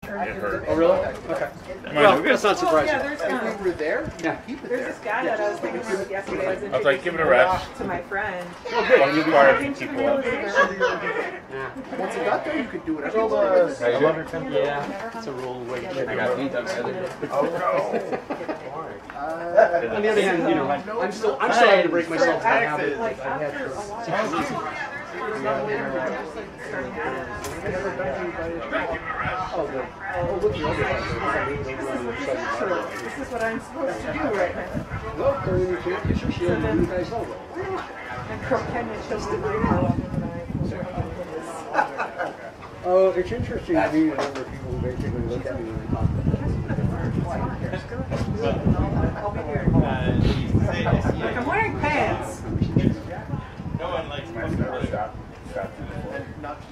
It hurt. Oh, really? Okay. Well, that's not surprising. Yeah, there's We were there. Yeah. Keep it there's there. this guy that I was thinking about yesterday. I was like, give it a rest. To my friend. Oh, good. You'll be fire if people up. Yeah. Once you got there, you could do whatever you wanted. Yeah. It's a rule way. I got beat up the other day. Oh no. On the other hand, you know, I'm still having to break myself to habit. Like after a while. This is what I'm supposed to do right now. Well, Corinne, you can't get your shield and you guys know And croquet chose to Oh, it's interesting to me the number of people who basically look at me when I talk. Like I'm wearing pants. No one likes my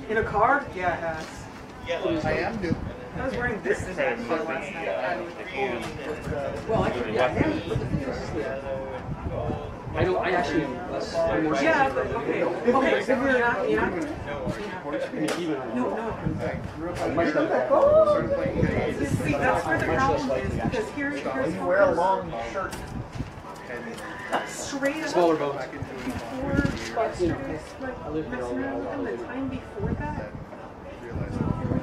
In a car? Yeah, it has. I am new. I was wearing this last night. Well, I can, yeah, but the thing is, I don't, I actually, I'm more Yeah, but okay. Okay, so we're not, yeah. No. See, that's where the problem is, because here's You wear a long shirt. straight up smaller boats. before, you know, messing around with them the time before that. Going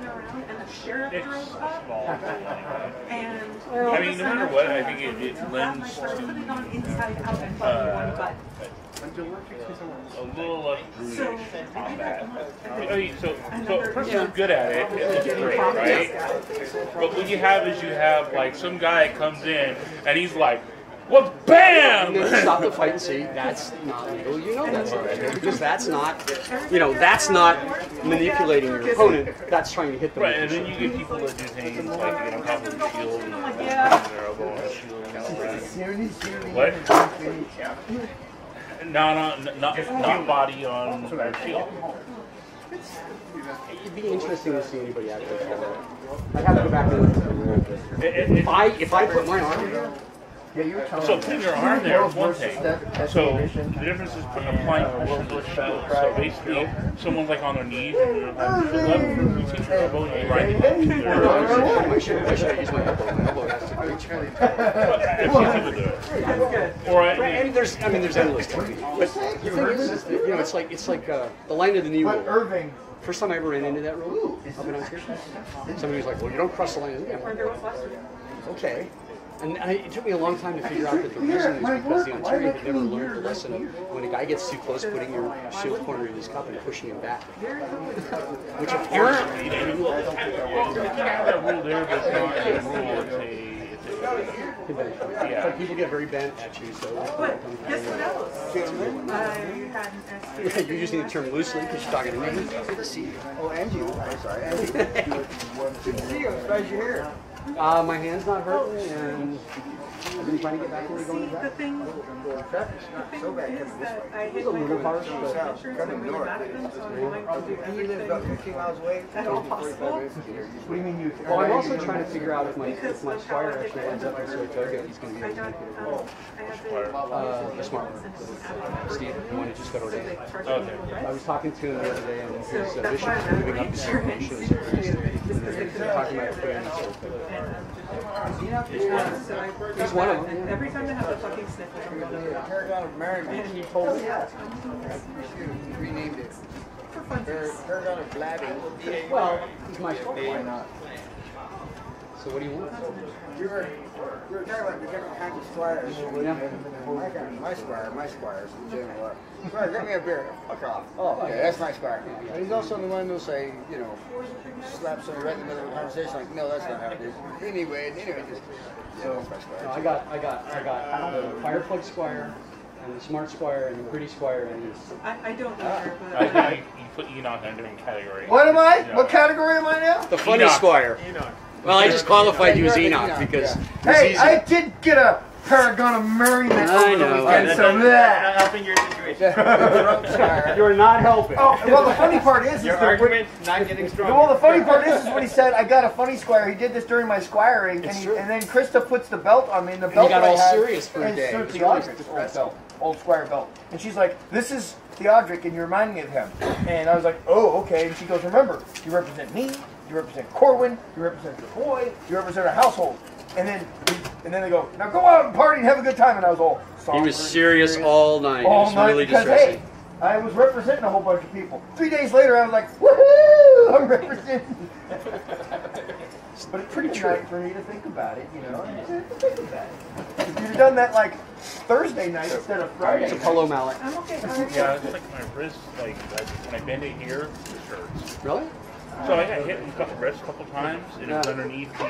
around, and the sheriff drove up, and I mean, no matter what, I think it lends put it on inside out and to one button. a little less So, brutish combat. I mean, so a person who's good at it, it's great, right? But what you have like some guy comes in and he's like, well, bam! And then you stop the fight and see, that's not legal. You know that's not legal because that's not, you know, that's not manipulating your opponent. That's trying to hit them. Right, and then you get people that do things like get on top of the shield and their elbow on the shield and all that. What? Not body on their shield. It'd be interesting to see anybody actually try that. I'd have to go back and look at the rule. If I put my arm here. So putting your arm there is one thing. So the difference is applying pressure to the shield. So basically, someone's like on their knees and they're on the level, you take your elbow and you right into their elbow. I should use my elbow. My elbow has to reach. If people do it. Or And there's endless techniques. But the thing is, you know, it's like the line of the knee rule. Irving. First time I ever ran into that rule, up in Ontario, somebody was like, "Well, you don't cross the line of the knee." Okay. And it took me a long time to figure out that the reason is because the Ontario had never learned the lesson of when a guy gets too close, putting your shield corner in his cup and pushing him back. Which apparently, you can have that rule there, but it's not a rule. yeah. But people get very bent at you, so. But guess what else? I had an SPA. You're using the term loosely because you're talking to me. Good to see you. Oh, and you. I'm sorry. And you. Good to see you. I'm surprised you're here. My hand's not hurting, and I've been trying to get back where we're going. The thing is that I hit my pictures and really mad at them, so I'm going to do everything at all possible. What do you mean you? Well, I'm also trying to figure out if my squire actually ends up in Saratoga, if he's going to be able to make it. The smart one. Steve, the one who just got ordained. I was talking to him the other day, and his bishop's moving up to Saratoga. They're talking about putting him in Saratoga. He's one of them. Every time I have a fucking sniffle, I'm going to Paragon of Merriment. and he told me You renamed it. for fun. Paragon of Blabbing. Well, he's my squire. Why not? So what do you want? We were talking about the different kinds of squires. My squires in general. Squire, get me a beer. Fuck off. Oh, okay, that's my squire. And he's also the one who'll say, you know, slap somebody right in the middle of a conversation like, no, that's not how it is. Anyway, just, yeah, that's my squire. No, I got the fireplug squire, and the smart squire, and the pretty squire, and he's. I don't know her, but I think you put Enoch in a different category. What am I? Yeah. What category am I now? The funny squire. Well, I just qualified you as Enoch because. Hey, I did get a Paragon of Merriment I know. and so that. Not helping your situation. You're not helping. Oh, well, the funny part is Your that argument's not getting stronger. well, the funny part is when he said, I got a funny squire, he did this during my squiring, and then Krista puts the belt on me, and the belt got that I all had, serious for a and day. so It was Theodric's old belt, old squire belt. And she's like, this is Theodric, and you remind me of him. And I was like, oh, okay. And she goes, remember, you represent me, you represent Corwin, you represent the boy, you represent our household. And then they go, now go out and party and have a good time. And I was all He was serious all night. all It was night really because, distressing. hey, I was representing a whole bunch of people. 3 days later, I was like, woohoo, I'm representing. But it's pretty night for me to think about it, you know. Think about it. If you'd have done that like Thursday night instead of Friday. It's a polo mallet. I'm okay. Yeah, it's like my wrist, like when I bend it here, it hurts. Really? So I got hit in the wrist a couple times, and it was underneath the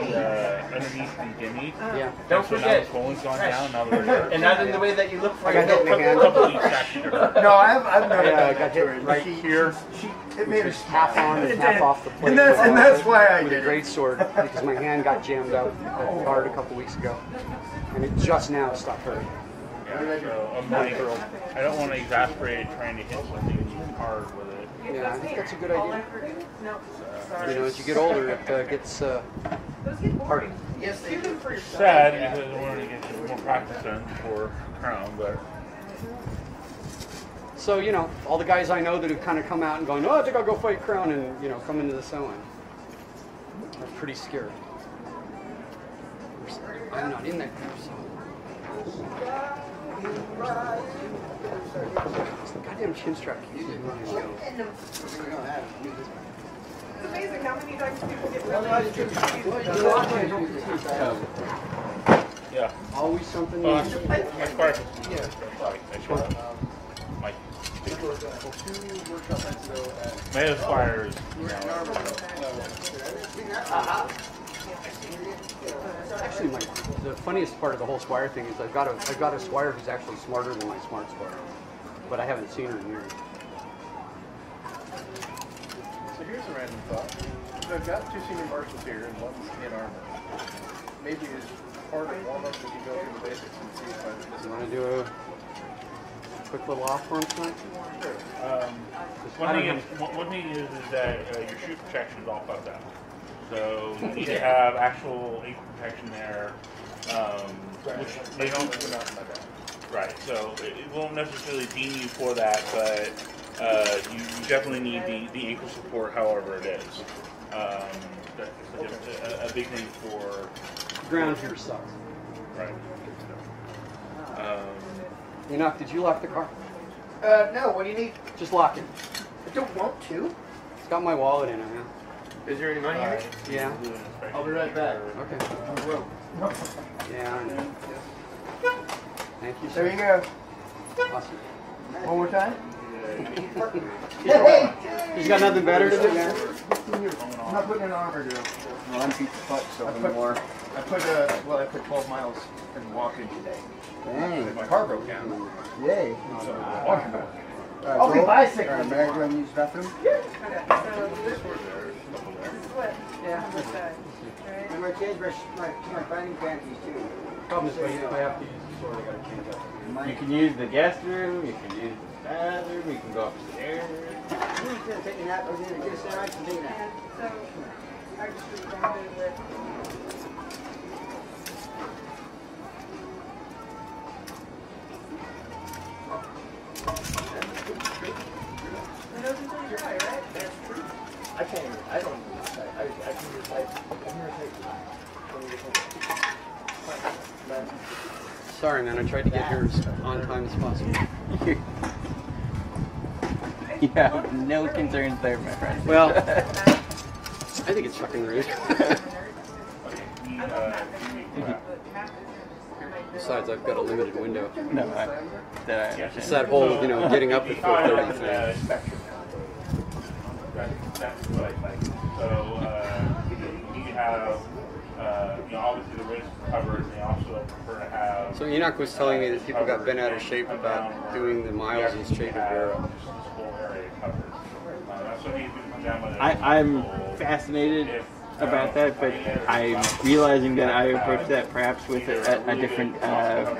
gimme. Yeah. Don't So now forget. the swelling's gone down. Now the And not in the way that you look for I got hit in the hand. couple weeks actually hurt. No, I've never Yeah, I done got hit right here. it made us Half on and half off the plate. And that's why I with a did it. great sword because my hand got jammed up at the guard a couple weeks ago, and it just now stopped hurting. Yeah, so I'm like, I don't want to exasperate it trying to hit something hard with it. Yeah, I think that's a good idea. No. You know, as you get older, it gets harder. Yes, they do. For yourself. Sad because I wanted to get some more practice done for Crown, but So, you know, all the guys I know that have kind of come out and gone, oh, I think I'll go fight Crown and, you know, come into the sewing. Are pretty scared. I'm not in that group, so. The goddamn chin strap keeps me moving. It's amazing how many times people get really yeah. Always something new. My scarf is Mike. My other squire is, Actually, the funniest part of the whole Squire thing is I've got a Squire who's actually smarter than my smart Squire, but I haven't seen her in years. So here's a random thought. So I've got two senior marshals here and one's in armor. Maybe as part of warm-up we can go through the basics and see if I You want to do a quick little off for him tonight? one thing is that your shoe protection is all fucked up. So you need to have actual ankle protection there, which they don't. Right. So it won't necessarily deem you for that, but you definitely need the ankle support. However it is, that's a big thing for. The ground here sucks. Right. Enoch, did you lock the car? No, what do you need? Just lock it. I don't want to. It's got my wallet in it, man. Is there any money in it? Yeah. I'll be right back. Okay. Yeah, I know. Thank you, There sir. you go. Awesome. One more time. He's got nothing better to do, man. I'm not putting an armor drill. Well, I'm beat the fuck so I put anymore. I put 12 miles in walking today. Dang. My car broke down. Yay. So walking back. I'll be bicycling. Alright, may I go and use the bathroom? And my change my fighting panties too. Problem is, if I have to use the sword, I gotta change up. You can use the guest room, you can use the bathroom, you can go upstairs. Who's gonna take a nap? I was gonna get a sandwich and take a nap. So I just responded with. The nose until you dry, right? That's true. I can't even, I don't even recite. I can recite. I can recite. Sorry, man. I tried to get here as on time as possible. You have no concerns there, my friend. Well, I think it's fucking rude. Besides, I've got a limited window. No, I understand. It's that whole, you know, getting up at 4:30 thing. That's what I like. So you need to have, obviously the wrist covered, and they also prefer to have. So Enoch was telling me that people got bent out of shape about doing the miles in Shape of Barrow. I'm fascinated about that, but I'm realizing that I approach that perhaps with a different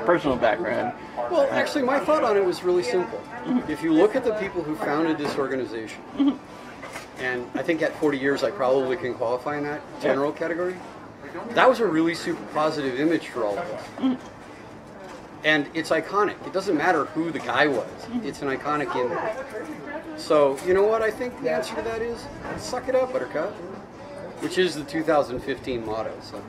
personal background. Well, actually, my thought on it was really simple. If you look at the people who founded this organization, and I think at 40 years I probably can qualify in that general category, that was a really super positive image for all of us. And it's iconic. It doesn't matter who the guy was. It's an iconic image. So, you know what I think the answer to that is? Suck it up, Buttercup. Which is the 2015 motto. So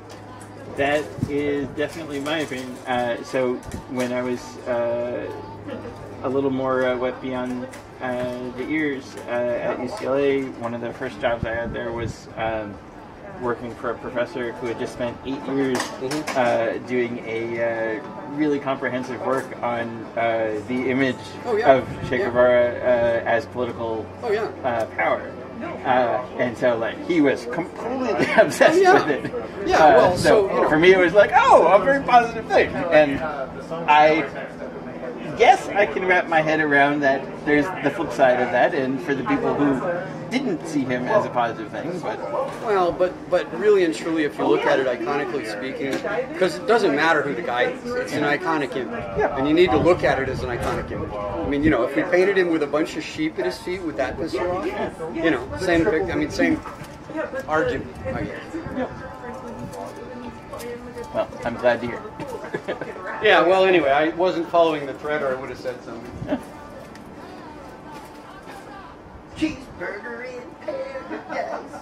that is definitely my opinion. So when I was a little more wet beyond the ears at UCLA, one of the first jobs I had there was working for a professor who had just spent 8 years doing a really comprehensive work on the image of Che Guevara as political power. And so, like, he was completely obsessed with it. Yeah, well, so for me, it was like, oh, a very positive thing. And I guess I can wrap my head around that there's the flip side of that, and for the people who didn't see him as a positive thing, but... Well, but really and truly, if you look at it iconically speaking, because it doesn't matter who the guy is, it's an iconic image. And you need to look at it as an iconic image. I mean, you know, if we painted him with a bunch of sheep at his feet, would that piss you off? You know, same argument, I guess. Well, I'm glad to hear. Yeah, well, anyway, I wasn't following the thread, or I would have said something. Cheeseburger in paradise.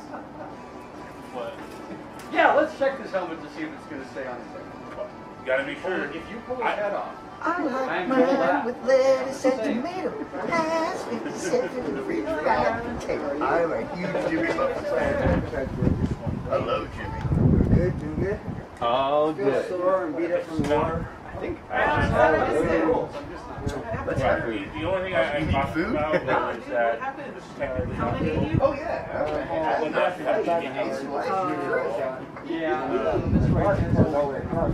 What? Yeah, let's check this helmet to see if it's going to stay on its head. You gotta be sure. If you pull his head off, I like mine with lettuce and tomato. Has 50 cents in the fridge, fried potato. I'm a huge Jimmy Buffett fan. Hello, Jimmy. We're good, doing good. All Feel good. sore and beat up from the water. I think The only thing I talked about was that technically not good. Oh, yeah. Well, that's how you get it.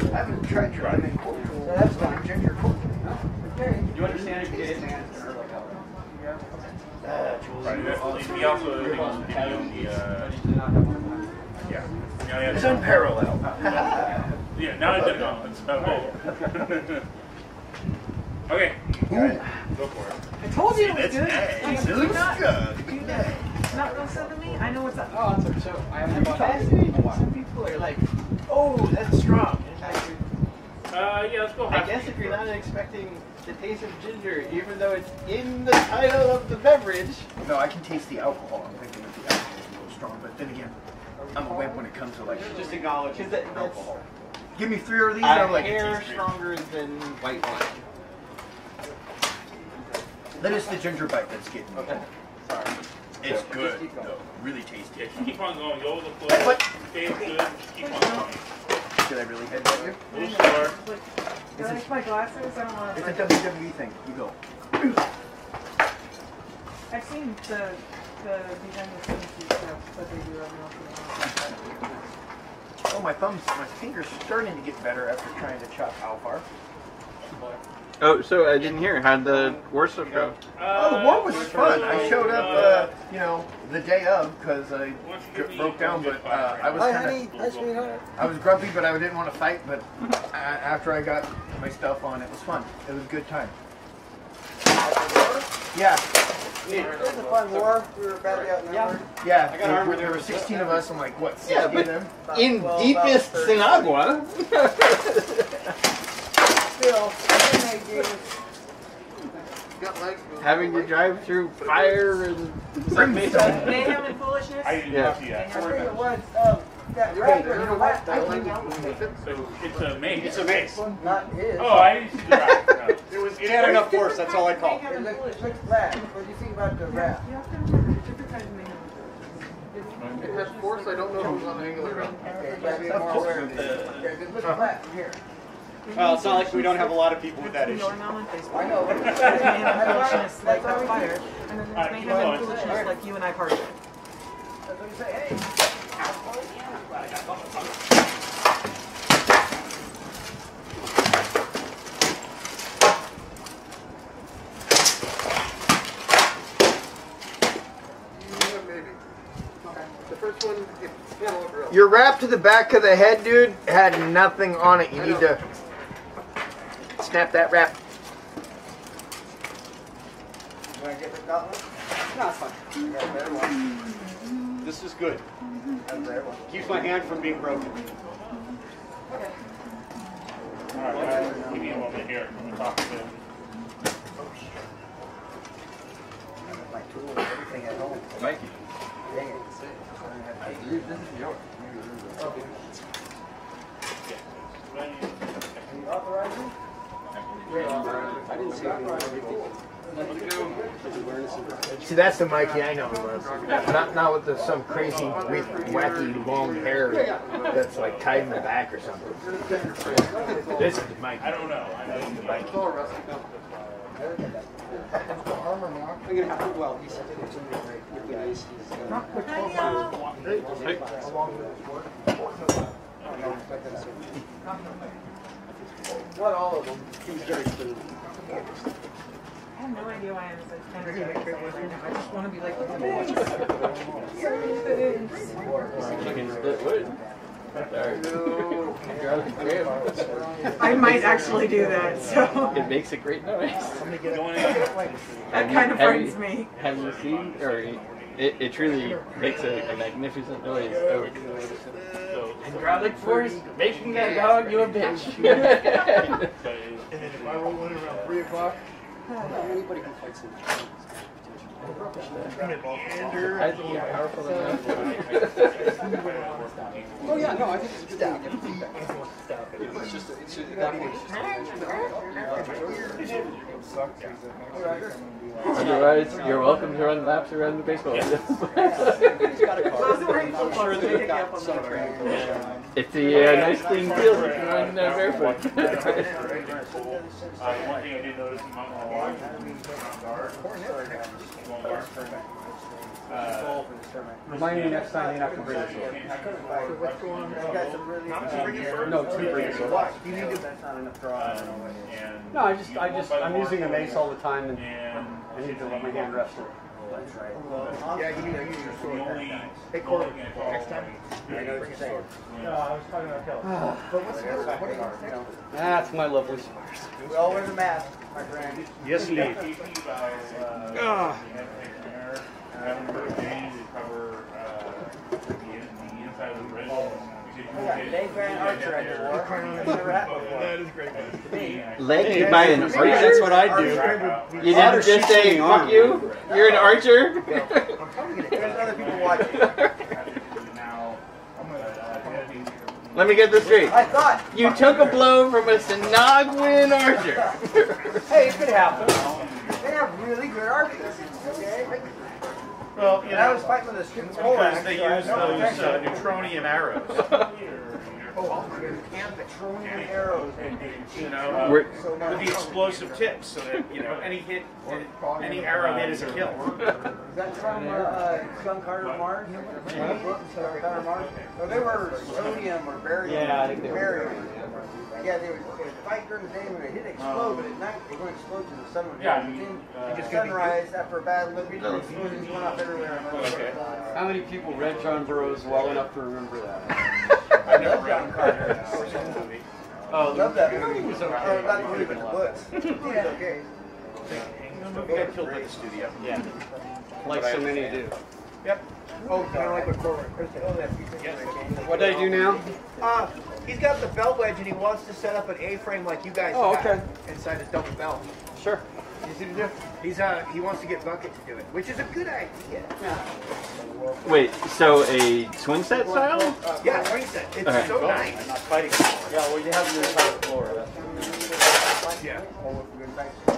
I haven't tried your lemon cold. So that's fine. Ginger cold. Okay. Do you understand if you did? Right. He also did on the It's unparalleled. yeah. Now he's gonna go. Okay. Go for it. I told you it was good. It looks good. Not listen to me. I know what's up. Oh, so I have some people are like, oh, that's strong. Yeah, let's go. I guess if you're not expecting the taste of ginger, even though it's in the title of the beverage. No, I can taste the alcohol. I'm thinking that the alcohol is a little strong, but then again, I'm a wimp when it comes to like Just acknowledge that alcohol. Give me 3 of these. I'm like hair stronger than white wine. Then it's the ginger bite that's getting me. Okay. Sorry. It's good though. Really tasty. Yeah, keep on going. Go with the flow. Stay good. Keep on going. Should I really head that you? A little slower. Do I like my glasses? I don't want It's to. a WWE thing. You go. I've seen the behind the scenes stuff that they do every once in a while. Oh, my fingers starting to get better after trying to chop alfar. Oh, so I didn't hear. How'd the war stuff go? Oh, the war was fun. I showed up, the day of because I broke down, but I was I was grumpy, but I didn't want to fight. But after I got my stuff on, it was fun. It was a good time. Yeah. It was a fun war. We were badly outnumbered. Yeah. There were 16 of us, and like what? 60 of them. In deepest Sinagua. Still, Having to drive through fire and Brimstone. Mayhem and foolishness. I didn't talk to you yet. I'll tell you what, that rapper, you know what? I came out with it. So it's a mace. It's a mace. Not his. Oh, I didn't see the rap. No. It had enough force, that's all I call it. It looks flat. What do you think about the rap? You have to remember, different kinds of mayhem. It has force. I don't know who's on the angular. Okay, you gotta be more aware of it. Okay, it looks flat from here. Well, it's not like we don't have a lot of people with that issue. Normal on Facebook. I know. There's mayhem and foolishness like that fire, and then there's mayhem and foolishness like you and I partied. That's what you say. Hey. The first one, Your wrap to the back of the head, dude, had nothing on it. You need to snap that wrap. You want to get that one? No, it's fine. I got a better one. This is good. Got a better one. Keeps my hand from being broken. All right, give me a moment here. I'm gonna talk to him. My tools, everything at home. Thank you. I didn't see any. See, that's the Mikey I know who was. Not with some crazy, wacky, long hair that's like tied in the back or something. This is Mikey. I don't know. I know the Mikey. Well, he said it was not all of them. He was very clean. I have no idea why I'm so energetic right now. I just want to be like, look at this. Chicken split wood. I might actually do that, so It makes a great noise. that kind of frightens me. Have you seen, or it truly makes a magnificent noise. Oh. Hydraulic force making that dog you a bitch. And then if I roll in around 3 o'clock, Anybody can fight some. I think you're powerful enough. Oh yeah, no, I think it's good that we get feedback. It's just that one's Otherwise, you're welcome to run laps around the baseball. Those are sure that they've got some It's a nice clean field if you run barefoot. One thing I did notice in my Remind me next time you have to bring it. No, 2 brings it. you need to. No, I'm using a mace all the time, and I need to let my hand rest it. Yeah, you need to use your sword. Hey, Corey, next time. I know what you're saying. No, I was talking about Kelly. But what's this? What do you want to say? That's my lovely scars. We all wear the mask, my friend. Yes, indeed. Dave Van Archer at the war. That is great. Leg by an archer? That's what I do. You didn't just say, fuck you? You're an archer? There's other people watching. Let me get this straight. I thought. You took a blow from a Sinagwin archer. Hey, it could happen. They have really good archers. Okay. Well, And I was fighting with a stupid pole because axe, they so I use know those protection. neutronium arrows. Petroleum arrows. You know, We're- with the explosive tips, so that any hit, any arrow hit is a kill. Is that from Sun Carter Mars? Sun Carter Mars? No, they were sodium or barium. Yeah, I think they were barium. Yeah, they would fight during the day when it hit explode, but at night they wouldn't explode till the sun would Yeah, hit. I mean, Sunrise after a bad look, explosions went off everywhere. Okay. How many people read John Burroughs well enough to remember that? I love John Carter. Oh, Love that movie. Not the movie, but the books. It's okay. The movie got killed by the studio. yeah. Like so many do. Yep. Oh, kind of like what Chris said. Oh, that's What did I do now? He's got the belt wedge and he wants to set up an A-frame like you guys Oh, have okay. inside his double belt. Sure. You see the difference? He wants to get Bucket to do it, which is a good idea. Wait, so a swing set style? Yeah, swing set. It's Okay. so nice. Yeah, well, you have your entire floor. Yeah.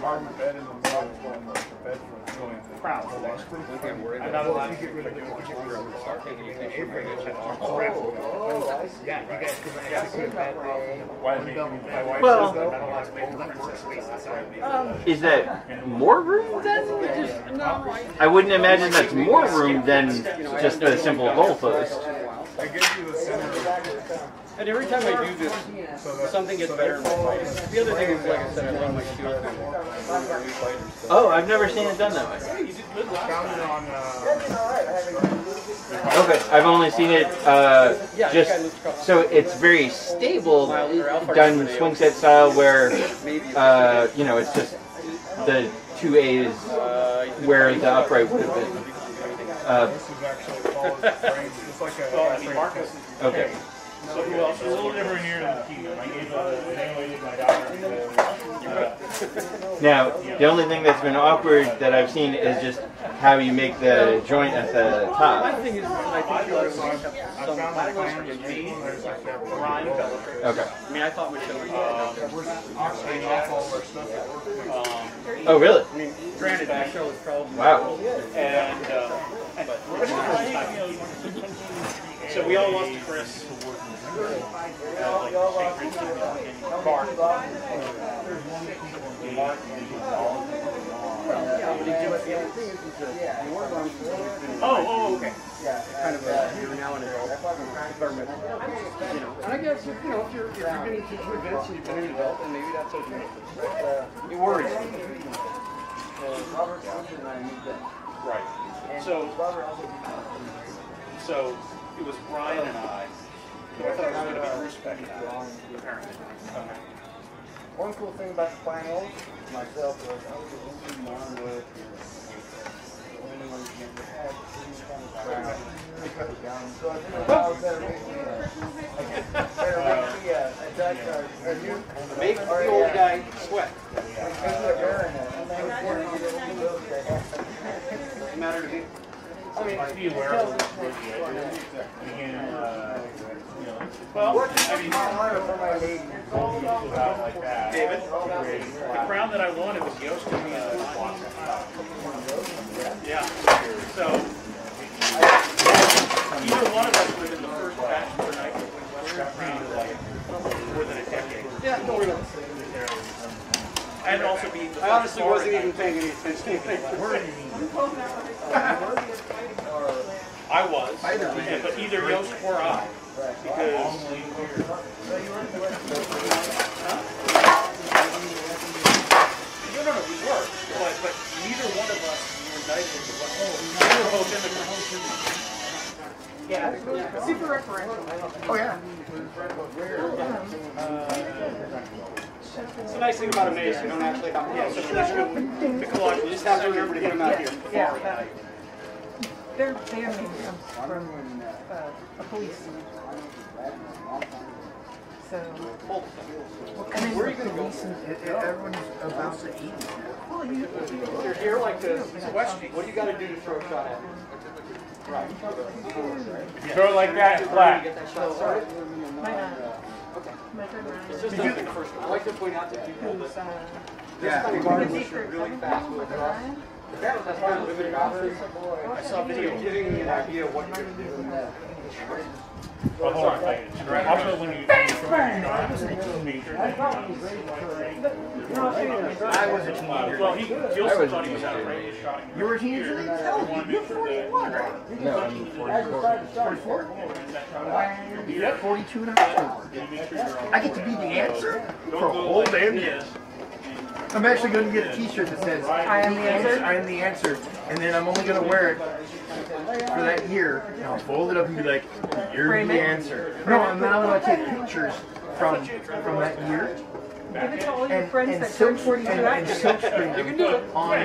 On the bed in the middle, on the bed for going proud. I'm not allowed to get rid of it. Yeah, you guys can actually put that Why is my wife Well- says that I'm not allowed to make the princess waste inside me. Is that more room than I wouldn't imagine that's more room than just the simple goalpost. I get you the center. And every time I do this, something gets better in my fighting. The other thing is, like I said, I love my shoes. Oh, I've never seen it done that way. Found it on, Okay, I've only seen it just so it's very stable, done swing set style where it's just the 2 A's where the upright would have been. this is actually called frames. It's like a, Marcus. Okay. So who else? It's a little different here in the kingdom. I gave a name to my daughter. Now, the only thing that's been awkward that I've seen is just how you make the joint at the top. My thing is, I think you would have some backwards for me, brine developer. Okay. I mean, I thought Michelle was Oh, really? I mean, granted, Michelle was probably... Wow. And, so we all lost to Chris. Mark. Oh, okay. Kind of you're now an adult. You know, and I guess if you've been to 2 events and you've been an adult, then maybe that's okay. It worries me. Right. So it was Brian and I. I thought it was going to be respect apparently. Okay. One cool thing about the finals myself was I was in one with so I think I was better Make the old guy sweat. Doesn't matter to me. I mean, be aware of the well, I mean, like that. David, the crown that I won, it was Yost and me. Yeah. So either one of us was in the first batch for night when Western crown like more than a decade. Yeah, no, we're not. And also being the I honestly wasn't even paying any attention. I was, but either Yost or I, because no, we were, but neither one of us were united. We were both immigrants. Yeah, super referential. Oh yeah. It's the nice thing about a maze, you don't actually have to. Yeah, so the collage, you just have to remember to get them out here. Yeah. Their name comes from a police. So, and then Where are you going to go? Everyone's about to eat. well, You're here like this. What do you got to do to throw a shot at? Right. Throw it like that, flat. Get that shot started. Okay. My third round. It's just the first one. I like to point out to people that this Yeah. kind of garden was really fast with across. That's kind of limited options. I saw a video giving me an idea of what you're going to do. Also, when you I was a teenager. well, he also thought he was outrageous. You were a teenager then? You're 41, right? No, I'm 44. 44? You're 42 in October. I get to be the answer for a whole damn year. I'm actually going to get a t-shirt that says, I am the answer. I am the answer. And then I'm only going to wear it for that year. And I'll fold it up and be like, you're Frame the it. answer. No, I'm now going to take pictures from that year. Give it to all your And friends that silk turned 42 and after. silk screen on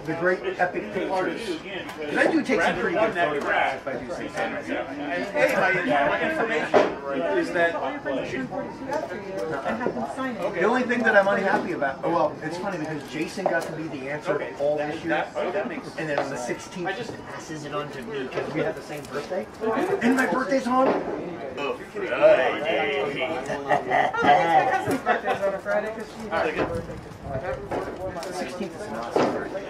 the great epic pictures. Because I do take some pretty good photographs if I do say so myself. And hey, my information is that All your friends that turned 42 after you and have them sign it. The only thing that I'm unhappy about, well, it's funny because Jason got to be the answer all this year. And then on the 16th, he passes it on to me because we have the same birthday. And my birthday's on Friday. My cousin's birthday's on a Friday because she has a birthday. The 16th is not so birthday.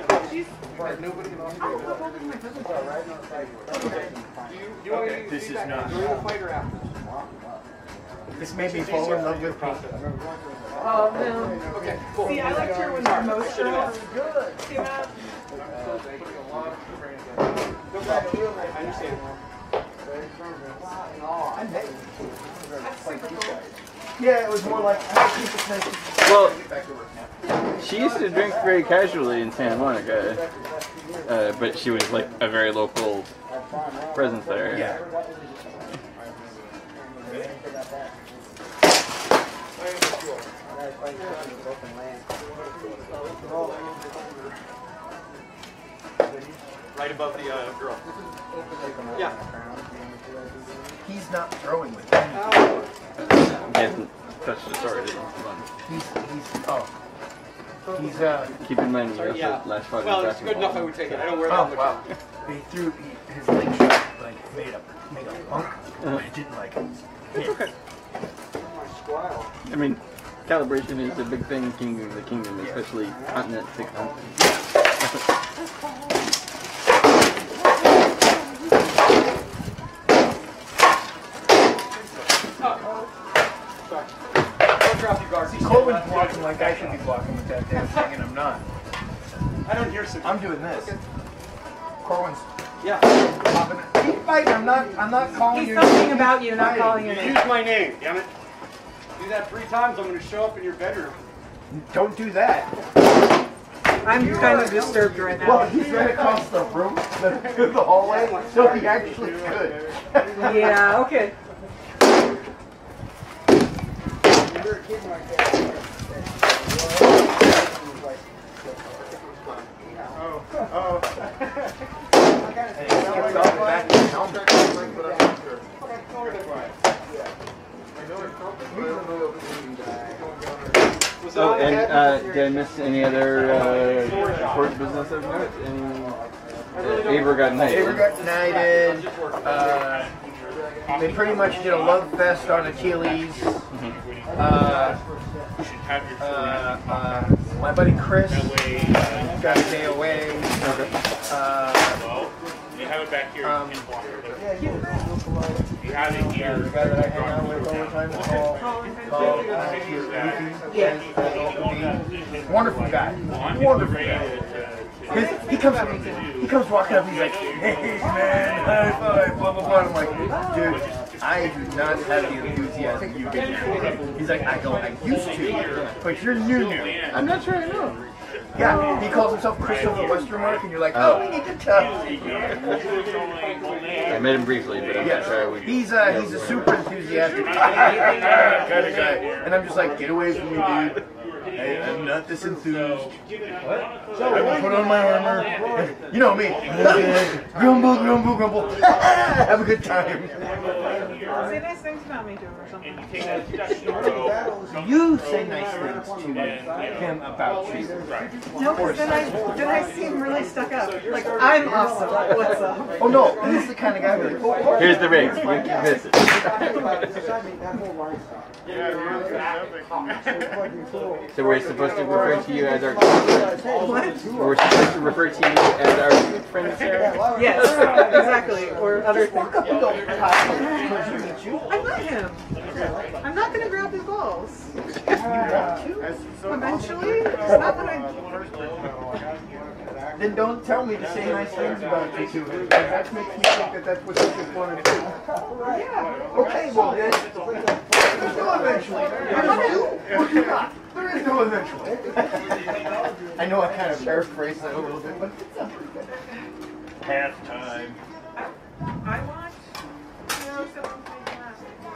This is not. During the fight or after? This made me fall in love with people. Oh, no. Okay, cool. See, I liked her when her most girls came out. No problem. I understand. Yeah, it was more like, Well, she used to drink very casually in Santa Monica, but she was like a very local presence there. yeah. Right above the girl. Yeah. He's not throwing with He hasn't touched the sword. He's Keep in mind, we also last fought Well, in it's good enough I would take it. I don't wear that oh much. wow. He threw his leg shot like made a bunk, but it didn't like hit. It's okay. I mean, calibration is a big thing in Kingdom of the Kingdom, especially continent to continent. Coleman's blocking like I should be blocking with that damn thing, and I'm not. I don't hear so. I'm doing this. Corwin's Yeah. popping it. Keep fighting. I'm not calling He's you. something about you, not calling your name. Use my name, damn it. Do that 3 times, I'm going to show up in your bedroom. Don't do that. I'm kind of disturbed right now. Well, he's right across the room, the hallway, so he actually could. Yeah, okay. Oh, and did I miss any other important business of note? Ava got knighted. Ava got knighted. They pretty much did a love fest on Achilles. My buddy Chris got a day away. You have it back here. You have it here. The guy that I hang out with all the time is called wonderful guy. Wonderful guy. He comes walking up, he's like, hey man, high five, blah blah blah. I'm like, dude, I do not have the enthusiasm you get. He's like, I used to, but you're new. I'm not sure I know. Yeah, he calls himself Christopher Westermark, and you're like, oh, we need to talk. I met him briefly, but I'm not sure I would. He's a super enthusiastic kind of guy, and I'm just like, get away from me, dude. I'm not this enthused. What? I will put on my armor. You know me. Grumble, grumble, grumble. Have a good time. Say nice things about me to him or something. You say nice things to him about you. No, because then I seem really stuck up. Like, I'm awesome. What's up? Oh no, he's the kind of guy who like, oh, here's the ring. You can miss it. So we're supposed to refer to you as our good friend. What? We're supposed to refer to you as our good friend, Sarah? Yes, exactly. Or other things. I met him. I'm not going to grab his balls. Eventually, it's not what I... Then don't tell me to say nice things about you to him. That makes me think that that's what you just want to do. Yeah. Okay, well then, there's no eventually. There is no eventually. I know I kind of paraphrased that a little bit, but it's not pretty good. Halftime. I want... someone playing last before I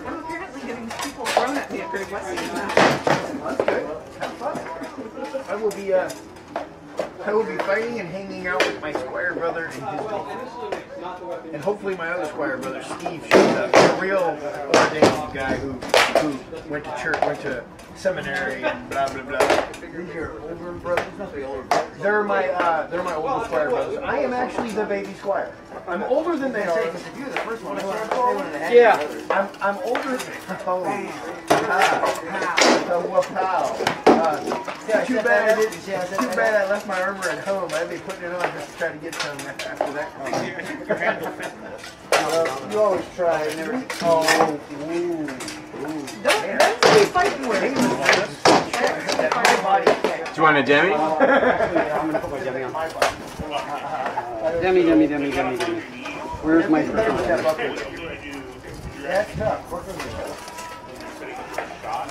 I'm apparently getting people thrown at me at Great Western now. That's good. Have fun. I will be fighting and hanging out with my squire brother and his business. And hopefully my other squire brother, Steve, shows up. A real ordained guy who went to church, went to seminary and blah blah blah. These are your older brothers? Not the older brothers. They're my older squire brothers. I am actually the baby squire. I'm older than they are. You're the first one. Yeah, I'm older. Oh, too bad I left my armor at home. I'd be putting it on just to try to get some after that. Your hands will fit this. You always try. Never. Oh, that's what he's fighting with. Do you want a demi? I'm going to put my demi on. Demi. Where's my That's tough.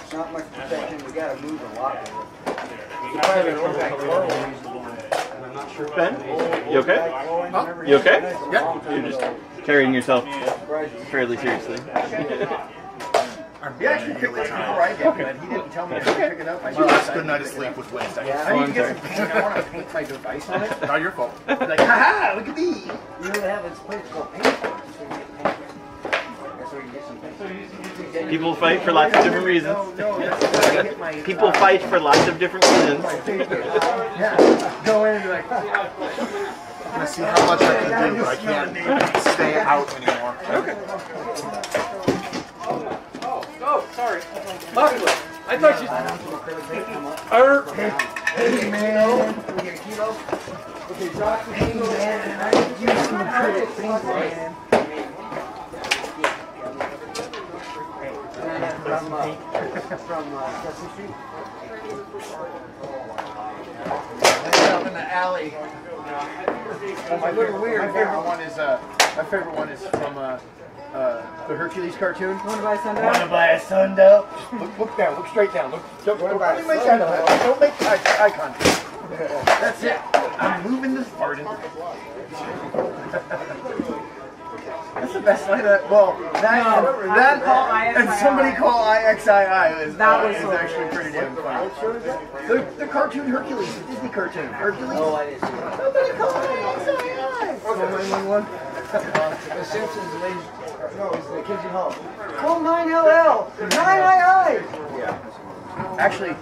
It's not much protection. We got to move a lot. I'm not sure. Ben? You okay? Huh? You okay? Yeah. You're just carrying yourself fairly seriously. He actually picked it before I did, but he didn't tell me to pick it up. My last good night of sleep was Wednesday. I need to get some paint. I want to paint my device on it. Not your fault. Like, haha, look at me. You know they have this place called paint. That's where you get some paint. People fight for lots of different reasons. No, that's where I get my... People fight for lots of different reasons. Yeah, go in and be like... I'm going to see how much I can do, but I can't stay out anymore. Okay. Oh, sorry. I thought you... Hey, man. Can we get a kilo? Okay, drop the kilo, man, and I need you some credit, please, man. From Sesame Street. Up in the alley. My favorite one is from the Hercules cartoon. Want to buy sundown? Want to buy a sundown? Look down. Look straight down. Don't make eye contact. That's it. I'm moving this part in. That's the best line of that and somebody call IXII is actually pretty damn funny. The cartoon Hercules, the Disney cartoon. Hercules? Oh, I didn't see that. Somebody call IXII! Okay. 911. The Simpsons, no, it's the Kids at Home. Call 9LL! 9II! Yeah. Actually, I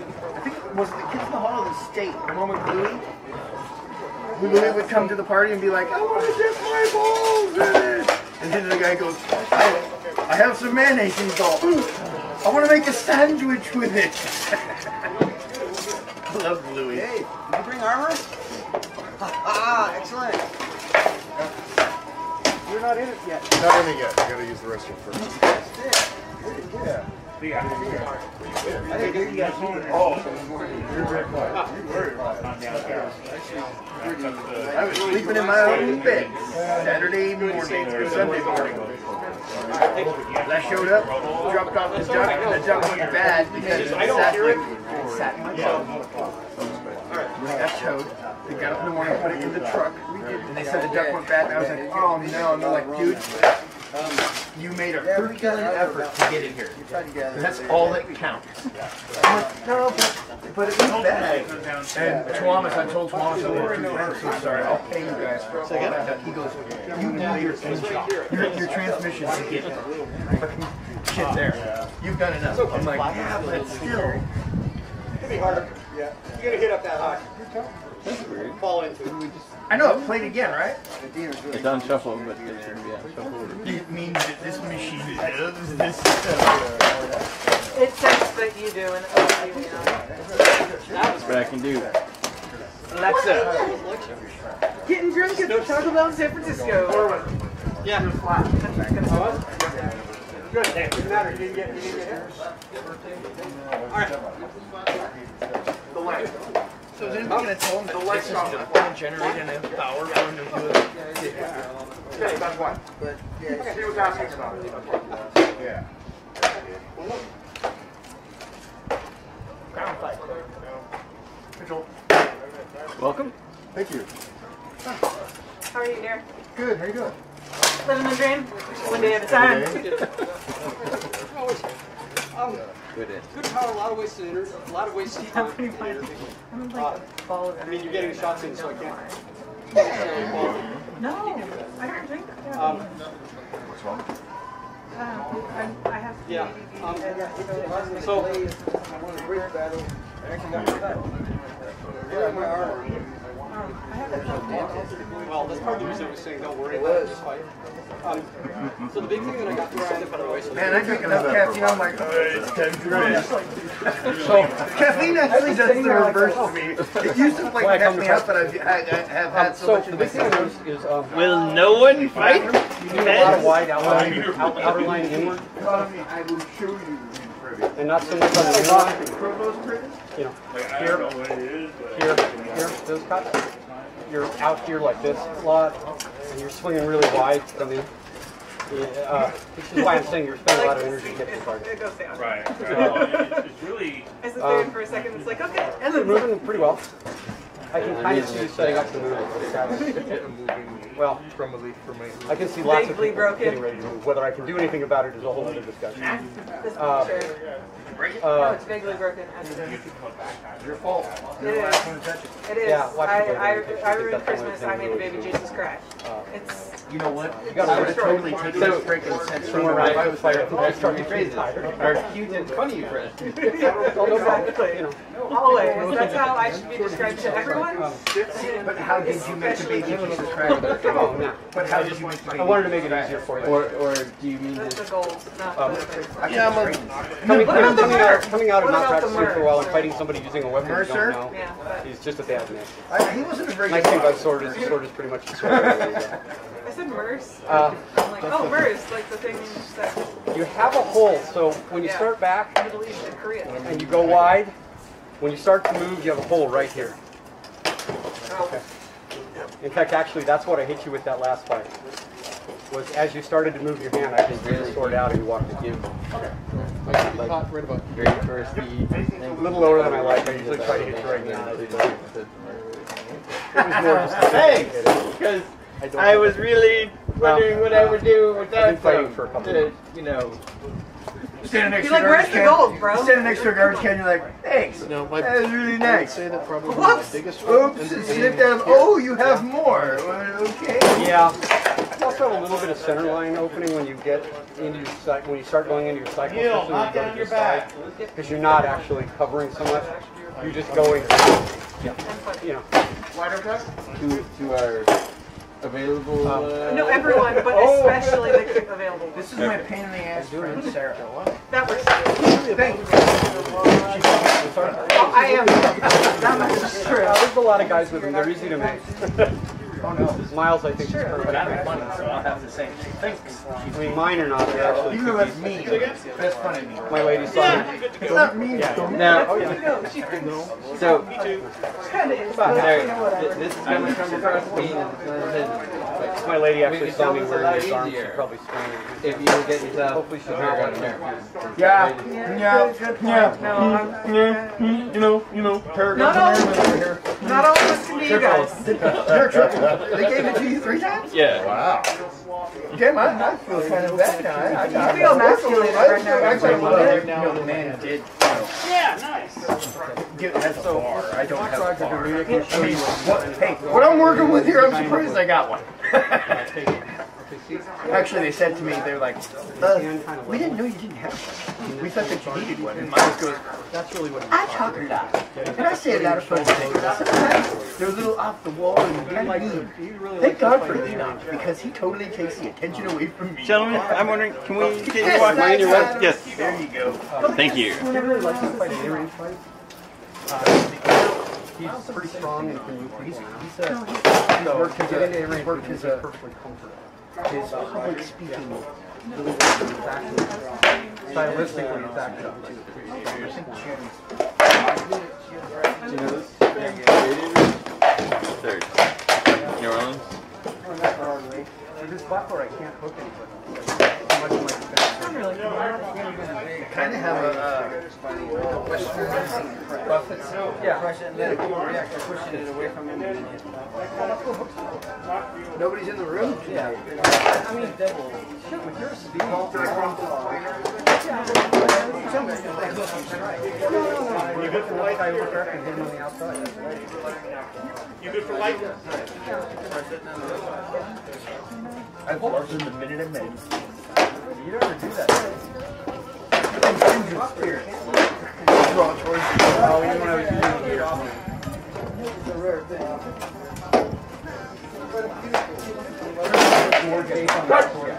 think it was the Kids in the Hall of the State, the one with Louie. Louie would come to the party and be like, I want to dip my balls in it! And then the guy goes, I have some mayonnaise, and he's all, I want to make a sandwich with it. I love Louie. Hey, did you bring armor? Ah, excellent. You're not in it yet. Not in it yet. I gotta use the restroom first. Yeah. I think you guys need it. You're very quiet. I was sleeping in my own bed Saturday morning or Sunday morning. I showed up, dropped off the duck, and the duck went bad because it sat in my car. That showed. They got up in the morning, put it in the truck, and they said the duck went bad, and I was like, oh no, and they're like, dude, you made a Herculean effort to get in here. That's all that counts. I'm like, no, but it was bad. And Tuamas, I told Tuamas, I'm so sorry, I'll pay you guys for all that. He goes, you know your transmission to get fucking shit there. You've done enough. I'm like, yeah, but still. It'd be harder. Yeah. You gotta hit up that high. Fall into it. I know, it played again, right? It's on shuffle, but it shouldn't be on shuffle. It means that this machine does this stuff. It says that you do an OCD. That's what I can do. Alexa. Getting drunk at Taco Bell in San Francisco. Yeah. Good. Hey, doesn't matter. You didn't get hit. All right. The light. So is anybody going to tell them that this is just generating enough power for them to do it? Okay, that's one. But, yeah, Okay, he was asking about it. Yeah. Ground fight. Control. Welcome. Thank you. How are you, dear? Good. How you doing? Living the dream? One day at a time. Good power, a lot of ways to enter, a lot of ways to Yeah, pretty much. I'm like a ball of I mean, you're getting shots in, so I can't. No, I don't drink that. What's wrong? I have to Yeah. so I want to break battle. I actually got my battle. Yeah, my armor. I have a Well, that's part of the reason I was saying don't worry about this fight. So the big thing that I got from by the way, so Man, I drink enough caffeine, I'm like, it's time to bed. So, caffeine actually does the reverse to me. It used to like mess me up, but I have had so much the of big this. thing I noticed is Will no one fight? you need a lot of wide outline, outer line inward, I will show you. and not so much on the inward. You know, here, those cuts. You're out here like this a lot, and you're swinging really wide to come in. Which is why I'm saying you're spending a lot of energy to get to the target. It goes down. Right. It's really. I sit there for a second. It's like okay, And they're moving pretty well. I can kind of see you setting up the move. Well, I can see lots of people getting ready to move. Whether I can do anything about it is a whole other discussion. This picture. No, it's vaguely broken. Your fault. It is. It is. Yeah, watch it. I ruined Christmas. I made the baby Jesus cry. It's. You know what? You gotta I would have totally taken this break and said something right. I was like, I started phrases. Are cute and funny, friend. Exactly. Always. That's how I should be described to everyone. But how did you make the baby Jesus Christ? But how did you make the baby? I wanted to make it easier for you. Or do you mean That's the goals, not the Coming out of not practicing for a while and fighting somebody using a weapon you don't know, he's just a bad man. He wasn't a very My good thing about sword is pretty much the sword. I said MERS. I'm like, oh, MERS, like the thing that. You have a hole, so when you start back Middle East and Korea. and you go wide, when you start to move, you have a hole right here. Okay. In fact, actually, that's what I hit you with that last fight. Was as you started to move your hand, I just drew the sword out and you walked it in. Like right about very first a little lower than I like. I usually try to hit you right now. It was more just thanks, because I was really wondering what I would do with that fighting for a couple of you know. Standing next You're to like, where's the gold, bro? Standing next to a garbage can, you're like, thanks. No, that was really nice. I'd say that probably Whoops. the biggest one. Oops, you slipped out of, oh, you have more. Okay. Yeah. You also have a little bit of center line opening when you get into your when you start going into your cycle system. Knock down your back. Because you're not actually covering so much. You're just going. You know. To our available. No, everyone, but especially the available. This is my pain in the ass friend, Sarah. That works. Thank you. Oh, I am. That much is true. There's a lot of guys with them. They're easy to make. Oh no. Miles, I think, is But perfect. I'm funny, so I'll have to say thanks. I mean, mine are not. They're actually. You know that's me. That's funny of me. My lady son. It's not me. Now, so Sorry. this is going to come across me. My lady actually saw me a wearing lot this arm. She easier probably screamed. if you get yourself. Hopefully she's not America, watching. You know, Not all of us can be you guys. They're triple. They gave it to you 3 times? Yeah. Wow. Jim, I feel kind of bad now. I feel emasculated right now. No, the man did. Yeah, nice. That's so bar. I don't have a bar. I mean, what I'm working with here, I'm surprised I got one. Actually, they said to me, they're like, we didn't know you didn't have one. We thought that you needed one. And Miles goes, That's really what I talk a lot. And I say a lot of funny things. Sometimes they're a little off the wall and you like them. Thank God for Enoch, because he totally takes the attention away from me. Gentlemen, I'm wondering, can we get Yes, your that's your right. Yes. There you go. Thank you. I really like to fight an range fight. He's pretty strong and can move pretty well. He's worked his perfectly comfortable. His public speaking really stylistically it's acted up too. Do you know this? Third. New Orleans? For this butler, I can't hook anybody. Kind of have a Western buffets. Yeah. Pushing it away from him. Nobody's in the room? Yeah. I mean, With your speed, you good for light? I look up and hit him on the outside. You good for light? I've worked in the minute of men. you never do that. Spirit. Oh, even when I was using it here. More base on that sword.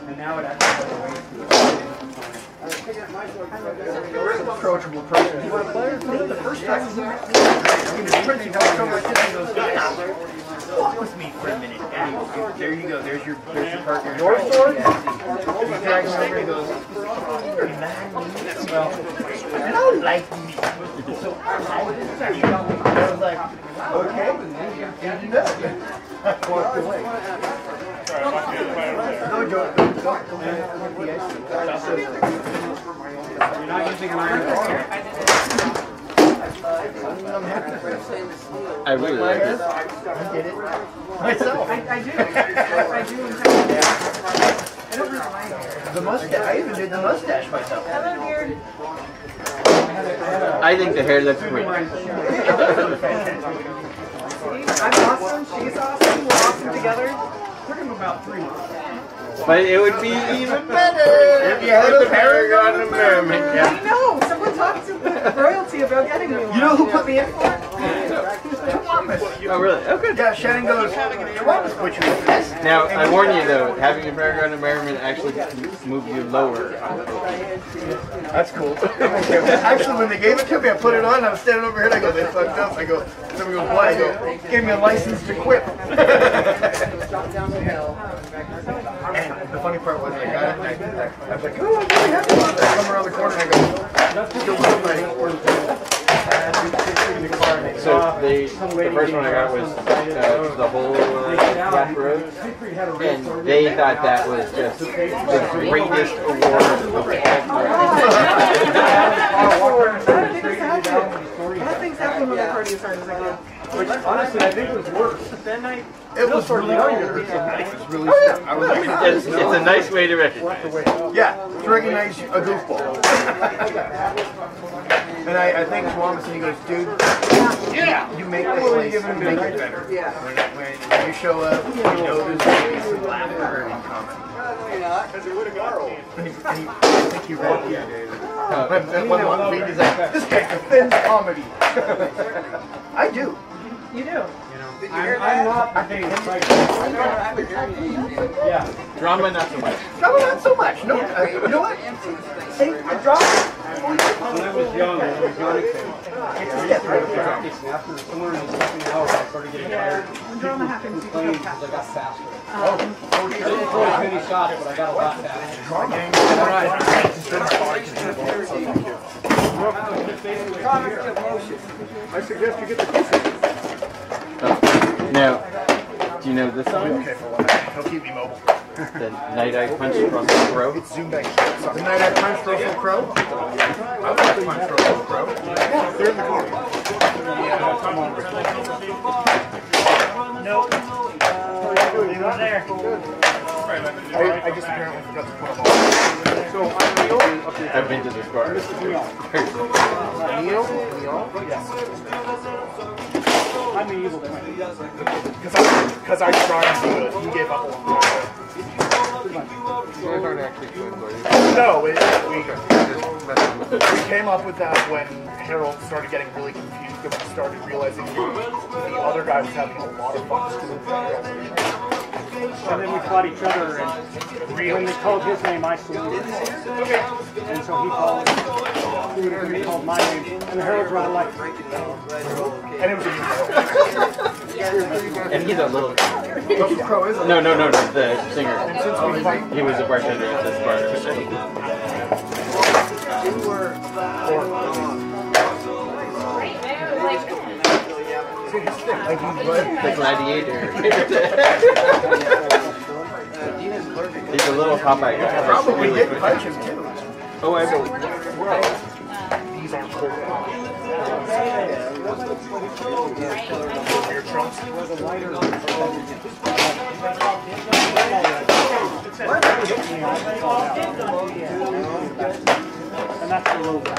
And now it actually has a way Approachable person. You want to play? The first time you met me, the Prince, you got so much in those guys. Walk with me for a minute. Anyway, there you go. There's your partner. Your sword? Yeah, he drags him over and goes, well, you don't like me. So I was like, okay, good enough. Walked away. Sorry, I'm watching the fight over there. No, don't. You're not using an iron bar. and I'm happy. I really like it. I did it myself. I do. I do. I don't really mind it. The mustache. I even did the mustache myself. Hello, dear. I think the hair looks great. I'm awesome. She's awesome. We're awesome together. Took him about 3 months. But it would be even better if you had the Paragon of Merriment. I know. Someone talked to royalty about getting me one. You know who put me in for it? Oh, really? Oh, good. Yeah, Shannon goes, Thomas put you in for this. Now, I warn you though, having a Paragon of Merriment actually moves you lower. That's cool. Actually, when they gave it to me, I put it on, I was standing over here, and I go, they fucked up. I go, somebody goes, why? I go, gave me a license to quit. And the funny part was, I got it, and I was like, oh, I'm really happy about that. I come around the corner, and I go, still ready. So the first one I got was the whole Black Road, and they thought that was just the greatest award of all time. Bad things happen when I party as hard as I do. Which honestly I think was worse. That night it was really hard. It was really it's a nice way to recognize. Yeah, to recognize a goofball. And I think Thomas, and he goes, dude, you make the place make it better. When you show up, you know there's going to be some laughter and comedy. And I think you read it. And one tweet is like, this guy defends comedy. I do. You do. I'm not a big yeah. Drama, not so much. Drama, not so much. No, you know what? Say the drama. When I was young, I was not after somewhere in the second hour, I started getting tired. When drama happens, you playing become because I got faster. Oh, I didn't throw as many shots, but I got a lot faster. I suggest you get the picture. Now, do you know this song? Okay, for one. He'll keep me mobile. The Night I Punched Russell Crowe. It's zoomed out. The Night I Punched Russell Crowe? I want to punch Russell Crowe. Yeah, they're in the corner. Nope. He's not there. I just apparently forgot to put them on. So, I've been to this bar. Neil? Yes. I'm the evil twin. Because I tried to do it. He gave up a long time ago. You guys aren't actually twins, are you? No, we came up with that when Harold started getting really confused and we started realizing the other guy was having a lot of fun screwing with. And then we fought each other, and when they called his name, I saluted. And so he called my name, and the Harold's were like, And it was And he's a little... Russell Crowe is No, the singer. He was a bartender at this bar. The gladiator. He's a little Popeye guy. probably did punch him too. Oh, I will. these aren't cold. Your trunks. And that's a little bit.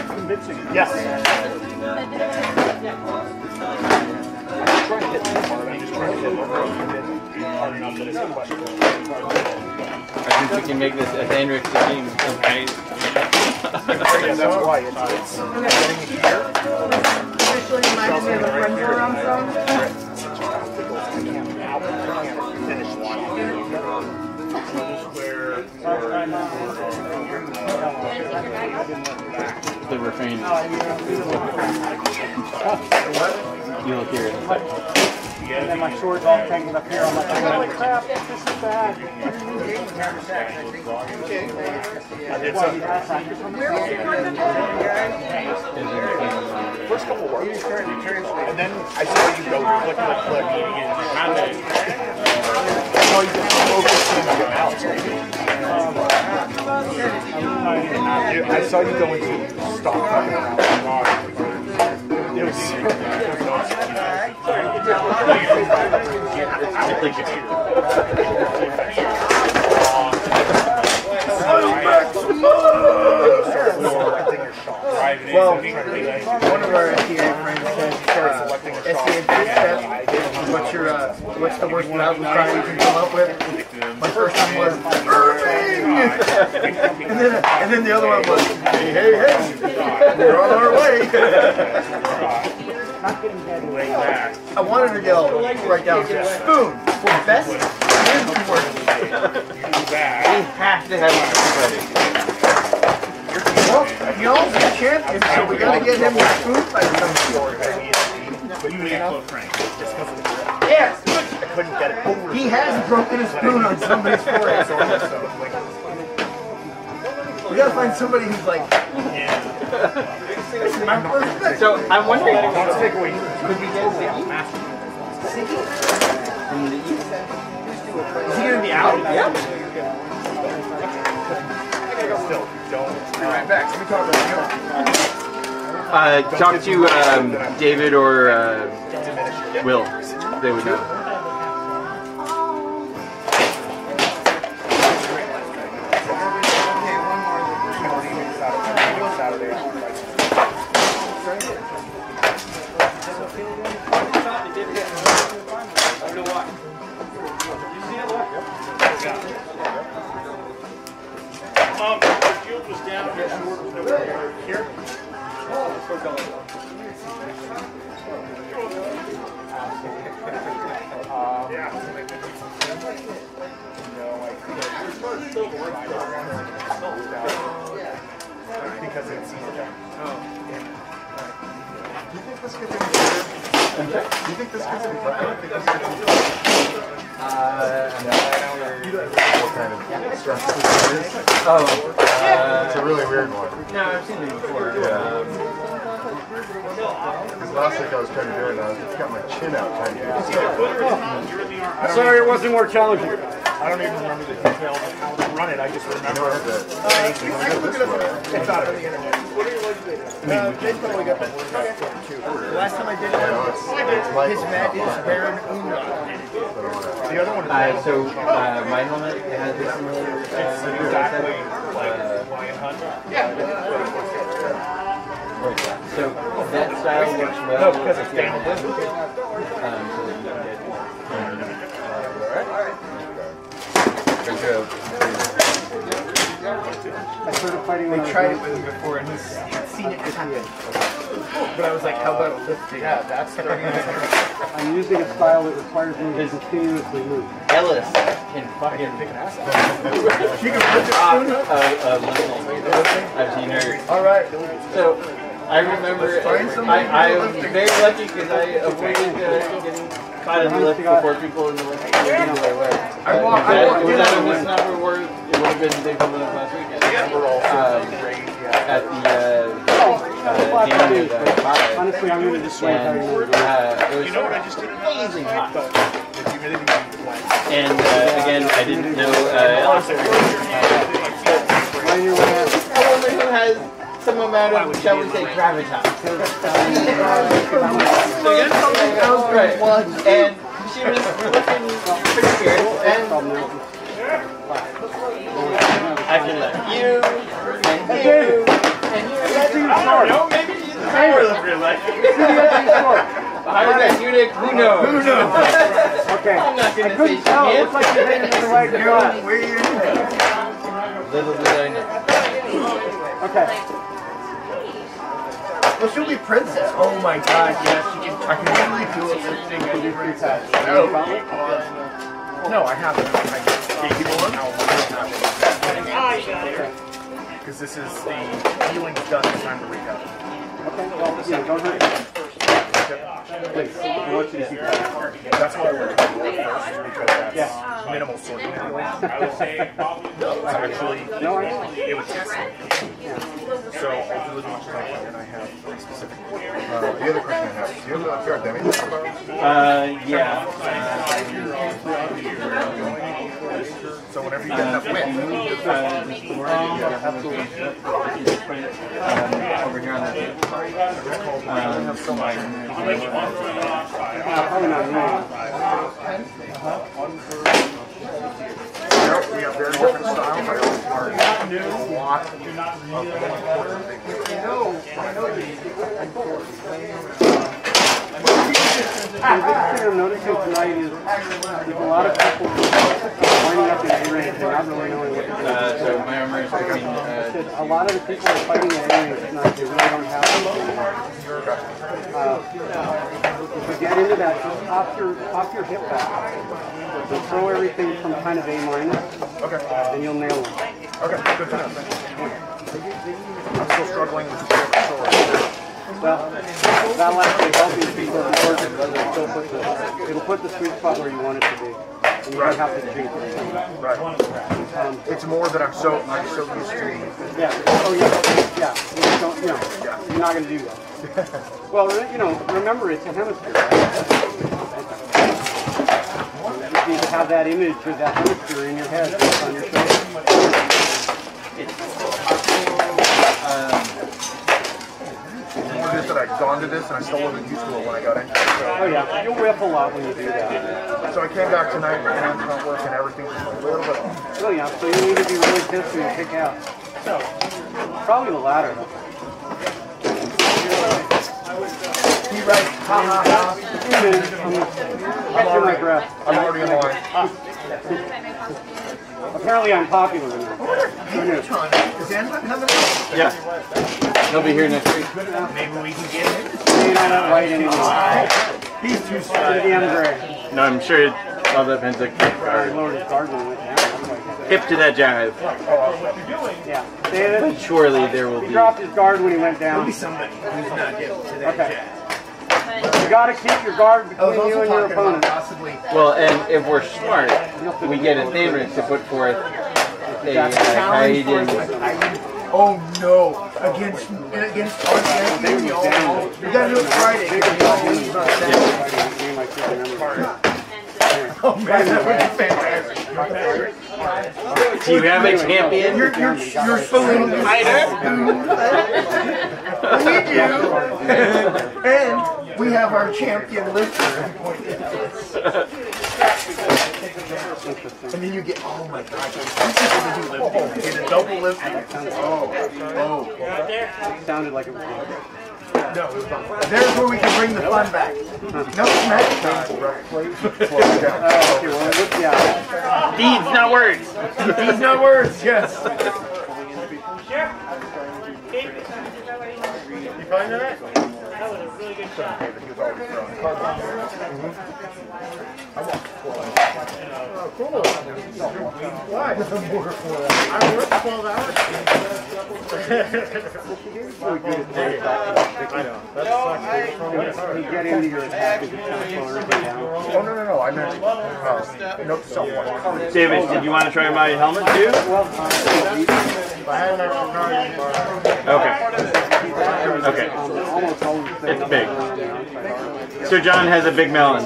Convincing. Yes. I think we can make this a sandwich team sometime. Yeah, that's why it's getting here. Officially reminded me of the friends where I'm from. Finish one. The refrain. You look here in a second. And then my sword's all tangled up here. I'm like, holy crap, this is bad. First couple words. And then I saw you go click, click, click. And oh, you just focus in your mouth. saw you go into stop fucking around. It was well, one of our SDA friends said SDA7 what's the worst mountain cry you can come up with? My first one was Irving! and then the other one was hey, hey, hey, we're on our way. I wanted to yell right down spoon for best and worst. We have to have somebody. Well, he owns the champion, so we gotta get him with food by some sort. but you ain't close Frank. Just because of the Yes! I couldn't get it over. He has broken a spoon on somebody's forehead. We gotta find somebody who's like, this is my first thing. So I'm wondering, Let's take away yours. could we get Ziggy? From the east? Is he gonna be out? Yeah. Still, don't. Alright, Bex, let me talk about you. Talk to David or Will. They would know. The shield was down here. Here. Because it's easier. Do you think this gets any better? Do you think this gets any better? I don't think this gets any better. What kind of stress this is? It's a really weird one. No, I've seen it before. Because last week I was trying to do it and I got my chin out trying to do it. Sorry, it wasn't more challenging. I don't even remember the details of how to run it. I just remember I can look it up. it's out of the internet. They probably got the The last time I did one, his mat is Baron Una. The other one is My helmet has a similar exactly like Lion Hunt. So that style works well. No, because it's down. Good job. I started fighting when I They tried it with him before and he's seen it happen. But I was like, how about lifting? Yeah, that's I'm using a style that requires me to continuously move. Ellis can fucking pick an ass out. She can lift it spoon up? I've seen her. Alright. So I remember I was very lucky because I avoided getting caught in the lift before people in the lift knew who I was. I walked It was in either on this number or it would have been Big Woman last weekend. At the game at 5. Honestly, I'm going to just wait how you It was You know what I just did? amazing hot. The humidity went. And again, I didn't know Ellis. A woman who has some amount of, shall we say, gravitas. Right. And she was looking pretty good. And after that, you, and you, and you. I don't know, maybe she's a power looker, like. Behind that eunuch, who knows? Who knows? Okay. I'm not going to say she tell. It looks like you're heading in the right direction. Little did I know. Okay. Well, she'll be princess. Oh my god, yes. She can, I can really do a lip sync and be princess. No, I haven't. I gave you one. Because this is the healing's done. It's time to recap. Okay. Well, yeah, don't hurt yourself. Please. I want you to keep that. That's why we're going to first, because that's minimal sorting. I would say probably Actually, No, I know. it was testing. So I'll do as much as I can, and I have three specific. The other question I have, do you have a Gardemi? Yeah. So So whenever you get enough wind, Absolutely. Over here on the we have very different styles. I learned a lot of The biggest thing I'm noticing tonight is there's a lot of people lining up in A-range and not really knowing what to do. So my armor is between, I said a lot of the people are fighting at A-range tonight, they really don't have if you get into that, just pop your hip back. So throw everything from kind of A-, and you'll nail them. Okay, good to know. I'm still struggling with the sword. Well, that'll actually help you because it'll put the sweet spot where you want it to be. And you don't have to change it. Right. It's more that I'm so used to. Yeah. Oh yeah. You're not going to do that. Well, remember it's a hemisphere, right? You just need to have that image of that hemisphere in your head based on your shoulder. Just that I'd gone to this and I still wasn't used to it when I got in. Oh yeah, you'll whip a lot when you do that. So I came back tonight and hands not working, everything's just a little bit off. Oh yeah, so you need to be really pissed when you kick out. Probably the latter. He right. Ha ha ha. I'm already my breath. I'm already in line. Apparently I'm popular now. Is Angela coming? Yeah. He'll be here next week. Maybe we can get him. You're not that white anymore. He's too strong. No, I'm sure all that depends on hip to that jive. Yeah. But surely there will He be. dropped his guard when he went down. There'll be somebody who's not hip to that jab. You got to keep your guard between you and your opponent. Well, and if we're smart, we get a favorite to put forth a hidden. Oh no! Against our champion, you gotta do it Friday. Oh man, that would be fantastic. Do you have a champion? You're fooling fighter. We do, and we have our champion lifter. And then you get, oh my gosh, get a double lift. Oh. Sounded like it was good. No, there's where we can bring the fun back. No smack time. Deeds, not words. Deeds, not words, yes. You find that? That was a really good shot. He was already throwing. Oh, cool. Why? I worked 12 hours. I know. You get into your attack and you kind of slow everything down. Oh, no. I meant note to self. David, did you want to try my helmet too? Okay. It's big. Sir John has a big melon.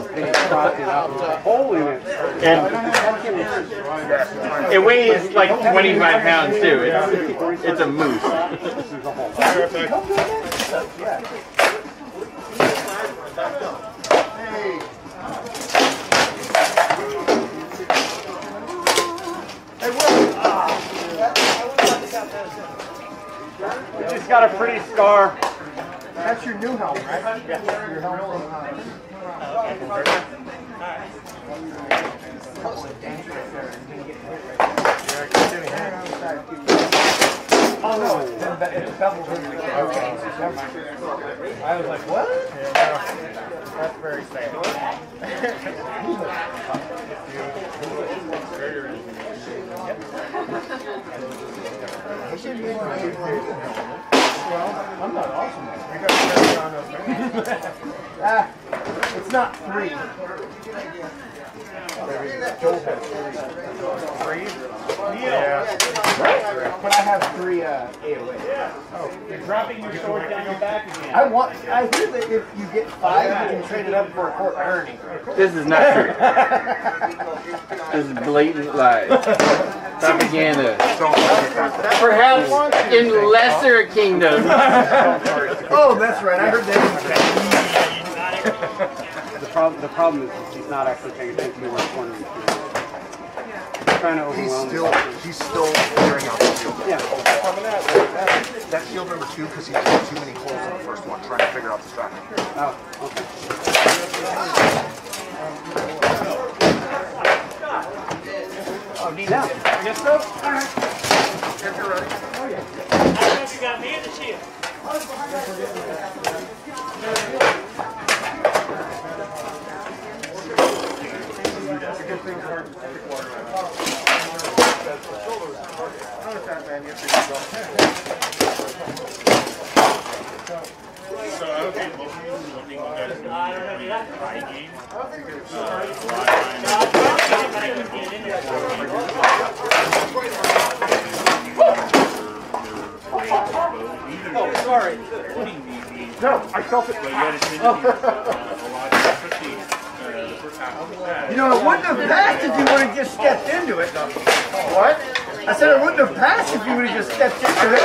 And it weighs like 25 pounds too. It's a moose. You just got a pretty scar. That's your new helmet, right? Yeah. Your helmet Oh no, it's double hood. Okay. I was like, what? Yeah, that's very sad. Well, I'm not awesome. We got to carry on those it's not 3. Joel has 3. 3? Yeah. But I have 3 AOA. Oh, you're dropping your sword down your back again. I hear that if you get 5, you can trade it up for a court irony. This is not true. This is blatant lies. Propaganda. Perhaps in lesser kingdoms. Oh, that's right. I heard that. The problem is he's not actually paying attention to what's cornering. He's trying to overwhelm He's still figuring out the shield. Yeah. That's shield number 2 because he had too many holes in the first one, trying to figure out the strategy. Oh, okay. Oh, neat. Now, I guess so. All right. If you're ready. Oh, yeah. I don't know if you got me in the shield. That's a good thing for hard to pick water out. Notice that, man. You have to go. So I would say most people one thing you guys do is high game. Oh, sorry. No, I felt it. But you had a tendency, a lot, especially the first half of the match. You know, it wouldn't have passed if you would have just stepped into it. What? I said it wouldn't have passed if you would have just stepped into it.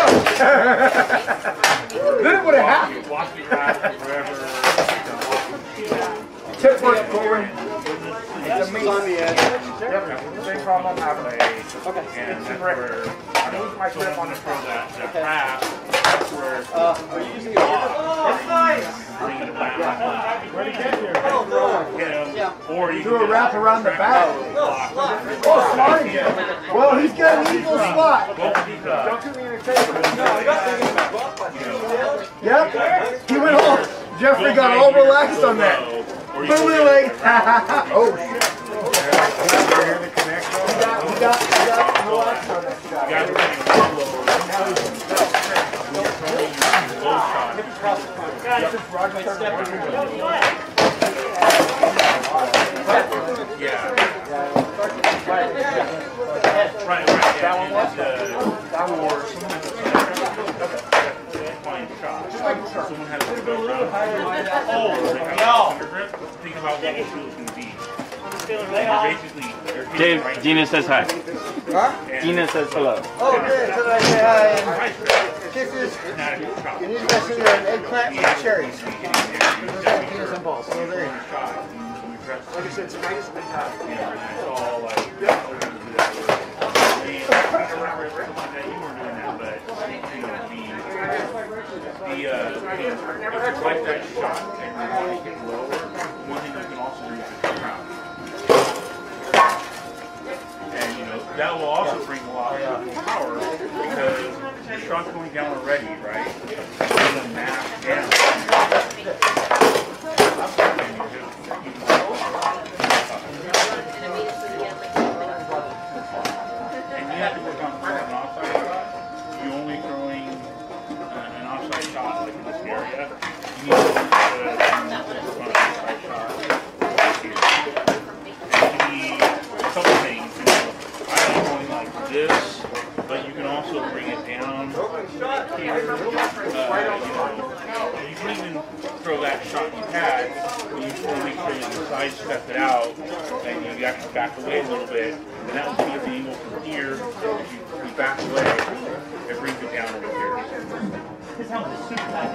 Then it would have happened. Walk me back forever. Tip work forward. It's on the edge. Same problem I'm having. Okay. And that's where I lose my grip on the front that pass. That's where Are you using a It's nice. bringing it back. Where'd he get here? Or you Do a wrap around the back. Oh, smart again. Well, he's got an equal spot. Don't do me any favors. Yep. He went home. Jeffrey got all relaxed on that. Boom, like, oh shit. Hear the connection? He got relaxed on that shot. Yeah. Right. That one was someone has to go around. Think about what the shoe is going to be. Basically, Dave, right Dina says hi. Huh? Dina says hello. Oh, good. So I say hi and kisses. You need to mess with an eggplant and cherries. Penis and balls. So there you go. Like I said, tonight has been hot. It's all like, like that shot and you want to get lower, one thing you can also do is just crowd. And that will also bring a lot of power because the shot's going down already, right? It's going to mass down. And you have to work on throwing an offside shot. You're only throwing an offside shot like in this area. You need to work on an offside shot here. And you need a couple things. I like going like this, but you can also bring it down here. You can even throw that shot you had, but you just want to make sure you sidestep it out and you actually back away a little bit. And that will give you the angle from here. If you back away, it brings it down over here. His helmet is super tight.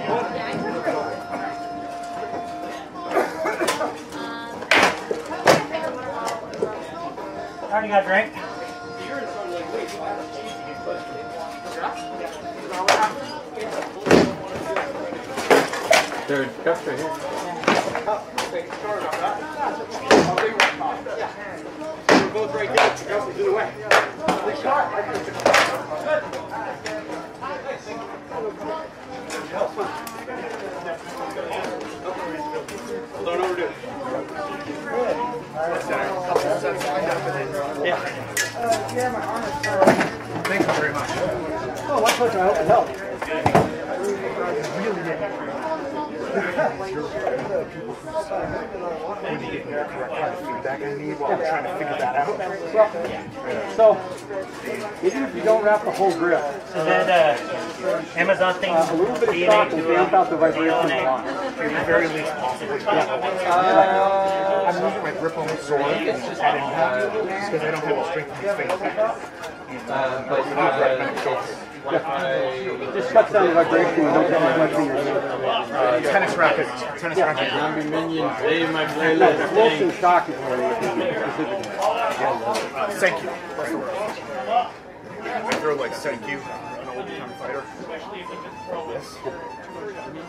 Already got a drink? There's cups right here. We're both right there. Cups is in the way. Don't overdo it. Yeah. Thank you very much. Oh, my pleasure. I hope it helped. Really did. When you get the correct kind of feedback I need while I'm trying to figure that out. So, even if you don't wrap the whole grip, So that Amazon thing, a little bit of shock will damp out the vibration a lot. At the very least possible. I'm using my grip on the sword and adding just because I don't have the strength in these fingers. It just cuts down the vibration and don't get as much in your hand. Tennis racket. Tennis racket. Zombie minion, play my No, playlist. motion shock is what it is specifically. Thank you. That's the word. I throw like thank you, an old time fighter. This.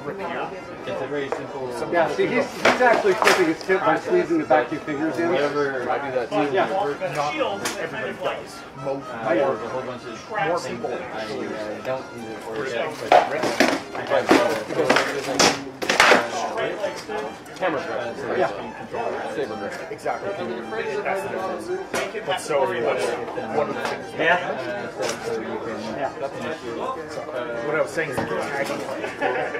Rip here. It's a very simple. Yeah, see, he's actually flipping his tip by squeezing the back two fingers in. Whatever, I do that too. Yeah. Not everybody does. There's a whole bunch of More things people. that I don't use it for yet, but I have camera grip, so I can control saber grip. Exactly. That's the difference. But so one of the things. So you can. What I was saying is tagging.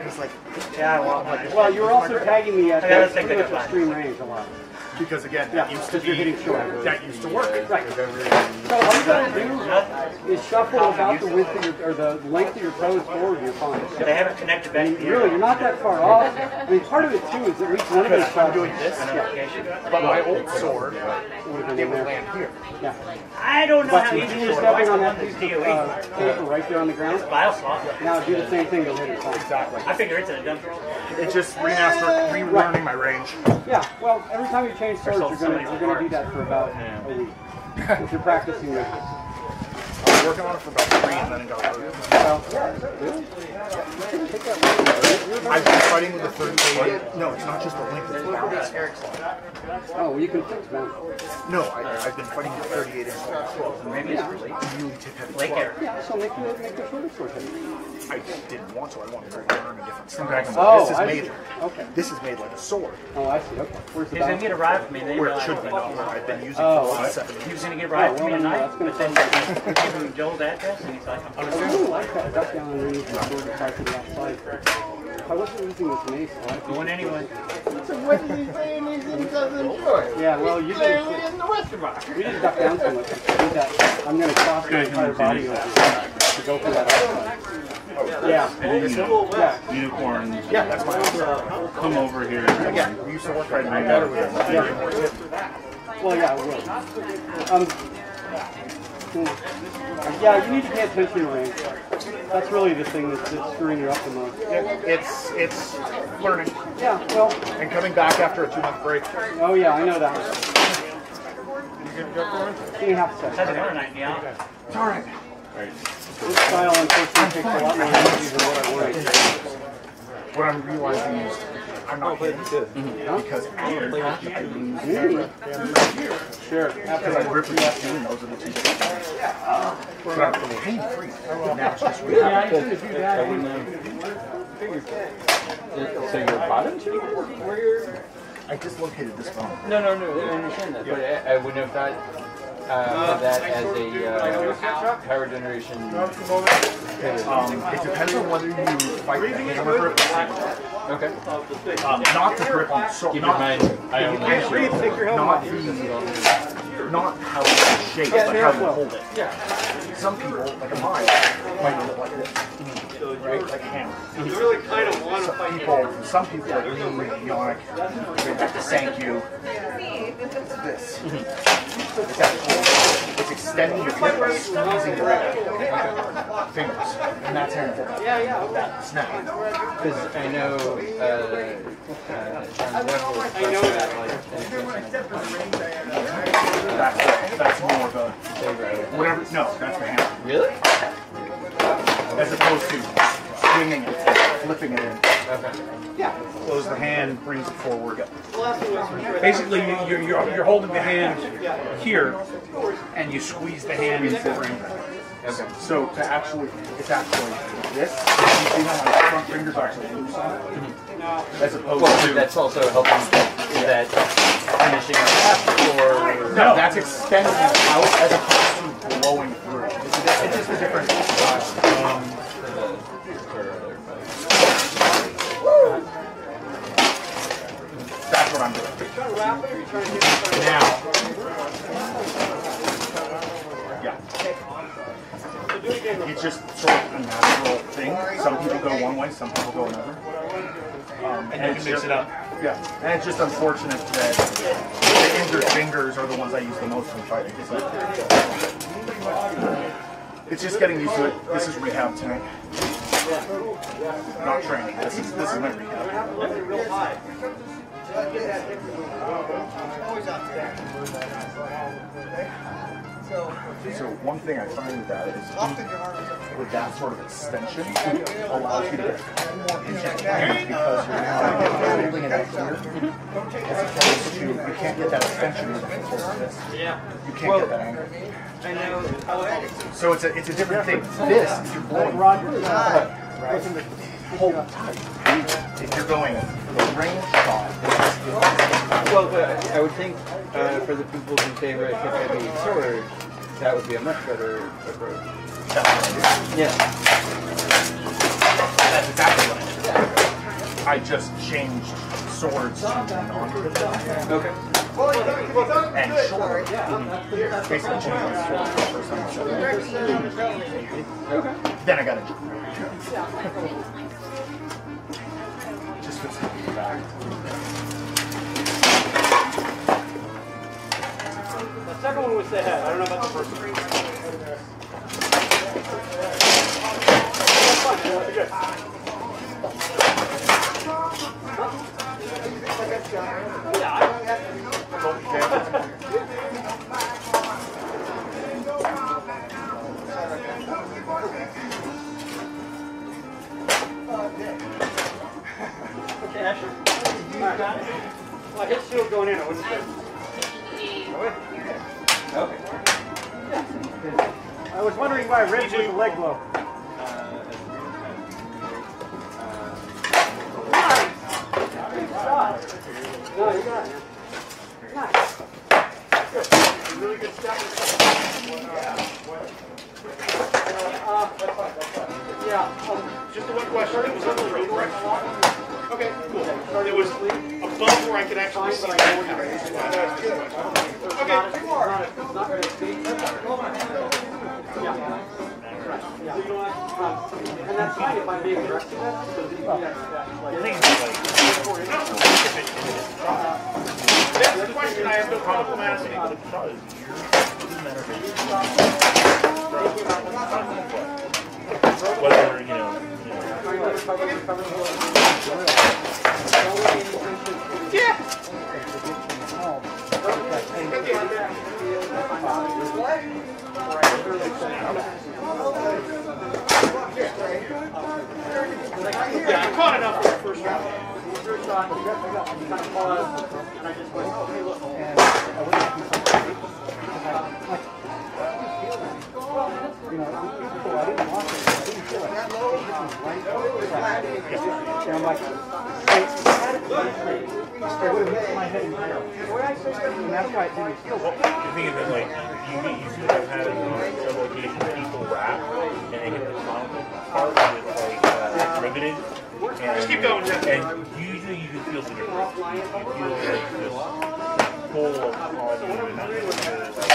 It's like, yeah, Well, you were also tagging me at let's take that extreme range a lot. because again, that used to because you're hitting short. that used to work. Right. So all you gotta do is shuffle about the width of your, or the length of your toes forward. You're fine. They haven't connected back to Really, you're not that far off. I mean, part of it too is at least one of those shots. Doing this, but my old sword, it would land here. Yeah. I don't know But how you easy can it just is stepping to on on that this piece of DOE. paper right there on the ground. File slot. Now do the same thing. You'll hit it fine. Exactly. I figure it's in a dump drawer. It's just relearning my range. Yeah. Well, every time you change swords, you're gonna do that for about a week if you're practicing with it. I was working on it for about 3 and then it got hurt. I've been fighting with the 38. No, it's not just the length of the bounce. Oh, well, you can fix that. No, I've been fighting with 38 inch. Maybe it's really Really tip heavy. Lake Air. Yeah. So make the shorter sword heavy. I didn't want to. I wanted to learn a different style. Oh, This is I made. see. Okay. This is made like a sword. Oh, I see. Okay. Where's the He's gonna balance? get a ride from me. Then Where it should be not. Where I've been using Oh, for I 7 He was years. gonna get a ride Oh, from me well, tonight, that's gonna but then we give him Joel's address, and he's like, I really like that duck down underneath the sword to try to the outside. I wasn't using this mace. So I'm going anyway. So what is he saying he's in Southern Florida? Yeah, well, you Clearly didn't. in the Western Rock. We didn't duck down so much. We did that. I'm going to cross my entire body over to go for that outside. Yeah. Yeah. Unicorn. Yeah, that's my own. Come over here. Again, we used to work right now better with it. Well, yeah, I will. Yeah, you need to pay attention to range. That's really the thing that's screwing you up the most. It's learning Yeah, well, and coming back after a 2-month break. oh yeah, I know that. You have to How's it going tonight, yeah? It's all right. This style, unfortunately, takes a lot more energy than what I wanted. What I'm realizing is I'm not hitting because after I lose Sure. because I grip with these two, those are the two things. But I'm pain-free. Now it's just really Yeah, I used to do that. So your bottom cheek? I dislocated this bone. No, I understand that, but I wouldn't have thought that as a power generation. It depends on whether you fight the hammer grip. Okay. Not the grip on the sword. Keep in mind, I only Not how it's shaped, but how you hold it. Yeah. Some people, like a mine, might hold it like this. Right? Like a hammer. You really kind of want to fight Some people like me, Yannick, thank you. It's this. It's actually, it's extending your grip by squeezing your fingers. And that's how you hold it. Yeah. That snap. Because I know, That's more of a whatever. No, that's the hammer. Really? As opposed to swinging it, flipping it in. Okay. Yeah. Close the hand, brings it forward. Basically, you're holding the hand here, and you squeeze the hand into the ring. Okay. So to actually, it's actually this. You see how my front fingers actually loose on it? As opposed to that's also helping that finishing up after, or no, that's extending it out as opposed to blowing through. It's just a different Now, yeah. It's just sort of a natural thing. Some people go one way, some people go another. And you can mix it up. Yeah, and it's just unfortunate that the injured fingers are the ones I use the most when fighting. So it's just getting used to it. This is rehab tonight. Not training. This is my rehab. So one thing I find with that is with that sort of extension allows you to get more injured because you're now holding it out here. As opposed to, you can't get that extension with a full fist. You can't get that angle. I know. So it's a different thing. This, if you're blowing right? Hold tight. If you're going for the range shot, well, I would think for the people who favor a hip-heavy sword, that would be a much better approach. Yeah. That's exactly what I just changed swords to non-hip. Okay. And short. Basically changed my sword for the first time. Okay. Then I got it. Just fits the back. The second one was the head. I don't know about the first one. Okay, Asher. Well, I hit shield going in. I wouldn't say. Okay. I was wondering why Rich was the leg blow. No, you got it. Nice. Good. Really good stuff. Just the one question. It was on the road, correct? Okay, cool. It was above where I could actually see that. Okay. Not very steep. Yeah. And that's fine if I'm being aggressive. That's the question. I have no problem asking, but it doesn't matter. Whether, you know. Yeah. Yeah, I caught enough for the first round. First shot, I kind of paused, and I just went, okay, look. You know, I didn't watch it. I didn't feel like that low. And I'm like, I would have hit my head in there. And that's why it didn't feel Well, the thing is that, like, you get used to having some location people rap, and they get the sound part of it, like, riveted. Just keep going, Jeff. And usually you can feel the difference. You feel like this pull of quality, and not just you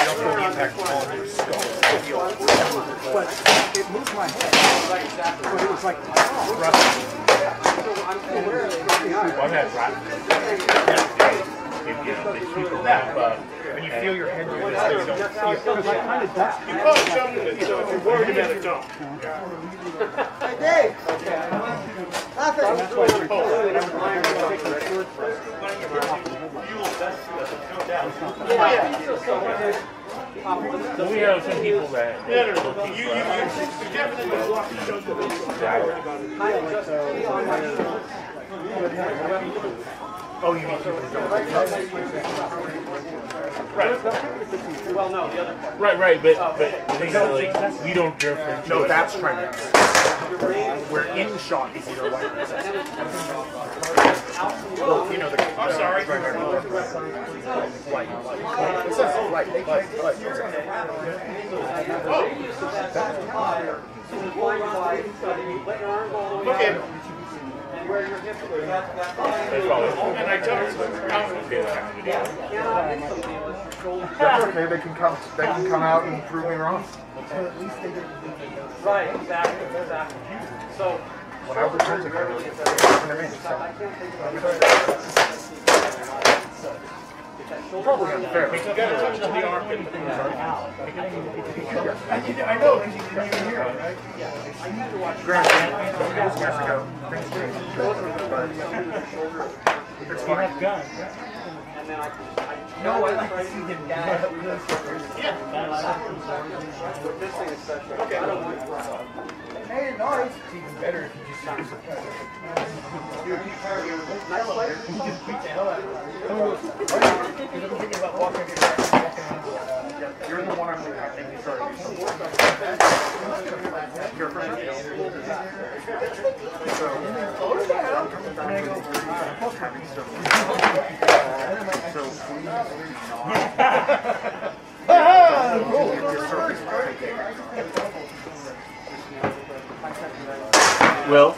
don't feel the impact on your skull. But it moved my head. But it was like, I've had rap. They speak a rap, when you feel your head do this, you don't because I kind of ducked. You call it jumping it, so if you're worried about it, don't. Hey, Dave! That's why So we have some people that. You definitely block the show to Oh, you mean Right. Well, no, the other part. Right, but the thing is, like, we don't differentiate. No, that's training. Where in shot is either white or well, you know, I'm sorry. Light. It says light. Okay. And I tell them, That's okay. They can come out and prove me wrong. Right, exactly. So When I was a kid, what I mean. Probably unfair. you gotta touch the armpit. I know, because you can hear it, right? Granted, years ago, things changed. It's fine. No, I like to see him die. this thing is special. Okay. It made a noise. It's even better if you just use it. Nice player. You just beat the hell out of it. Because I'm thinking about walking around. You're the one I'm thinking sorry. Your friend. Will?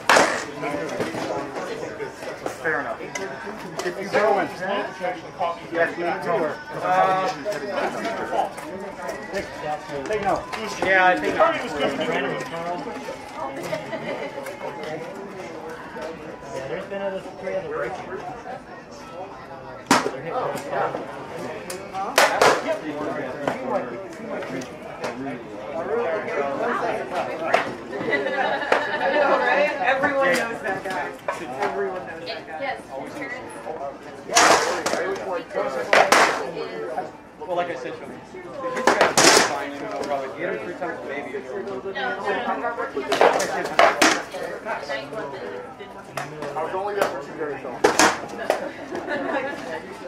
Fair enough. If you go in, yes, we need to. Yeah, I think There's been three other breaks. I know, right? Everyone knows that guy. Everyone knows that guy. Yes, well, like I said, if these guys are fine, you know, probably get them 3 times a baby. I was only there for 2 days, though.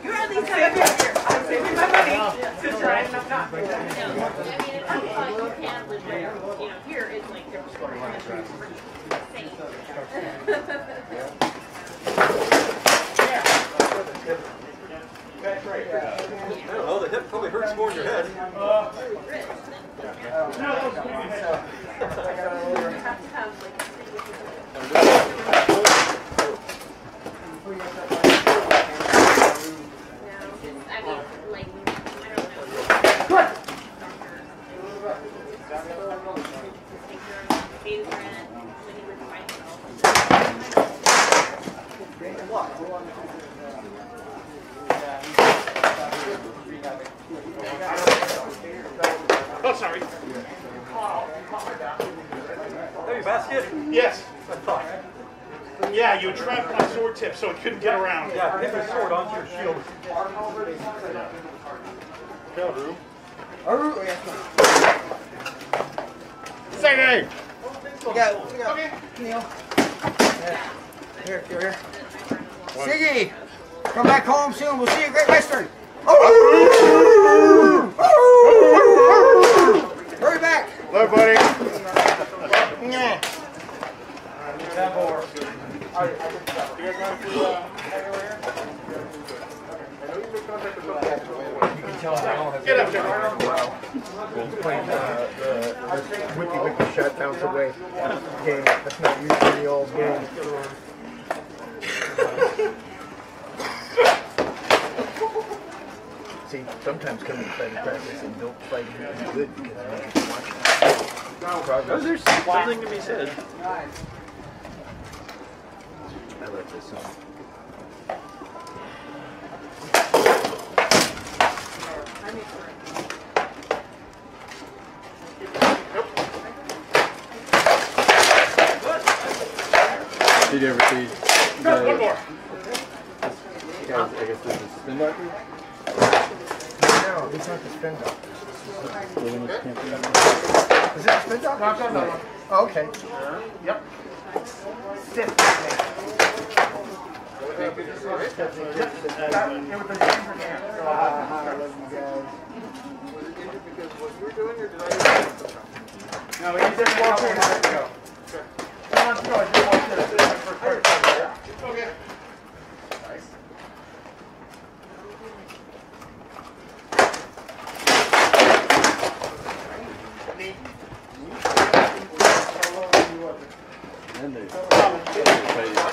You're at least saving here. I'm saving my money to try and I'm not. I mean, it's fun. You can live there. You know, here it's like they're That's right. Oh, the hip probably hurts more in your head. Oh, sorry. Hey, basket? Yes. Yeah, you trapped my sword tip so it couldn't get around. Yeah, hit your sword onto your shield. Say We got Neil. Here. Siggy, come back home soon. We'll see you at Great Western. Hurry back. Hello, buddy. Yeah. Get up there. Playing the Wiki shut bounce away game. That's not usually the old game. See, sometimes coming to fighting practice and don't fight is good because it makes you watch progress. There's something to be said. I like this song. Did you ever see the... One more. Guys, I guess there's a spin doctor? No, it's not the spin doctor. The one that's camping out. Is it a spin doctor? No. Oh, okay. Yep. Sit. No, he just walked in. Let's go. Okay. And there's a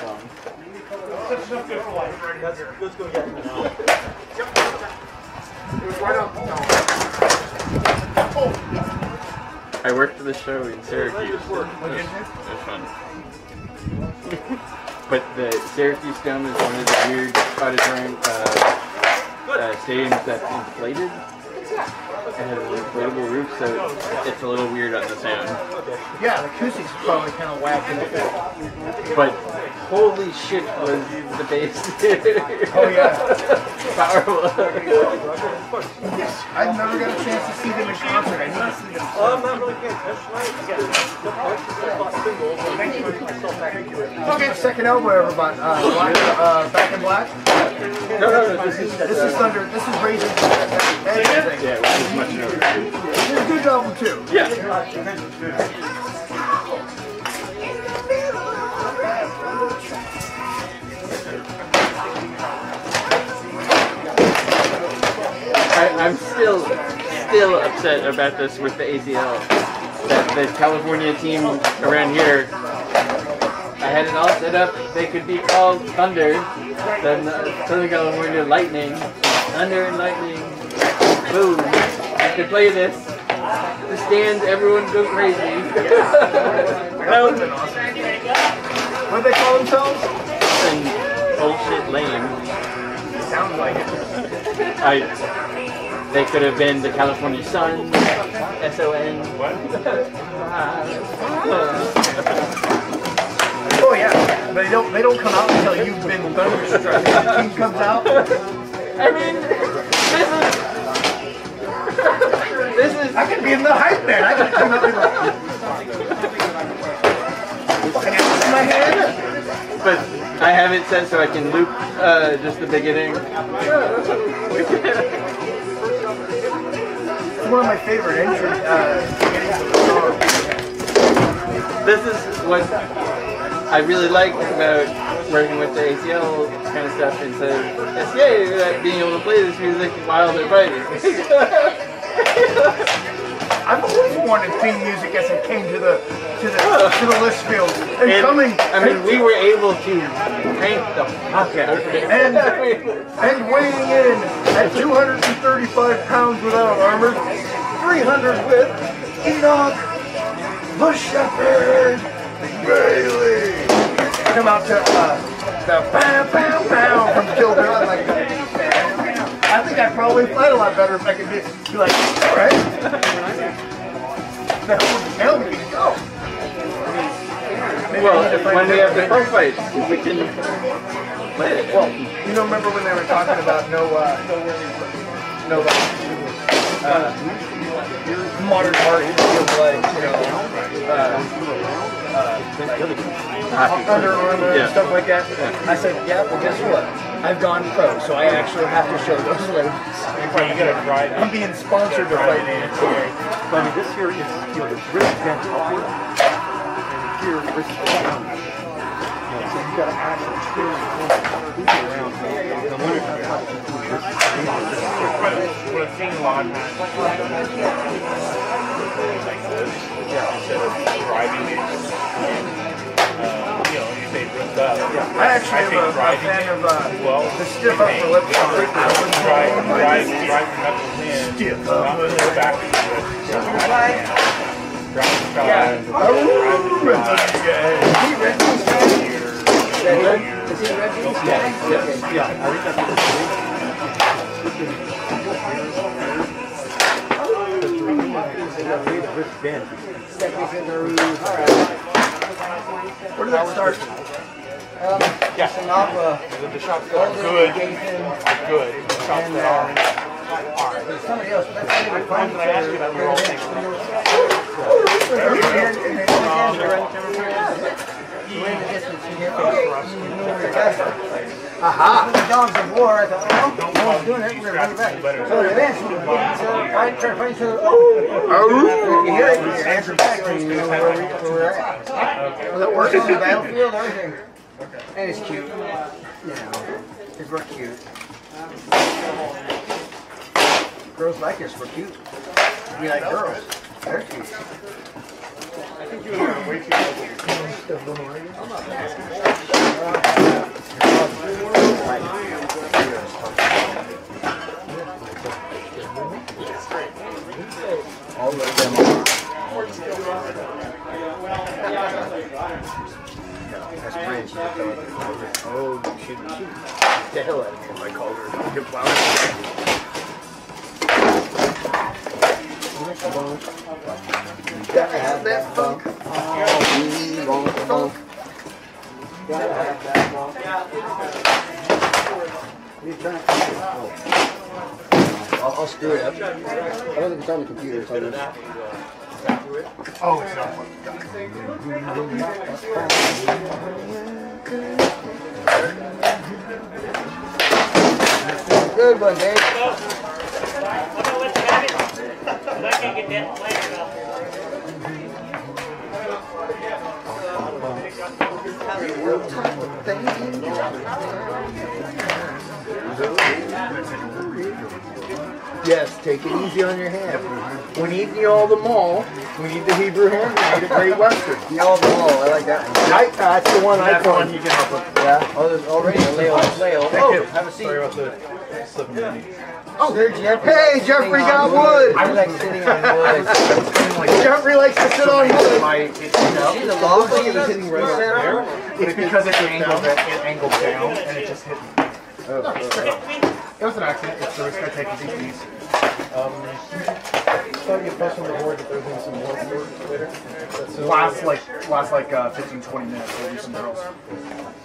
song. not good for life. Let's go get it now. I worked for the show in Syracuse. It was fun. But the Syracuse Dome is one of the weird auditorium stadiums that's inflated. It has an inflatable roof, so it's a little weird on the sound. Yeah, the acoustics are probably kind of whacked in the But holy shit was the bass. Oh yeah. Powerful. I've never got a chance to see them in concert. I need to see them. Not really good. Okay, second elbow, everybody. Back in Black. No, this is Thunder. This is Raising. Yeah, which is much newer. This is a good album too. Yeah. I'm still upset about this with the ACL. That the California team around here, I had it all set up. They could be called Thunder, then Southern California Lightning, Thunder and Lightning. Boom! I could play this. The stands, everyone go crazy. That would have been awesome. What do they call themselves? And bullshit lame. Sounds like it. They could have been the California Sun, S-O-N. What? Oh yeah, but they don't come out until you've been thunderstruck. The team comes out. I mean, this is. I could be in the hype man. I could come out and like. My head. But I have it set so I can loop just the beginning. One of my favorite entries. This is what I really like about working with the ACL kind of stuff instead of SCA, being able to play this music while they're fighting. I've always wanted theme music as it came to the list field. And coming, I mean, we were able to crank the fuck out of it. And weighing in at 235 pounds without armor, 300 with Enoch, the Shepherd, Bailey. Come out to the bam bam bam from Kill Bill. I'm like, I think I'd probably fight a lot better if I could be like, all right. Now we can go. Well, when we have the pro fights, we can play it. Well, you know, remember when they were talking about modern art is like, you know, Under Armour and stuff like that. I said, yeah, well, guess what? I've gone pro, so I actually have to show those ladies. I'm being sponsored to fight ANCA. But I mean, this here is, you know, the wristband upward, and here, wristband down. You know, so you got to actually spin around. No wonder how to do this. What I've seen a lot of times like this, instead of driving it, you know, you say wrist up. I actually am a fan of the stiff upper lip song. I would drive the knuckles in, not the back of the wrist. Drive the car. Yeah, I think that's wristband. Where did that start? The shots are good. Good. The shots are. Somebody else, but that's really fun. I asked you about, we're all saying. Aha! The dogs of war. I thought, well, no one's doing it. We're going to bring it back. So the advance, try to find each other. You hear it, you answer back, and you know where we're at. Well, it works on the battlefield, everything. And it's cute. You know, because we're cute. Girls like us, we're cute. We like girls. They're cute. think you were way too old. All of them. Oh, shoot. The hell out of him, I called her. Good flower. Gotta have that funk. We want the funk. Gotta have that funk. I'll screw it up. I don't think it's on the computer. It's on this. Oh, it's not fun. Good one, Dave. I can't get that flag off. Yes, take it easy on your hand. We need the all the mall. We need the Hebrew hand. We need a Great Western. The all the mall. I like that one. That's the one I That's the one you can help with. Yeah. Oh, there's already a Leo. Oh, have a seat. Sorry about the slipping in. Oh, there's Jeffrey. Hey, Jeffrey got wood. I like sitting on wood. Jeffrey likes to sit on wood. See the log thing is hitting right up there? It's because it angled down and it just hit me. It was an accident. It's the risk I take with these. So you post on the board that there's going to be some more work later. Last like 15-20 minutes. We'll do some drills.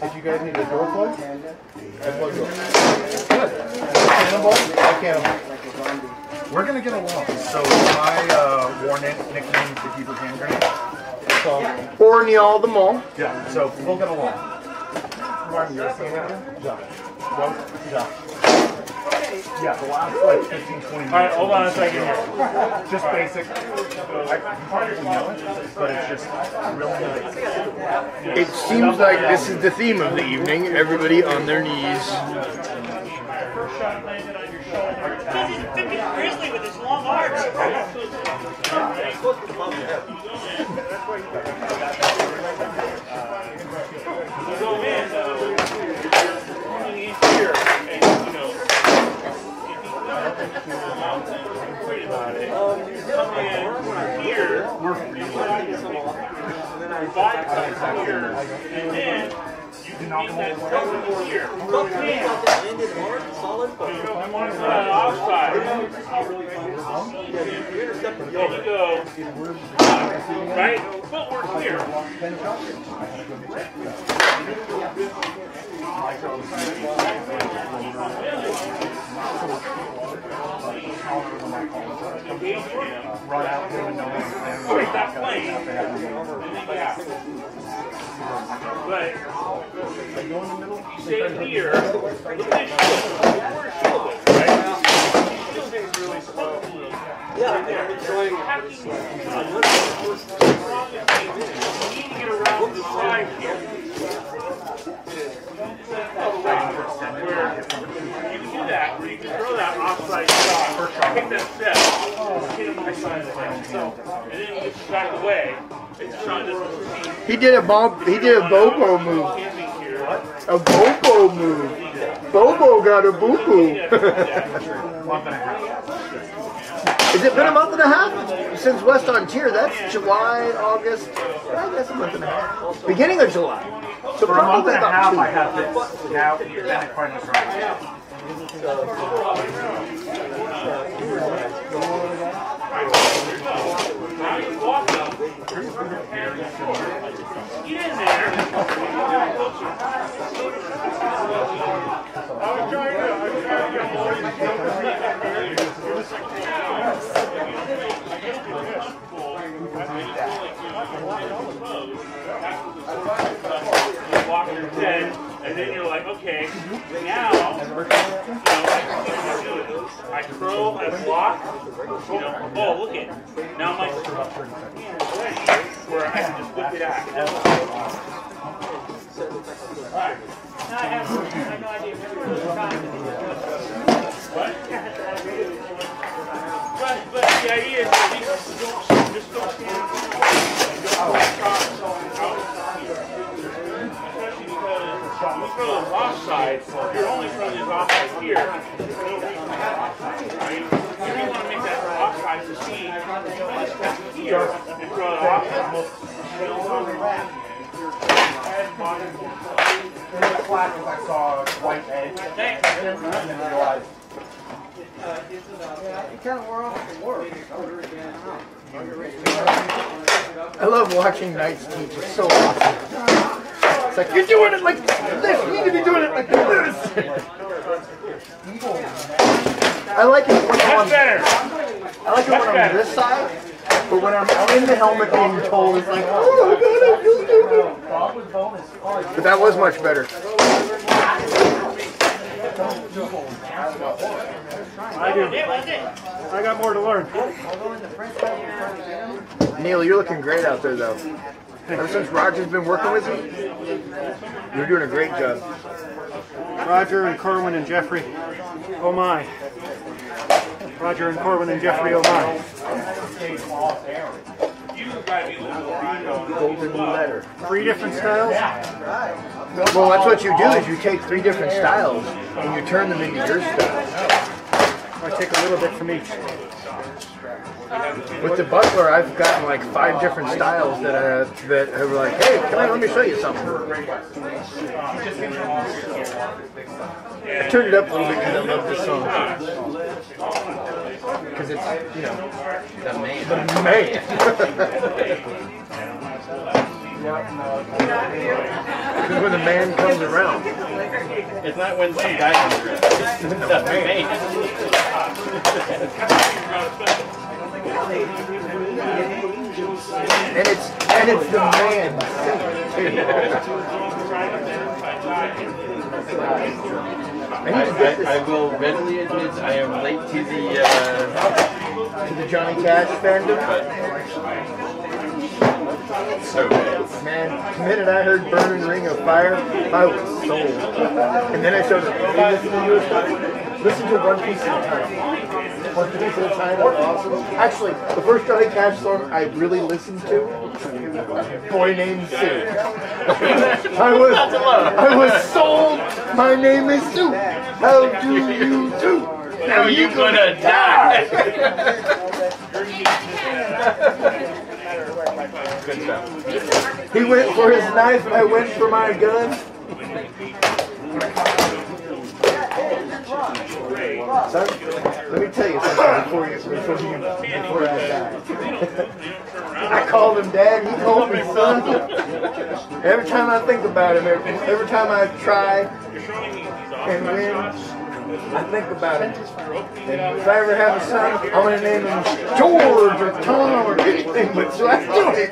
If you guys need a door plug, I plug it. Good. Cannonball? I cannonball. We're gonna get along. So my war nickname the Hebrew hand grenade. Or in the all the mall. Yeah. So we'll get along. Yeah, the last like 15-20 minutes. Alright, hold on a second here. Just basic. I probably know it, but it's just really basic. It seems like this is the theme of the evening. Everybody on their knees. First shot landed on your shoulder. Because he's a freaking grizzly with his long arms. You go in, here, and you know, worried about it. Come in here, your body comes here, and then you can use that over here. I'm on the outside. And you go, right? Footwork here. Run out here and Break that plane. And then gap. But you stay here. Look at this shoulder. Right? This thing's really slow. Yeah, they're enjoying it. You need to get around the side here. Where you can do that, where you can throw that offside shot, pick that step, hit him on the side of the head, and then you just back away. It's shot this. He did a Bobo move. A Bobo move. Bobo got a boo-boo. Has it been a month and a half since West on Tier? That's July, August, I guess a month and a half. Beginning of July. So for a month probably and a about half, 2. I have this. Now, then it finally was right. Get in there. I was trying to get walk your head, and then you're like, okay, now, I curl, I block, oh, look it. Now my ready where I can just whip it out. Alright. Now I have no idea what? But the idea is that just don't stand. to see. In the classes, I saw white egg. It kind of wore off the work. I love watching nights teach. It's so awesome. It's like, you're doing it like this. You need to be doing it like this. I like it when I'm on this side, but when I'm in the helmet being told, it's like, oh my god, I feel stupid. But that was much better. I do. I got more to learn. Neil, you're looking great out there, though. Ever since Roger's been working with you, you're doing a great job. Roger and Corwin and Jeffrey, oh my. Roger and Corwin and Jeffrey, oh my. Golden letter. 3 different styles? Well, that's what you do, is you take 3 different styles and you turn them into your style. I take a little bit from each. With the Butler, I've gotten like 5 different styles that are like, hey, come on, let me show you something. I turned it up a little bit because I love this song. Because it's, you know, the man. The man. Because when the man comes around. It's not when some guy comes around. It's the man. And it's the man. I will readily admit I am late to the Johnny Cash fandom. So man, the minute I heard Burning Ring of Fire, I was sold. And then I started listen to One Piece at a Time. One Piece at a Time was awesome. Actually, the first Johnny Cash song I really listened to, Boy Named Sue. I was sold. My name is Sue. How do you do? Now you're gonna die. Good stuff. He went for his knife, I went for my gun. Son, let me tell you something before I die. I called him Dad, he told me, son. Every time I think about him, every time I try and win, I think about it. And if I ever have a son, I'm going to name him George or Tom or anything, but so I do it.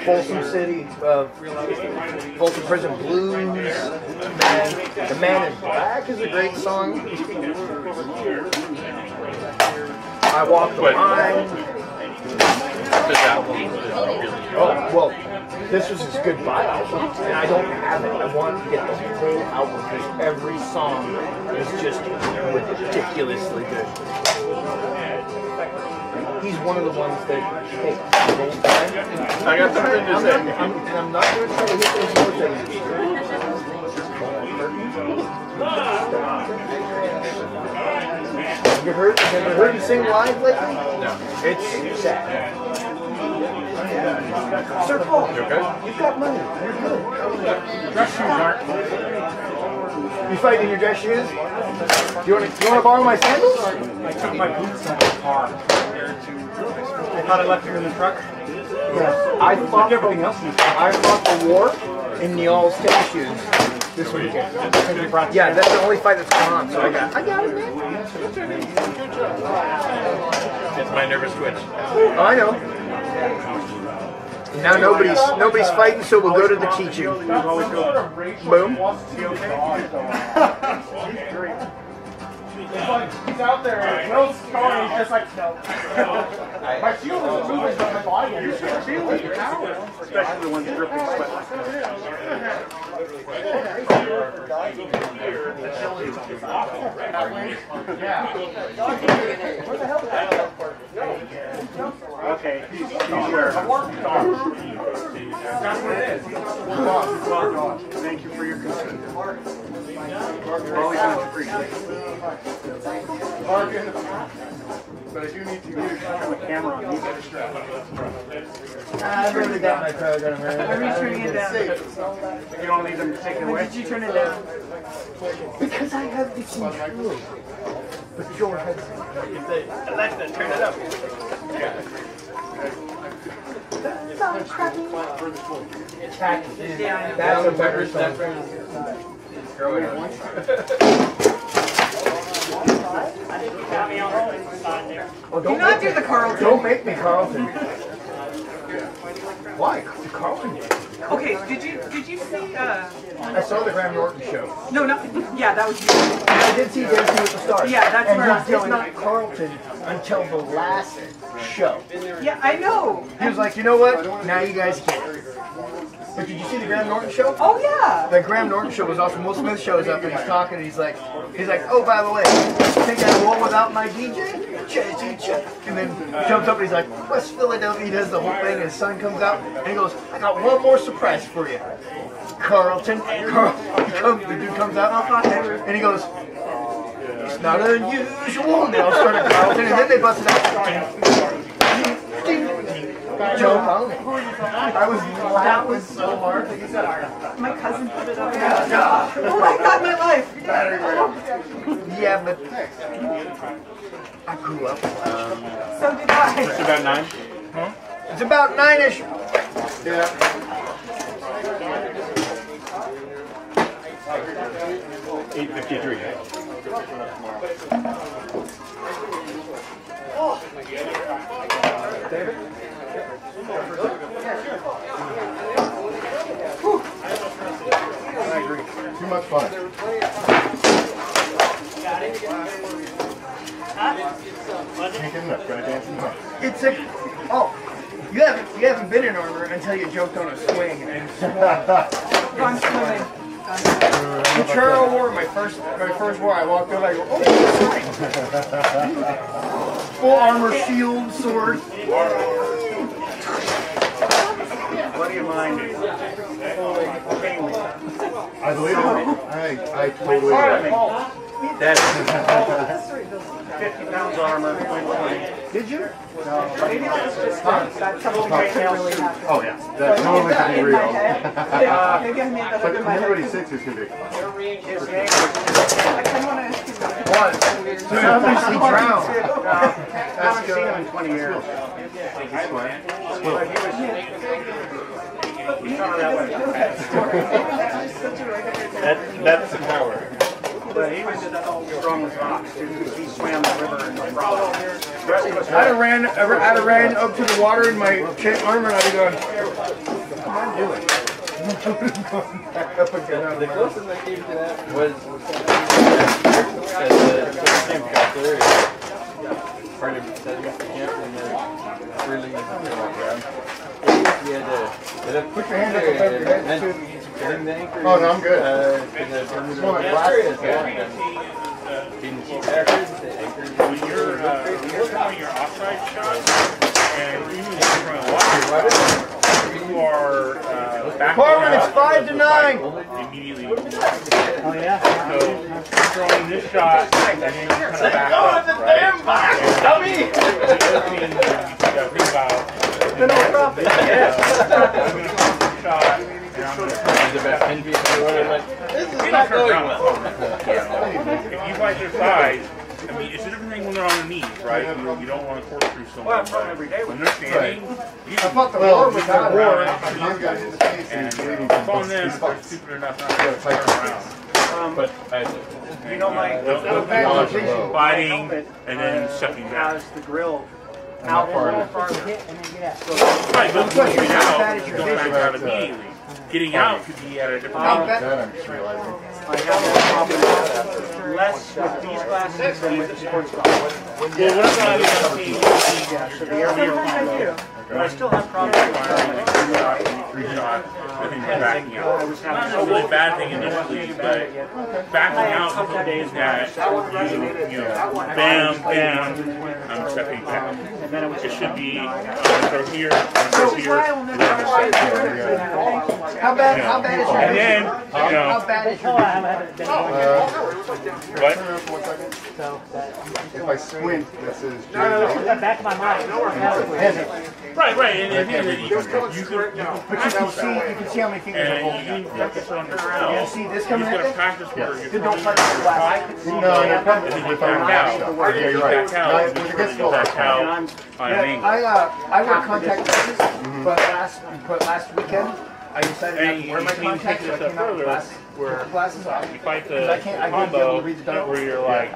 Folsom City, Folsom Prison Blues, The Man in Black is a great song. I Walk the Line. Oh, well, this was his goodbye album, and I don't have it. I want to get the whole album because every song is just ridiculously good. He's one of the ones that takes the whole time. I got something to say. I'm not going to try to hit those more things. Have you heard him sing live lately? No. It's sad. Sir Paul, you okay? You've got money. You're good. Dress shoes aren't. You fighting in your dress shoes? Do you want to borrow my sandals? I took my boots out of the car. I thought I left them in the truck. Yeah. I fought the war in Neal's tennis shoes this weekend. Yeah, that's the only fight that's going on. So I got it, man. It's my nervous twitch. Oh, I know. Now nobody's fighting, so we'll go to the teaching. Boom. He's out there, no scar, he's just like, no. My shield is moving, but my body is feeling your power. Especially the ones dripping sweat. Where the hell did that go? Okay, he's sure. That's what it is. Thank you for your concern. We're always going to appreciate it. Park in the but I do need to get a camera. You get a strap. I've already got my program. Are you turning it down? You don't need them to take it away? Why did you turn it down? Because I have the control. But Joel has Alexa, turn it up. That's a better song. Throw it on. Oh, Do not do the Carlton. Don't make me Carlton. Why? Carlton. Okay, did you see I saw the Graham Norton show. no, yeah, that was you. I did see Dancing with the Stars. Yeah, that's and where I was he did going. not Carlton until the last show. Yeah, I know. He was like, you know what? Now you guys can. But did you see the Graham Norton show? Oh yeah. The Graham Norton show was awesome. Will Smith shows up and he's talking and he's like, oh, by the way, think I roll without my DJ? And then jumps up and he's like, West Philadelphia. He does the whole thing and his son comes out and he goes, I got one more surprise for you. Carlton. The dude comes out and he goes, it's not unusual. And they all started Carlton and then they busted out. Joe Carlton. That was so hard. My cousin put it up. Oh my God, my life. Yeah, but I grew up. So did I. It's about 9. Huh? It's about 9-ish. Yeah. 8:53. David? I agree. Too much fun. Can't get enough. Gotta dance in the mud. It's a. Oh, you haven't been in armor until you joked on a swing and. Gone swimming. The Churro War, my first war, I walked over, I go, oh, full armor, shield, sword. What do you mind? I believe it. I totally believe it. That's 50 pounds armor. Did you? Maybe that's just that's something that really happened. Oh yeah, that totally can be real. Maybe I made that up But in my head. everybody 6 is gonna be. I kind of want to ask you about What? So obviously drowned. I haven't seen him in 20 years. That's the power. But he was strong as rocks. He swam the river and no problem. I'd have ran up to the water in my chain armor and I'd have gone, come on, do it. The closest I came to that was at the camp counselor. Part of setting up the camp in the early walk around. You had to push your hand up above your head and the anchor. Oh, no, I'm good. In the permanent glasses. When you're throwing your offside shot and you throwing water, you are back. Corbin, it's 5 to 9. Immediately. Oh yeah. So throwing this shot and then you kind of back up. the damn box, dummy! The other thing you gotta think about. I'm gonna throw the shot. The best 10 feet or whatever. This is not going well. If you fight their size, I mean, it's a different thing when they're on their knees, right? You don't want to corkscrew someone. But when they're standing, I fought the war without war. And it's on them, they're stupid enough not to turn around. But You know, my fighting and then stepping down. has the grill out farther. Right, but getting out, you don't back out immediately. Getting out could be at a different level. That I'm just realizing. I have no problem less with these glasses than with the sports glasses. Well, what I'm going to do is So the earlier combo. But I still have problems with I think we're backing out. Not necessarily a bad thing initially, but backing out is that you know, bam, bam, I'm stepping back. It should be, I'm going to throw here, I'm going to throw here, and then I'm going to step here. How bad is your And then, How bad is your What? Turn around for 1 second. So that. If I squint, this is No, in the back of my mind. Right, and you can But you can see how many fingers are holding. and you can focus on your You spell. see this coming He's at gonna you? practice where you're Then don't touch the glass. No, you're and then you back out. Yeah, you're right. Back out. With the good Back out on an angle. I wear contact lenses, but last weekend I decided not to wear my contacts, so I came out with glasses off. You fight the I can't be able combo to read the dial. where you're like,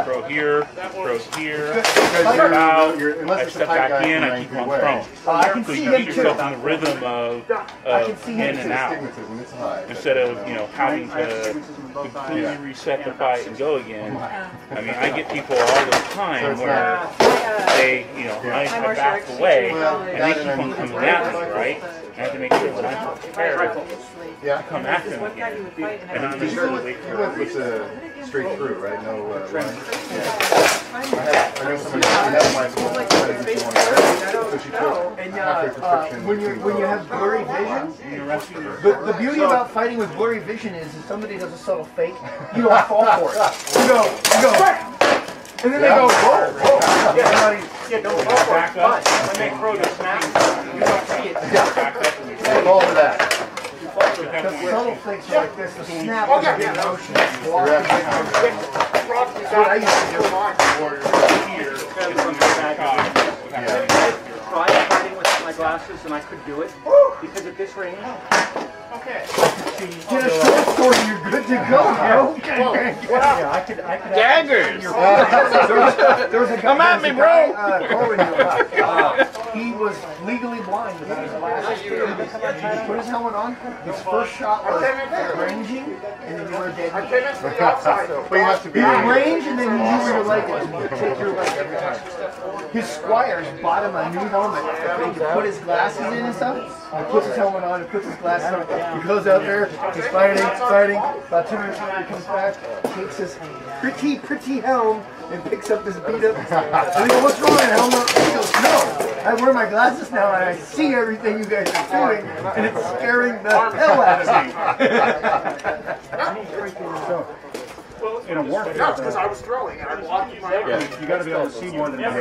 throw here, Because out, unless I it's a step tight back guy in, from I keep 90 on away. throwing. I can So see you him get too. yourself in the rhythm of in and out. Astigmatism, it's high. Instead of, having to completely reset the fight and go again. I mean, I get people all the time where they, I back away and they keep on coming at me, right? I have to make sure that I'm prepared to come after them again. And I'm just You going to wait for went with straight through, right? No line. I know somebody who had my school, so she took halfway prescription. When you have blurry vision, the beauty about fighting with blurry vision is if somebody does a subtle fake, you don't fall for it. You go, and then they go, whoa. Yeah, don't fall for it, but when they throw the snap, you don't see it. Back up and you Take all of that. The subtle fakes like this, the snap is a big motion. That's what I used to do. I tried fighting with my glasses and I could do it because at this range. Okay. Get a short sword and you're good to go, bro. Yeah, I could daggers! There was a guy. Come at me, bro! He was legally blind without his glasses. He put his helmet on. His first shot was ranging, and then you were dead. But you have to be You range, and then you knew where your leg was, and you could take your leg every time. His squires bought him a new helmet. He could put his glasses in and stuff. He puts his helmet on, he puts his glasses on. He goes out there, he's fighting. About 2 minutes later, he comes back, takes his pretty helm, and picks up this beat up. And he goes, "What's wrong with the helmet?" He goes, "No, I wear my glasses now, and I see everything you guys are doing, and it's scaring the hell out of me." In a warfare, No, because I was throwing and I blocked my you got to be able to see more than I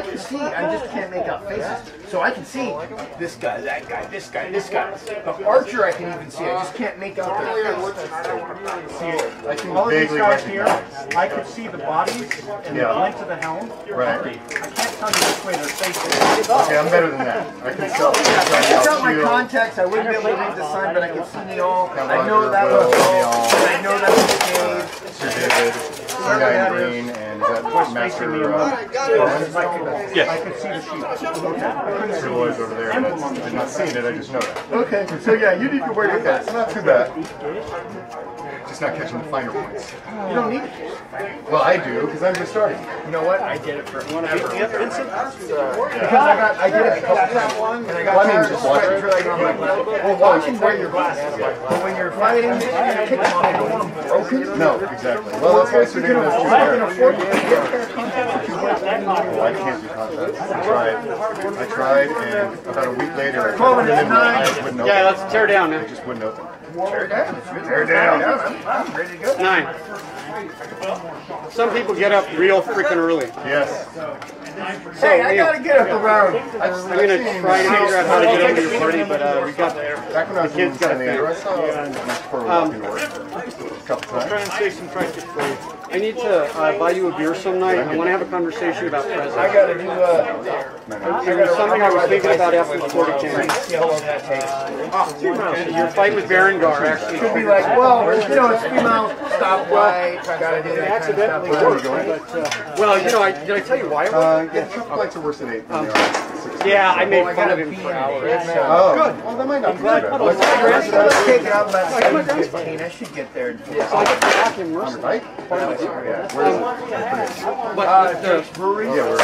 can see, I just can't make out faces. So I can see this guy, that guy, this guy, this guy. The archer I can even see, I just can't make out their face. I can all of these vaguely guys here, recognize. I could see the bodies and the length of the helm. Right. I can't tell you which way their face is. Okay, I'm better than that. I can sell. Without my contacts, I wouldn't be able to read the sign, but I can see Neil. I know that was Neil, and I know that was Dave. Sir David, some guy in green, and that Master Yes. I could see the sheep. Sir Lloyd's over there. I've not seen it, I just know that. Okay, so yeah, you need to wear your It's glasses. not too bad. Just not catching the finer points. You don't need it. Well, I do, because I'm just starting. You know what? I did it for Vincent? because I did it a couple times, and I got tired of sweating through it. I'm like, well, watching wear your glasses. But when you're fighting, you kick them off. You don't want them broken. No, exactly. Well, that's why Sir David has two I can pairs. afford to get their contacts. Well, I can't do contacts. I tried, and about a week later, I Well, put it's it in my nine. eyes, wouldn't open. Yeah, let's tear down, It man. just wouldn't open. Tear down. Tear down. I'm ready to go. 9. Some people get up real freaking early. Yes. Hey, I gotta get up around. I'm gonna try to figure out how to get over to your party, but we got Back when I was the kids in got San a Diego, I thing. saw Master Porter walking to work a couple Try and times. say some practice for you. I need to buy you a beer some night. I want to have a conversation about presents. I gotta do. It was something I was thinking about after the 40 came. See how long that takes. Your fight with Berengar actually Could be like, well, it's 3 miles, stop light. I gotta do that kind of stuff. well, did I tell you why? Yeah, traffic lights are worse than 8 than they are at 6. Yeah, I made Well, fun gotta of him be for in hours. it. Oh, good. Well, that might not be too bad. Let's take it out about 7:15. I should get there. So I get to ask him On Russ. your bike? Yeah. Where is it? But Jake's Brewery. Yeah, we're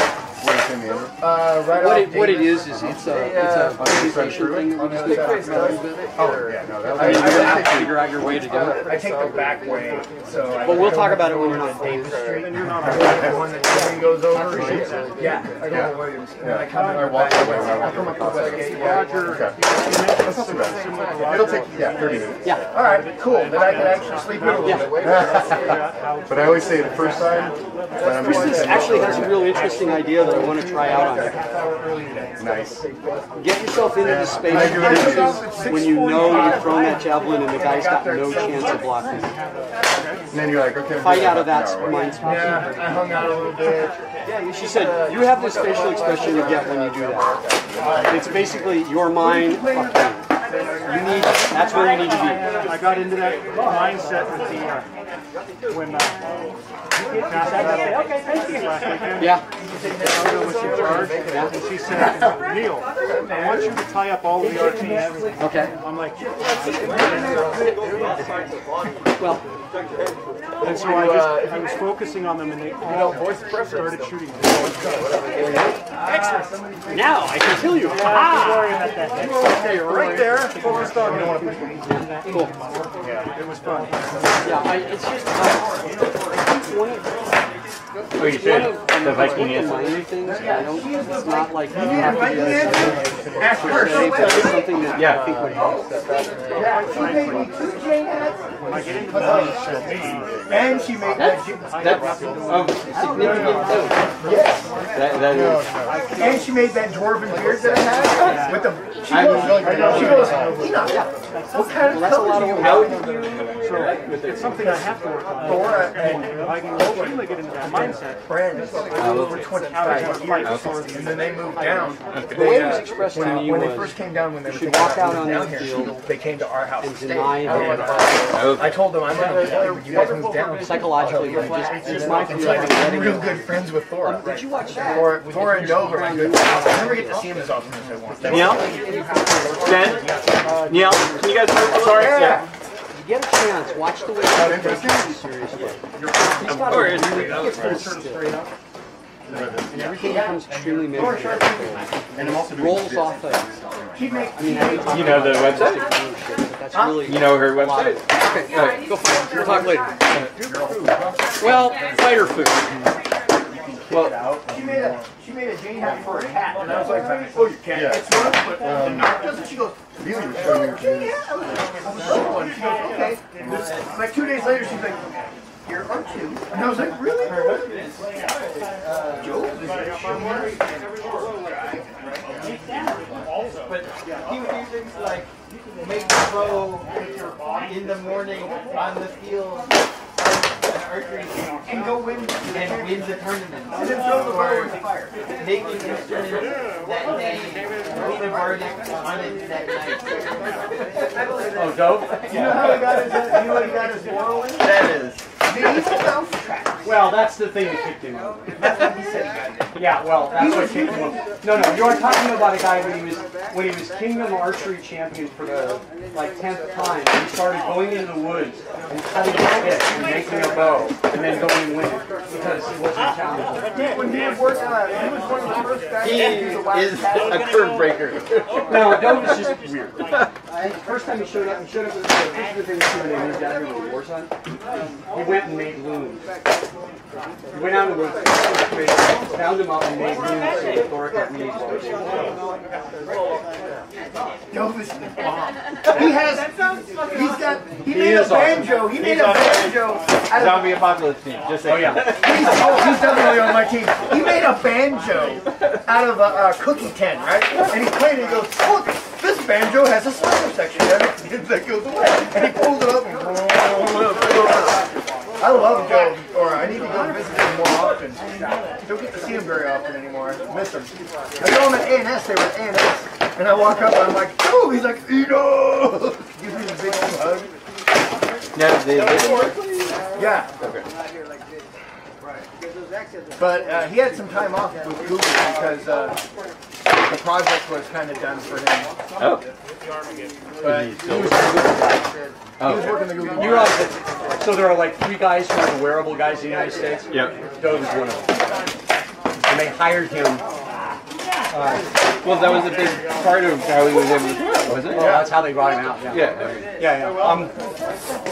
Right what it is it's a organization thing that we just need to talk about. Oh, yeah, no, I mean, you're going to have to figure out your way to do it. I take the back way, so. But we'll talk about it when you're not Dave Street. And you're not the one that train goes over. Yeah, I go to Williams. And then I come in the back way. I come up to the gate. That's not too bad. It'll take 30 minutes. Yeah. All right, cool. Then I can actually sleep in a little bit. But I always say the first time when I'm Chris actually has a real interesting idea that I want to try out on you. Nice. Get yourself into the space when you know you've thrown that javelin and the guy's got no chance of blocking. And then you're like, okay. Fight out of that mind space. Yeah, I hung out a little bit. Yeah, she said, you have this facial expression you get when you do that. It's basically your mind. That's where you need to be. I got into that mindset with the when okay, thank you. Last weekend. Yeah. Was in charge, and she said, Neil, I want you to tie up all of the RT and everything. Okay. I'm like, well. And so I was focusing on them, and they all started shooting. Excellent. Now I can kill you. Okay, right there. Focused on me. Cool. It was fun. Yeah, it's just one you said the Viking answer. things. It's not like you have to do it's something that I think would help. When I get into the mindset, And she made that significant note. Yes. That is. And she made that dwarven beard that I had with the. She goes, Enoch, what kind of color do you have? so it's something I have to work on. If I can really get into that mindset. Friends over 25 years, and then they moved down. The way it was expressed to me when was they first came down, when they should walk out on down the here, field they came to our house and deny them. I told them I'm not when you guys moved down. Psychologically, just my It's like I'm real good friends with Thora. Did you watch that? Thora and Dove are my good friends. I never get to see them as often as I want. Neil? Ben? Neil? Can you guys move? Sorry? Yeah. You get a chance, watch the way he takes it seriously. He's got a really gets pretty still. And everything becomes extremely measured. And rolls off of You know the website? That's really you know her website? Okay, all right, go for it. We'll talk later. Well, fighter food. Well, she made a Jane hat for a cat, and I was like, oh, you can't. It's one, but doesn't she goes, really? Jane hat? I was so one. She goes, okay. Like 2 days later, she's like, here are two. And I was like, really? Joe? But he would do things like make the bow in the morning on the field archery and go win and win the tournament. And then throw the bow in the fire. Making instruments that day, with the verdict on it that night. Oh, dope. You know how he got his laurel in? That is. Well, that's the thing that kicked him up. Yeah, well, that's what kicked him up. No, you're talking about a guy when he was Kingdom Archery champion for the 10th time. He started going into the woods and cutting a stick and making a bow, and then going and winning because he wasn't challenged. When he was working on it, he was one of the first guys. He is a curve breaker. No, Doug was just weird. The first time he showed up with the thing when they moved down here with Warson. He went and made looms. He went out and found him up and made looms so that Thora could read. He made a banjo. He made a banjo. Zombie Apocalypse team. Just say. Oh yeah. He's definitely on my team. He made a banjo out of a cookie tin, right? And he played it. He goes, look, this banjo has a slider section that goes away. And he pulls it up and I love Joe, or I need to go visit him more often. Don't get to see him very often anymore. I miss him. I saw him at A&S, they were at A&S. And I walk up and I'm like, oh, he's like, Eno! Gives me the big hug. Yeah. Okay. But he had some time off with Google because the project was kind of done for him. Oh. But he was working the Google. You realize that, so there are like 3 guys who are the wearable guys in the United States? Yep. Doug is one of them. And they hired him. Well, that was a big part of how he was able to do it, wasn't it? Well, that's how they brought him out. Yeah.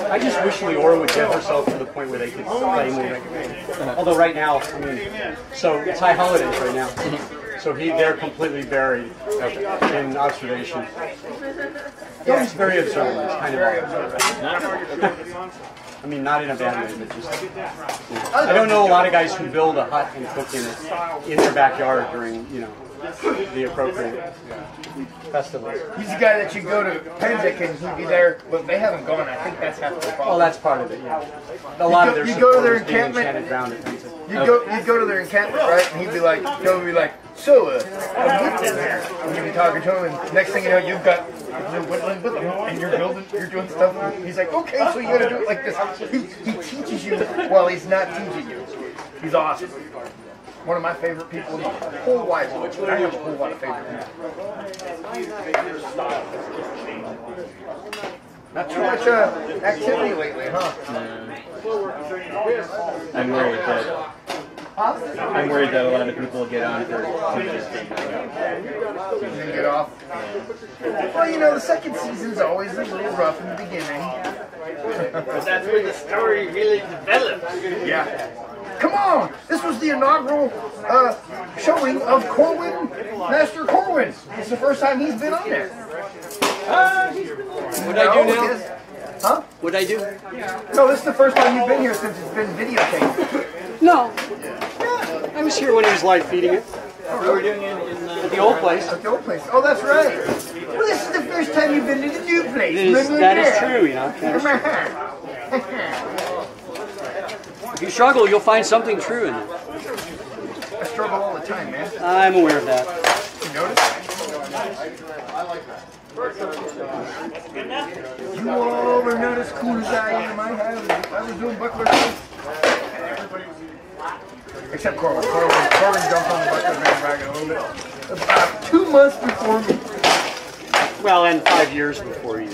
I just wish Leora would get herself to the point where they could play more regularly. Although right now, I mean, so it's high holidays right now. So they're completely buried in observation. It's very observant. It's kind of I mean, not in a bad way, but just. I don't know a lot of guys who build a hut and cook in it in their backyard during, the appropriate festivals. He's the guy that you go to Penzic and he'd be there, but they haven't gone. I think that's half the problem. Well, that's part of it, yeah. A lot of their you go to their supporters being encampment. enchanted ground at Penzic. You go to their encampment, right? And he'd be like, Joe would be like, so, I'm with them here. And you'd be talking to him, and next thing you know, you've got whittling with them, and you're doing stuff. And he's like, okay, so you gotta do it like this. He teaches you while he's not teaching you. He's awesome. One of my favorite people in the whole wide world. I have a whole lot of favorite people. Not too much activity lately, huh? I'm worried that a lot of people get on for and get off. Well, the second season's always a little rough in the beginning. But that's where the story really develops. Yeah. Come on! This was the inaugural showing of Corwin, Master Corwin. It's the first time he's been on there. What'd I do now? Huh? What'd I do? No, this is the first time you've been here since it's been videotaped. No. I was here when he was live feeding it. Oh, really? We were doing it at the old place. At the old place. Oh, that's right. Well, this is the first time you've been to the new place. That is true, That is true. If you struggle, you'll find something true in it. I struggle all the time, man. I'm aware of that. You notice? You all were not as cool as I am. I was doing buckler too. Except Corwin. Corwin jumped on the buckler bandwagon a little bit. About 2 months before me. Well, and 5 years before you.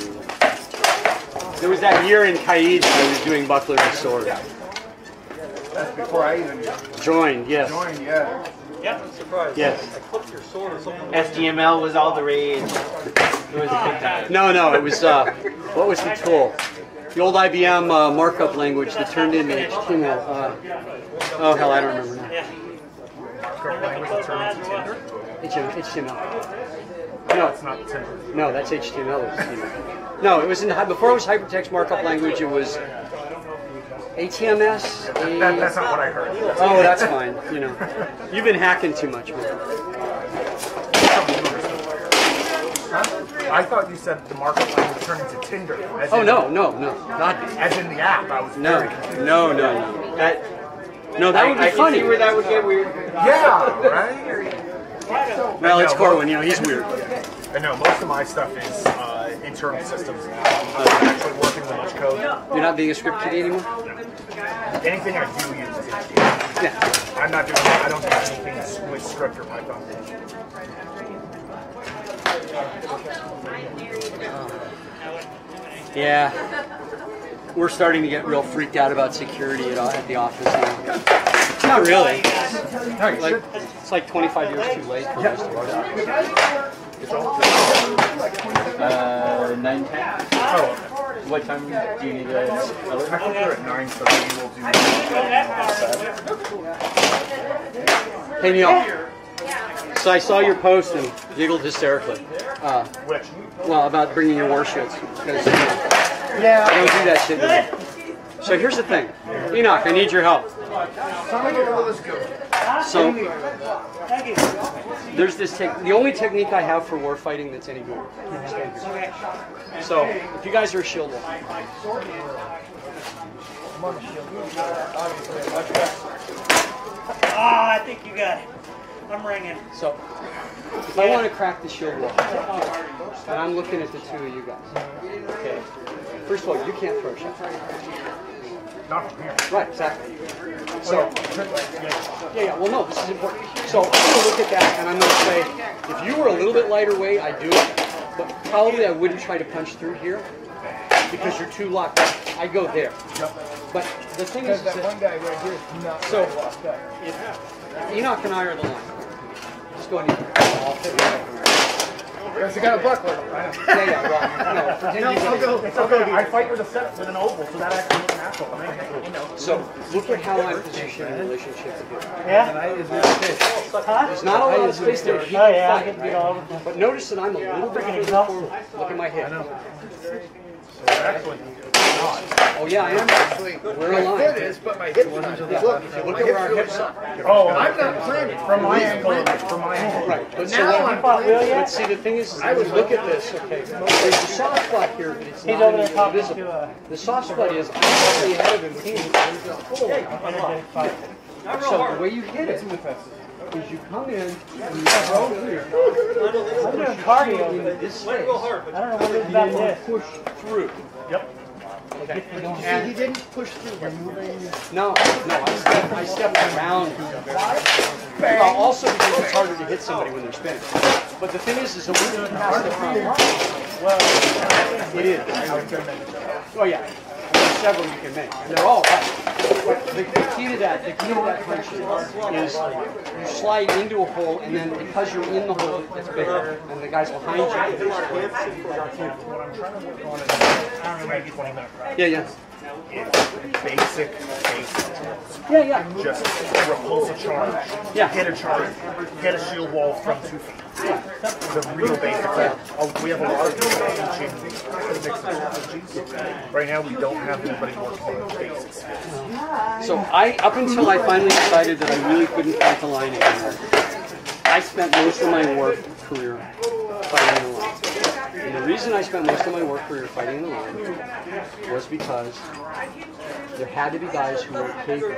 There was that year in Caid when I was doing buckler and sword. That's before I even joined, yes. Joined, yeah. Yep, I'm surprised. Yes. I clipped your sword or something. SGML was all the rage. It was a big time. No, it was, what was the tool? The old IBM markup language that turned into HTML. Oh, hell, I don't remember now. Markup language that turned into Tinder? HTML. No, it's not Tinder. No, that's HTML. No, it was before it was hypertext markup language, it was ATMS? That's not what I heard. Oh, that's fine. You've been hacking too much, man. I thought you said the markup language turned into Tinder. Oh, no, not as in the app. I was no. That would be funny. I can see where that would get weird. Yeah, right. Well, it's Corwin. He's weird. I know most of my stuff is internal systems. I'm actually working with much code. You're not being a script kiddie anymore? Anything I do use is HTML. Yeah. I don't do anything with script or Python. Yeah. We're starting to get real freaked out about security at the office now. Not really. It's like 25 years too late for most of our stuff. 9:10. Oh. What time do you need to? I can do it at 9, so we will do. Hey Neil. So I saw your post and giggled hysterically. Which? Well, about bringing your warships. Because yeah, I don't do that shit anymore. So here's the thing, Enoch. I need your help. So there's this the only technique I have for warfighting that's any good. So if you guys are a shield wall. I think you got it. I'm ringing. So if I want to crack the shield wall, and I'm looking at the two of you guys. Okay. First of all, you can't throw shots. Not from here. Right, exactly. So, yeah. Well, no, this is important. So I'm going to look at that, and I'm going to say, if you were a little bit lighter weight, I'd do it. But probably I wouldn't try to punch through here because you're too locked up. I go there. But the thing is that one guy right here is not so locked up. Enoch and I are the line. Just go anywhere. I'll fit right. Because you got a buckler. Yeah, right. No, I'll go. I fight with a Sept with an oval, so that actually looks natural. So, look at how I'm positioned in relationship to him. Yeah? There's not a lot of space there. Oh, yeah, I get beat all over. But notice that I'm a little bit further forward. Look at my hip. Oh, yeah, I am. We're aligned. My foot is, but my hip wasn't to the Look at where our hips are. Oh, I'm not planning from my angle. From my angle. Right. But Now I'm planning. But see, the thing is, look at this. Okay, there's a soft spot here, but it's not immediately visible. The soft spot is I'm actually ahead of him. So the way you hit it is you come in and you go here. I'm doing cardio in this space. I don't know what it is about this. Push through. Yep. Okay. And he didn't push through. We're moving. No, I stepped around. Well, also because it's harder to hit somebody when they're spinning. But the thing is that when you pass the front line, well, it is. Oh yeah, there's several you can make, and they're all right. The key to that punch is you slide into a hole, and then because you're in the hole, it's bigger, and the guys behind you. What I'm trying to work on is yeah. Basic. Yeah. Just repulse a charge. Yeah. Hit a charge. Hit a shield wall from 2 feet. The real basics. We have a lot of strategies. Right now, we don't have anybody working on the basics. So up until I finally decided that I really couldn't fight the line anymore, I spent most of my work career fighting the line. And the reason I spent most of my work career fighting the line was because there had to be guys who were capable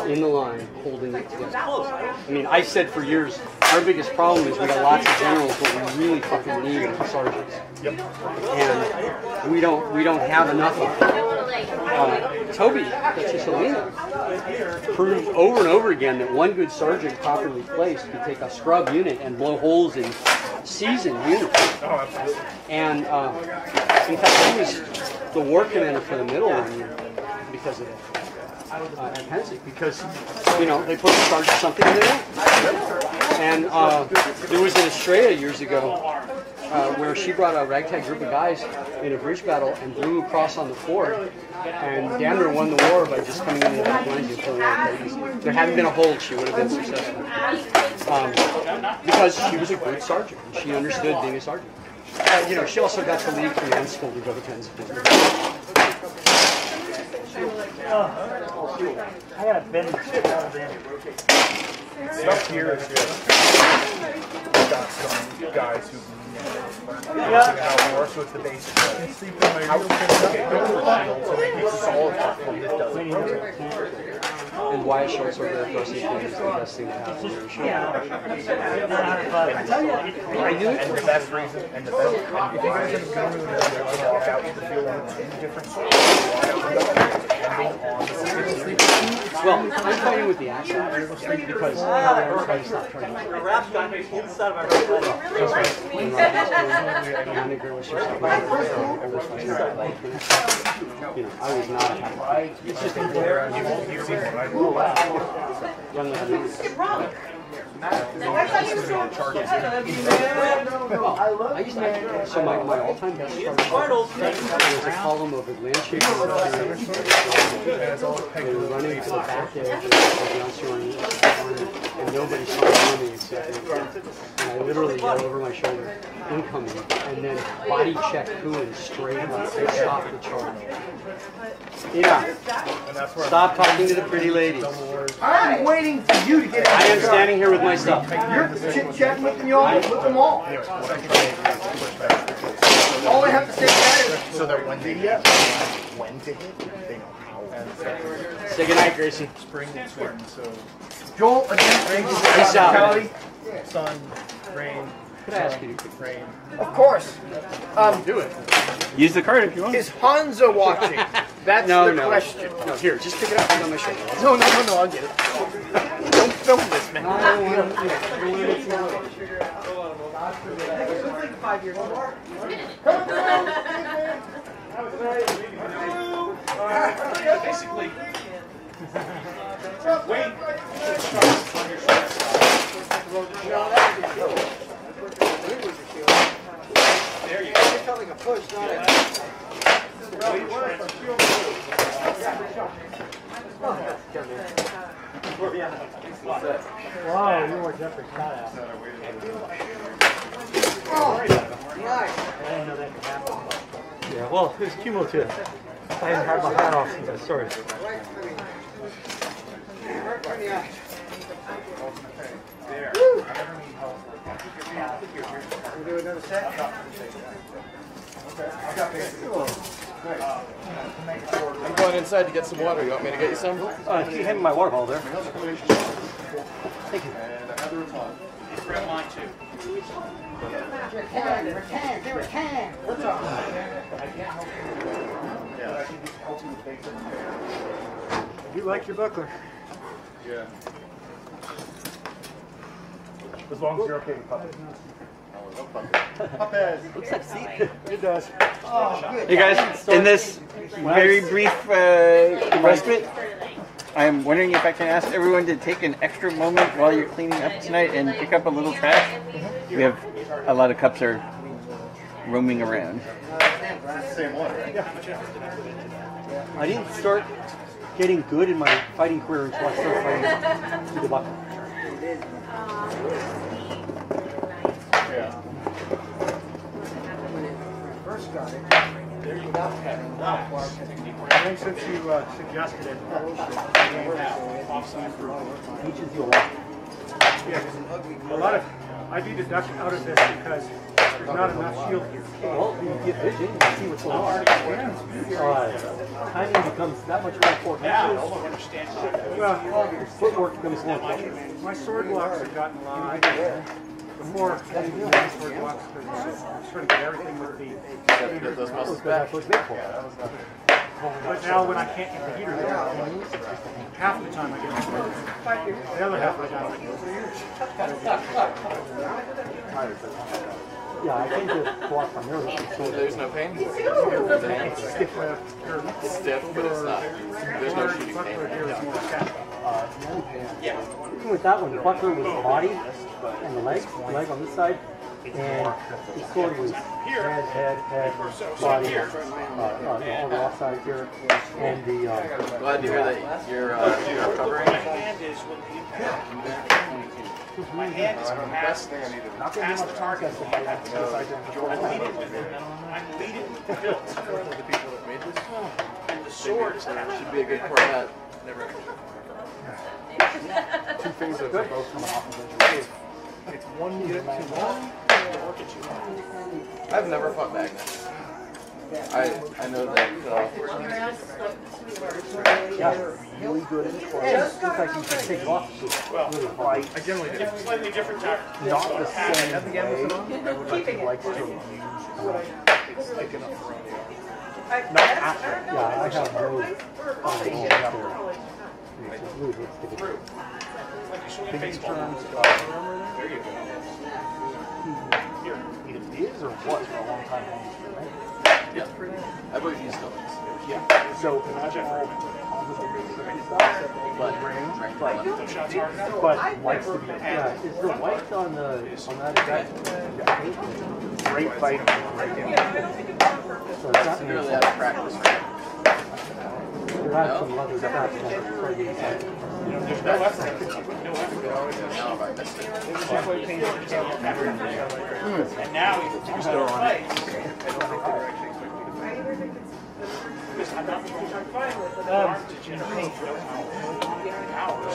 in the line holding it together. I mean, I said for years, our biggest problem is we got lots of generals, but we really fucking need sergeants. Yep. And we don't have enough of them. Toby proved over and over again that one good sergeant properly placed could take a scrub unit and blow holes in seasoned units. Oh, absolutely. And in fact, he was the war commander for the middle one year because of it. At Pensick, because they put something in there. And there was an Estrella years ago where she brought a ragtag group of guys in a bridge battle and blew across on the fort. And Dander won the war by just coming into the back lines and killing all the babies. There hadn't been a hold, she would have been successful. Because she was a good sergeant. And she understood being a sergeant. She also got to leave command school to go to Pensick. I gotta bend the shit out of it. Stuff here is good. We've got some guys who how it works, so it's the basic. How to get over shields and make it solid platform that doesn't rotate. And Wyatt Schultz over there crossing things is the best thing to happen to your show. And the best reason, and the best, if you guys are going to walk out to the field on 2 different sides, well, I'm fighting with the accent because everybody's not trying to. The wrap's got me inside of my right leg. I was not happy. it's just in there, and you won't hear me. Run like a moose. I used to so my all-time best charge was a column of Atlantic Shaker they were running to the back edge of the Alcyon and nobody saw me except me. And I literally yelled over my shoulder, incoming, and then body check Kuhn straight up and stop the charge. Stop talking to the pretty ladies. I'm waiting for you to get out. I am standing here with my stuff. You're chit-chatting with them all. All I have to say to that is so that when they hit, they know how. Say goodnight, Gracie. Spring and spring, so Joel against Peace out. sun, rain. Could I ask you to rain? Of course. Do it. Use the card if you want. Is Hansa watching? That's the question. No, here, just pick it up on my shoulder. No, I'll get it. Don't film this, man. Basically. Wait. Wow, you were Jeffrey shot at. Oh, nice. I didn't know that could happen. Yeah, well, it was cumulative. I hadn't had my hat off since I started. We do another set? I'm going inside to get some water. You want me to get you some? Can you hand me my water bottle there? Thank you. And another one. Grab mine too. What's up? You like your buckler? Yeah. As long as you're okay with puppet. Looks like seat. It does. Hey guys, in this very brief respite, I'm wondering if I can ask everyone to take an extra moment while you're cleaning up tonight and pick up a little trash. We have a lot of cups are roaming around. Same one, right? I didn't start getting good in my fighting career until I started fighting through the buckle. Yeah. First got it. I think since you suggested it, Teaches you a lot. yeah, a lot of, I do deduct out of this because there's not enough shield here. Well, you get vision, you can see what's going on. Timing becomes that much more important. Well, Footwork becomes more important. my sword blocks have gotten a lot. Before I did my sword blocks, because I was trying to get everything with the. Get those muscles That's back. what it's made for. But now when I can't get the heater down, half the time I get my sword. The other half I don't. Yeah, I tend to block primarily with sword. There's no pain? Stiff, It's stiff, but it's not. There's no shooting pain. Even with that one, the buckler was the body and the leg on this side, and the sword was head, body, on the off side here, and the. Glad to hear that you're recovering. My hand is past thing I needed. the target. I'm bleeding. The people that made this. And the sword Should be a good quartet. Never. Two things that are both coming off of it. It's one unit too long. I've never fought Magnus. I know that. Yeah, really good in the close. Looks like you can take it off. Well, I generally slightly different time. not the same way I would like to use. Yeah, I have no Big terms. There you go. Either is or was for a long time. Yeah. I believe he still is. Yeah. So, but white's to be, yeah, is the white on that, is that Great fight. so it's not Really out of practice. you have some leather straps on it for the inside. There's no effort. No effort. Now if I missed it. And now he's still on it. I'm not fine with the arms degenerate hours.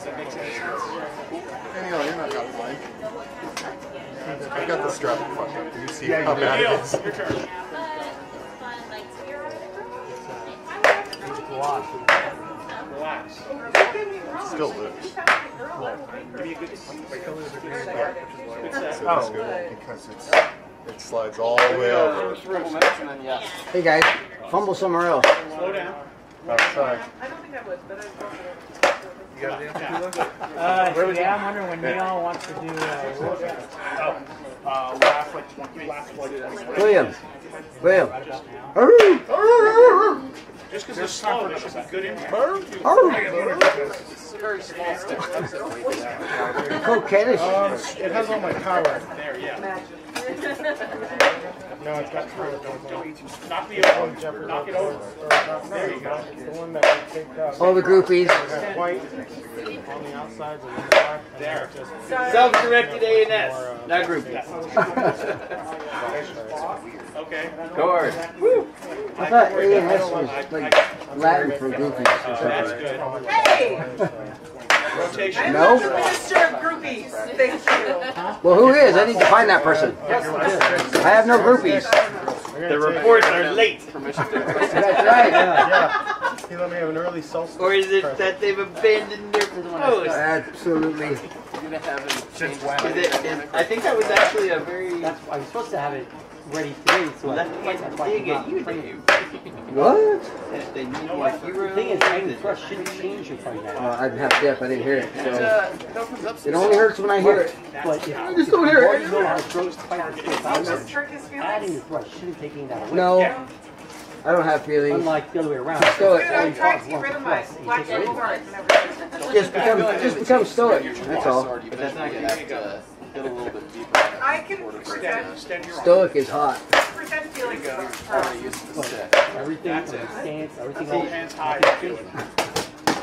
That makes any sense. Daniel, you're not gonna play. I got the strap fucked up. Can you see how bad it is? Your turn. Relax. Still loose. Give me a good Because it slides all the way over. Hey guys, fumble somewhere else. Slow down. Outside. I don't think I would, but I You got an answer, Yeah, I'm wondering when Neil wants to do William. Just because it's slow doesn't mean good impact. It's a very small stick. Coquettish. It has all my power. There, yeah. No, it's got curved. Knock me over. Knock it over. There you go. The one that we picked up. All the groupies. White on the outside, the inside. There. Self-directed A&S, not groupies. Okay. Guard. I thought A&S was like Latin for goofies or That's something. good. Hey! Rotation. No? Minister of Groupies. Thank you. Well, who is? I need to find that person. I have no groupies. The reports are late. That's right. Yeah. He let me have an early solstice. Or is it that they've abandoned their post? Absolutely. I think that was actually a very... I was supposed to have it ready today, so left-handed dig at you, Dave. What? They need more hero. The thing is, iron thrust shouldn't change your fight now. I'm half deaf. I didn't hear it. So it only hurts when I hear it. But if I just don't hear it. you know how to throw fight adding the thrust shouldn't take any of that away. No. I don't have feelings. Unlike the other way around. Stoic. Just become stoic. That's all. But that's not going to get a little bit deeper. I can pretend Stoic is hot. feelings. Everything, stance, everything else. Hands high.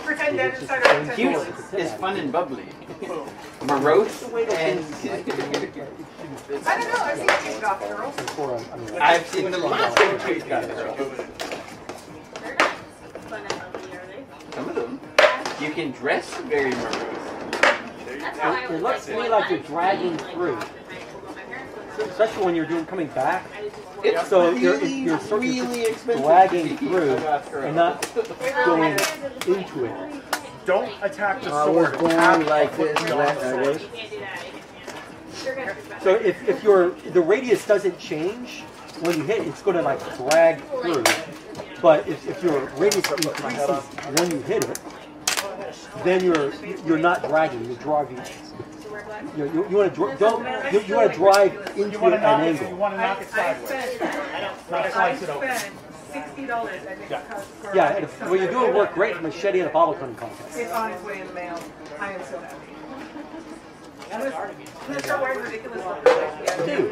Pretend dead inside or Cute pretend is fun and bubbly. Morose and... I don't know, I've seen cute goth girls. I've seen the lots of cute guys. Some of them. You can dress very morose. It looks to me like you're dragging through. Especially when you're coming back. So you're sort of dragging through and not going into it. Don't attack the I was sword. born like this. So if the radius doesn't change, when you hit, it's going to like drag through. But if your radius increases when you hit it, then you're not dragging, you're driving. You want to drive into an angle. You want to knock it sideways. Not slice it open. $60, I think. Yeah, when you do it, work great for machete at a bottle cutting contest. It's on its way in the mail. I am so happy. I'm gonna start wearing ridiculous clothes. Dude.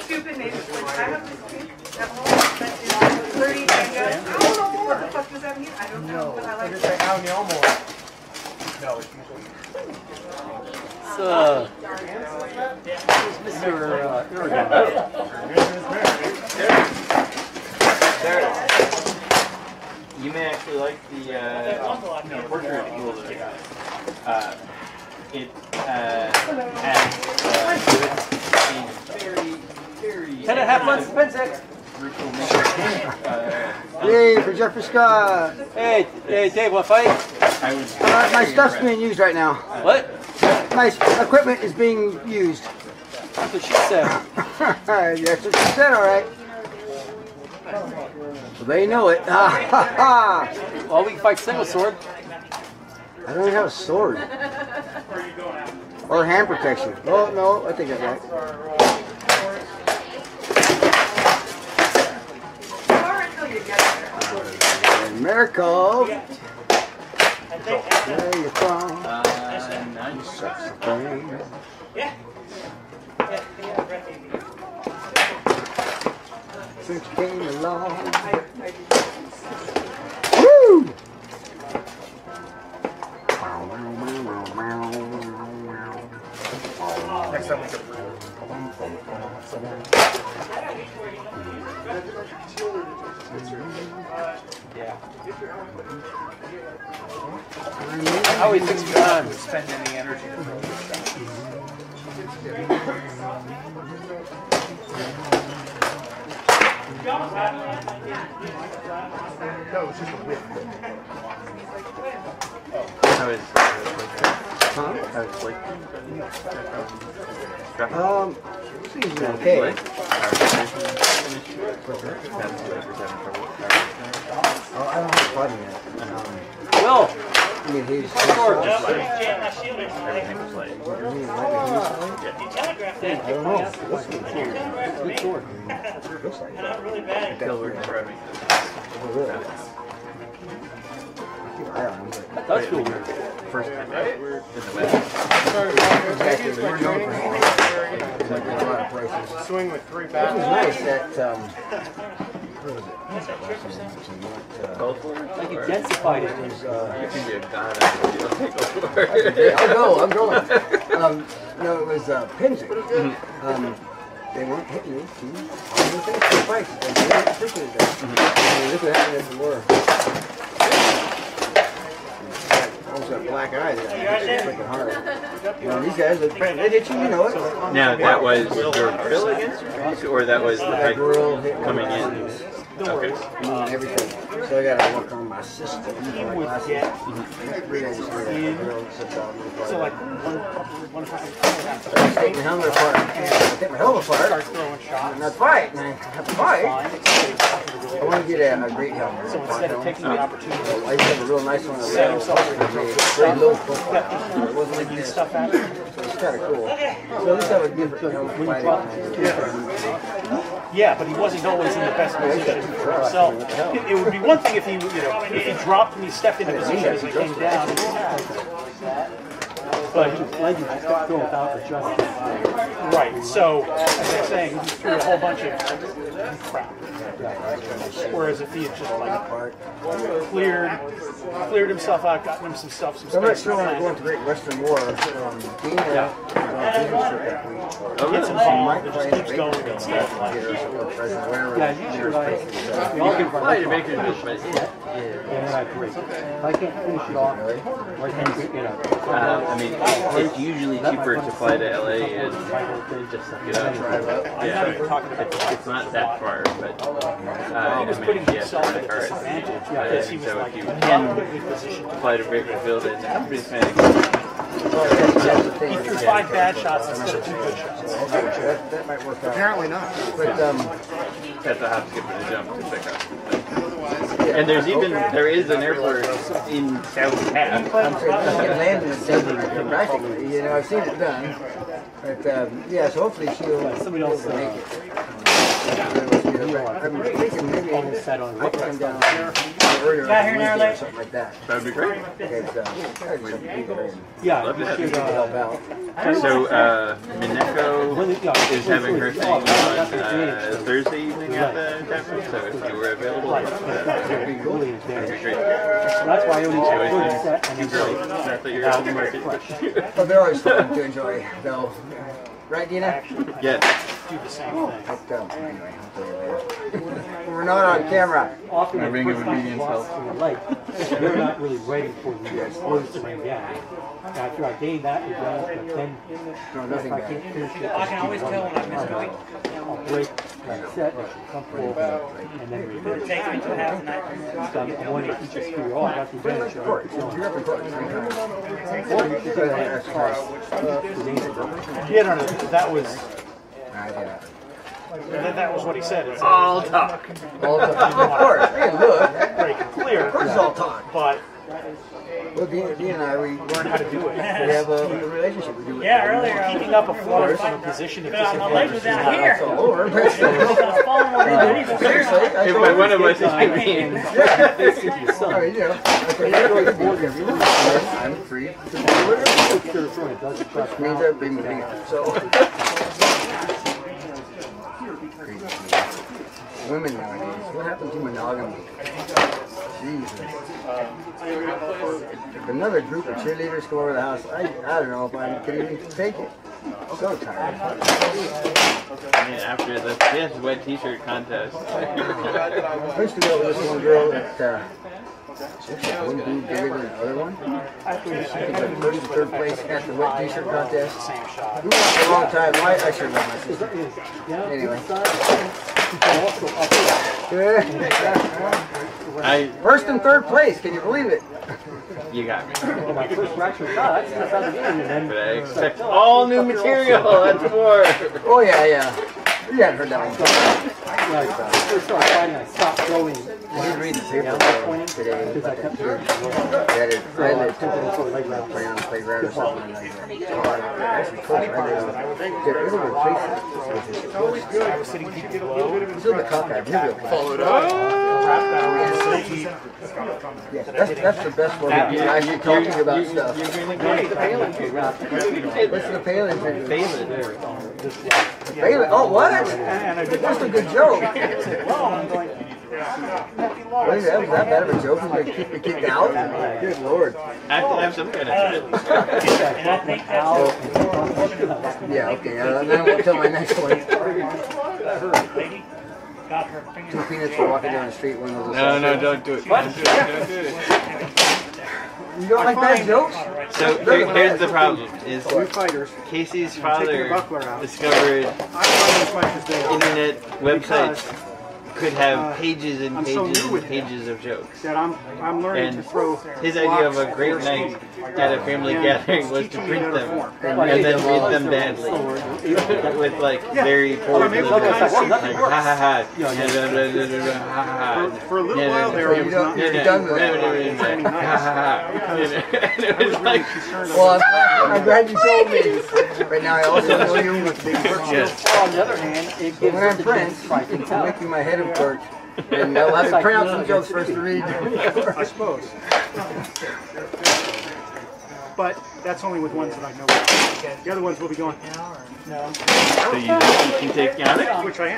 Stupid native switch. I have this pink at home that is 30 manga. I don't know what the fuck does that mean. I don't know, but I like it. No, it's usually... Mr. Iragon. There it is. You may actually like the portrait tool that I got. It has a very 10.5 months, Pensick. Yay for Jeffrey Scott. Hey, Dave, want to fight? My stuff's being used right now. What? My equipment is being used. That's what she said. That's what she said, all right. So they know it. Well, we can fight single sword. I don't even have a sword. Or hand protection. Oh, no, I think that's right. Miracle. Where you from? Yeah. Since you came along. Woo! Next time we go. Yeah. How we fix your time? Spend any energy. No, it's just a whip. How is Seems okay. Oh, I don't have a button yet. Will! I mean, he's... Sword. everything was like... I don't know. Good sword. Looks like Not really bad. Until we're describing. Oh, really? Keep an eye on him, but... That does feel weird. First time in the West. Exactly. We're known for like in a lot of places. Swing with 3 It bats. was nice that, where was it? Like it densified it. You can be a god after you take over. I'll go, I'm going. No, it was Pinzik. They weren't hitting me. I didn't think they fight. They weren't appreciating that. Look what happened at the war. Almost got a black eye there. Freaking hard. You know, these guys, they hit you, you know it. Now, that was your bill against your or that was the fight coming in? Okay. Everything. So I got to work on my system. So like one I take my helmet apart. I take my helmet apart. Start throwing shots. And I fight. And I have to fight. I want to get a great helmet. So instead of taking the opportunity, I used to have a real nice one. set himself Very low profile. It wasn't like use this. stuff at it. It's kind of cool. So at least I would give it Yeah, but he wasn't always in the best position for himself. It would be one thing if he, if he dropped and he stepped into position as he came down. But like you just got thrown without adjusting. right, so as I'm saying, he threw a whole bunch of crap. Whereas if he had just like cleared himself out, gotten him some stuff, some I'm not space. sure when I go into Great Western War. Gets involved, it just keeps going and stuff. Yeah, usually we all give Well, you make your judgment. and then I break. If I can't finish it off, I can't, I mean, it's usually cheaper to fly to LA and just get out. Yeah, it's not that far, but I mean, you have to rent a car. So if you can fly to Bakersfield and somebody's fanning. He threw 5 bad shots instead of 2 good shots. That might work out. Apparently not. But Have to hop, skip, and jump to pick up. And there is an airport in South Half. I'm saying you can land in the desert practically. You know, I've seen it done. But yeah, so hopefully she'll somebody else make it. I'm thinking maybe I can come down earlier or something like that. That'd be great. yeah, Love to have you should, help out. So, Mineko is having her thing on Thursday evening at the tavern, so if you were available, that'd be great. That's why I only set and then girls, not that you're out in the market. But they're always fun to enjoy, though. Right, Dina? Yes. Do the same thing. Anyway, I'll tell you later. We're not on camera. often A the ring of first time obedience you walk helps. in the light, they're not really waiting for the words to rain down. After I gain that advantage, but then if I can't finish it, I can always tell when I miss going. I'll break my set, which is comfortable, and then repeat. Take me to half the night. So I'm wanting to keep it through all, that's the advantage of it. You're up in court 3 times. Or you should do that Yeah, no, that was I get it. that was what he said. It's All talk. All the, of course, we can look. break and clear. Of course it's all talk. But Well, Dean and I, we learn how to do it. we have a relationship. We do it. Yeah, earlier. Keeping up a floor from a position of My leg was disadvantage. out here. It's all over. If by one of us is mean. Oh, you know. I'm free. Means I've been moving. So. Women nowadays. What happened to monogamy? Jesus. If another group of cheerleaders come over the house, I don't know if I can even take it. I'm so tired. I mean, after the wet t-shirt contest. I used to go with this one girl that one dude bigger than the other one. I think like first and third place at the wet t-shirt contest. We went for a long time. I should have my sister. Anyway. First and third place, can you believe it? You got me. My first fracture shot, that's how the game, and then But I expect all new material at the war. Oh yeah, yeah. You hadn't heard that one. first started fighting, I stopped throwing. I did read the paper today. Because I kept doing I took it to a playground or something. Actually, it's always good. Still the cockeye. Followed up. Yes, that's the best one. You're talking about stuff. What's the Palin thing? Palin? Oh, what? That's a good joke. What is that? Was that bad of a joke? Was they kicked out? Good lord. I have to have some kind of Yeah, okay. Then I won't tell my next one. Two peanuts for walking down the street. One of those. No, don't do it. Don't do it. Don't do it. You don't like bad jokes? So here's the problem: is Casey's father discovered internet websites could have pages and pages and pages of jokes. That I'm learning And to throw. his idea of a great night at a family gathering was to print them and then read them badly with like very poor delivery. Like ha ha ha, For a little while there, I was not it was like, well, I'm glad you told me. Right now, I also know you with big work. On the other hand, it gives when I'm Prince, it's making my head work. And I'll have to print out some jokes for us to read. I suppose. But that's only with ones that I know. The other ones will be going. No. So you can take Yannick? Which I am.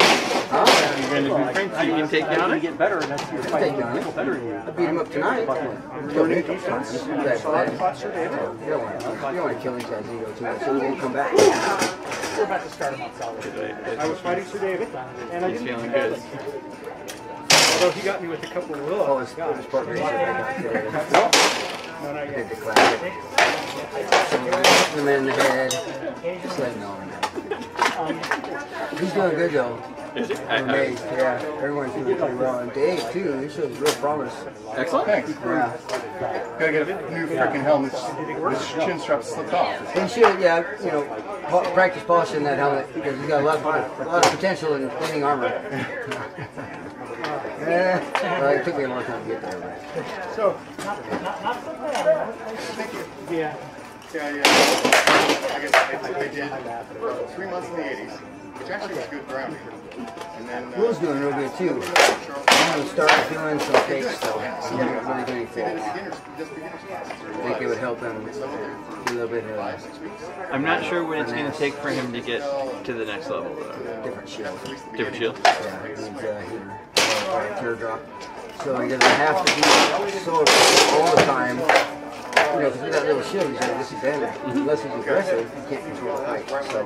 Huh? You're going to be Prince, you can take Yannick? You get better, and that's your fight. Take Yannick. I beat him up tonight. You don't want to kill his guy's ego too much, so he won't come back. We're about to start him on solid. I was fighting Sir David, and I He's didn't feeling good. Although he got me with a couple of willows. Oh, his partner. No, not yet. Did the classic. Hit him in the head. Just let him know. He's doing good though. Is it? Dave, yeah, everyone's doing pretty well. And Dave too, he shows real promise. Excellent. Thanks. Yeah. Gotta get a new freaking helmet. This chin strap slipped off. He should, yeah, you know, practice polishing that helmet because he's got a lot of potential in cleaning armor. Well, it took me a long time to get there. But. So, Yeah. I guess I did 3 months in the 80s, which actually was good grounding. And then Will's doing real good too. I'm going to start doing some fakes though. I'm not really doing fakes. I think it would help him do a little bit of I'm not sure what it's going to take for him to get to the next level though. different shield. Different shield? Yeah, he needs heater. Teardrop. So he doesn't have to be so all the time. You know, because with that little shield, he's at a disadvantage. Unless he's aggressive, he can't control the fight. So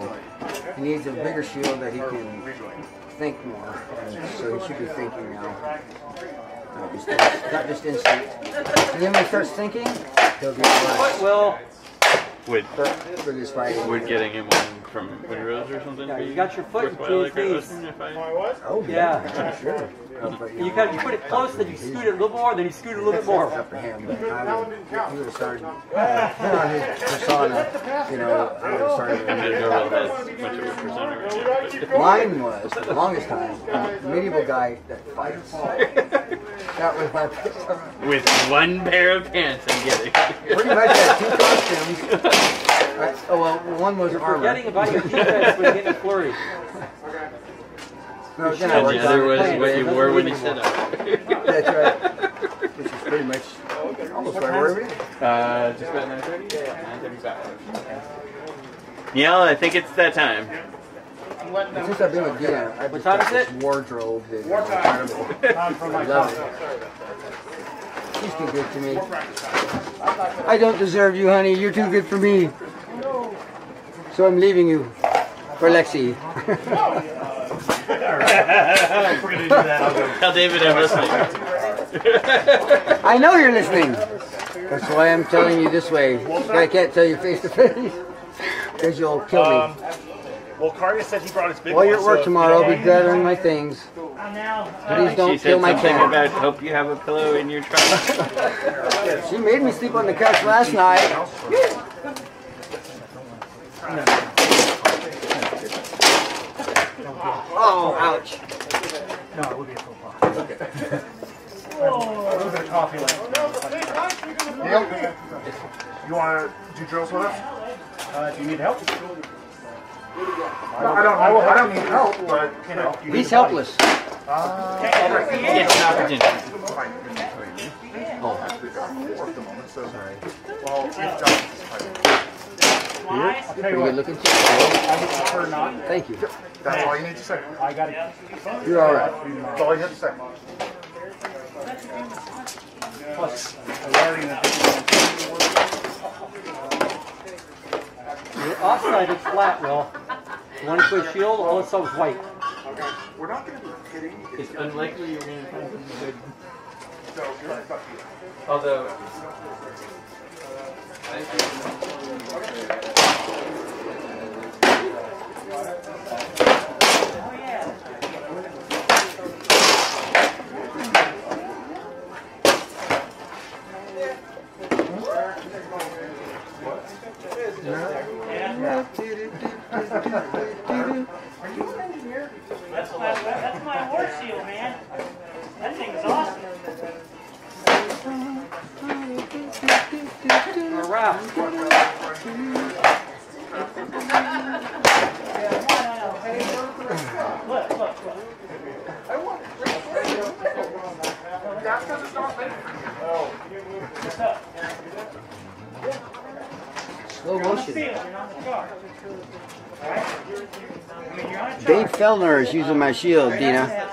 he needs a bigger shield that he can think more. And so he should be thinking now. Not just instinct. And then when he starts thinking, he'll get worse. Well, Would for this fighting. Would getting him one from Winrose or something? yeah, you got your foot worthwhile, between like, his knees. if I- Oh Yeah. sure. You put it close, then you scoot it a little more, then you scoot it a little bit more. Up for him, but he would have started on his persona, you know, I would have started. I'm not sure about that much of a persona right now. Mine was, for the longest time, a medieval guy that fights. That was my persona. With one pair of pants, I'm getting. Pretty much had two costumes. Right. Oh, well, one was You're armor. forgetting about your defense when you get in a flurry. No, then I And the worked other on was it. what you wore when you stood up. That's right. Which is pretty much almost where were we? Just about 9:30? 9:35. Neil, I think it's that time. Since I've been with Deanna, I've just got this wardrobe that is incredible. I love it. She's too good to me. I don't deserve you, honey. You're too good for me. So I'm leaving you for Lexi. Tell David I'm listening. I know you're listening. That's why I'm telling you this way. But I can't tell you face to face because you'll kill me. Well, Carter said he brought his big While one. you're at work tomorrow, I'll be gathering my things. Please don't She kill said my something cat. about hope you have a pillow in your trunk. She made me sleep on the couch last night. Oh, ouch. No, it would be a full pot. Okay. A little bit of coffee left. Neil, you want to do drills with us? Do you need help? I don't need help, but you know. He's helpless. It's an opportunity. Fine. Well, it's done. Pretty good looking. I prefer not. Thank you. That's all you need to say. I got it. You're all right. That's all you have to say. Plus, wiring that. Your offside is flat, Will. You want to put a shield, all it's is white. Okay. We're not going to be hitting. It's unlikely you're going to find something good. So, you're stuck here. Although, That's my horse seal, man. That thing is awesome. A wrap. Slow motion. Dave Fellner is using my shield, Dina.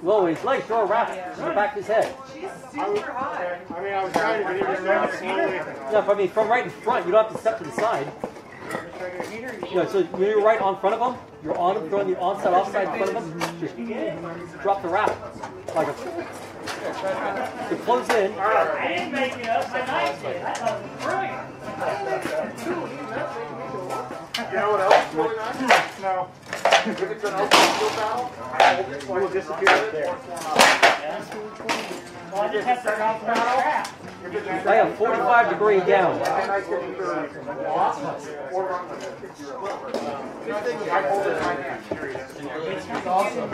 Well, his legs are wrapped to the back of his head. She's super hot. I mean, I was trying to get it slowly. No, I mean, from right in front, you don't have to step to the side. No, so when you're right on front of him, you're on him, throwing the onside, offside in front of him, just drop the wrap. Like a... To close in. I didn't make it up, but I did. I thought it was brilliant. You know what else is really nice? No. If it's an open field battle, it will disappear right there. Well, I just have to drop the wrap. I have 45-degree down. I can either lost or run with it. I hold it in my hand. It's awesome.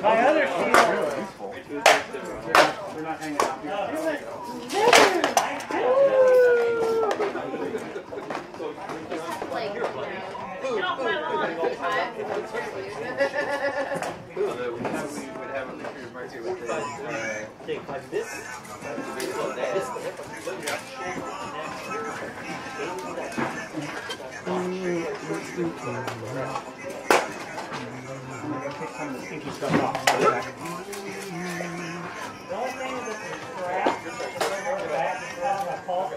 My other shield. We're not hanging out here. Like this. Take some of the stinky stuff off. The only thing is that the strap, the back is on the pulse.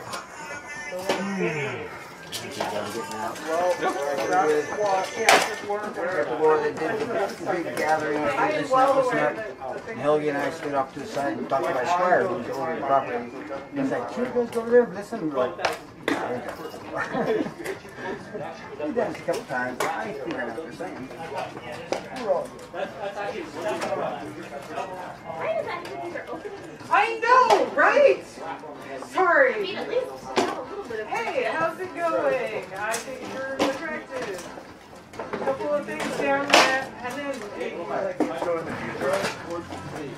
Before they did the big gathering of this and Helgi and I stood off to the side and talked to my squire who was over the property. He's like, "Can you guys go over there and listen?" We're like, we danced a couple times. I figured out what they're saying. I know, right? Sorry. Hey, how's it going? I think you're attractive. A couple of things down there, and then So in the future,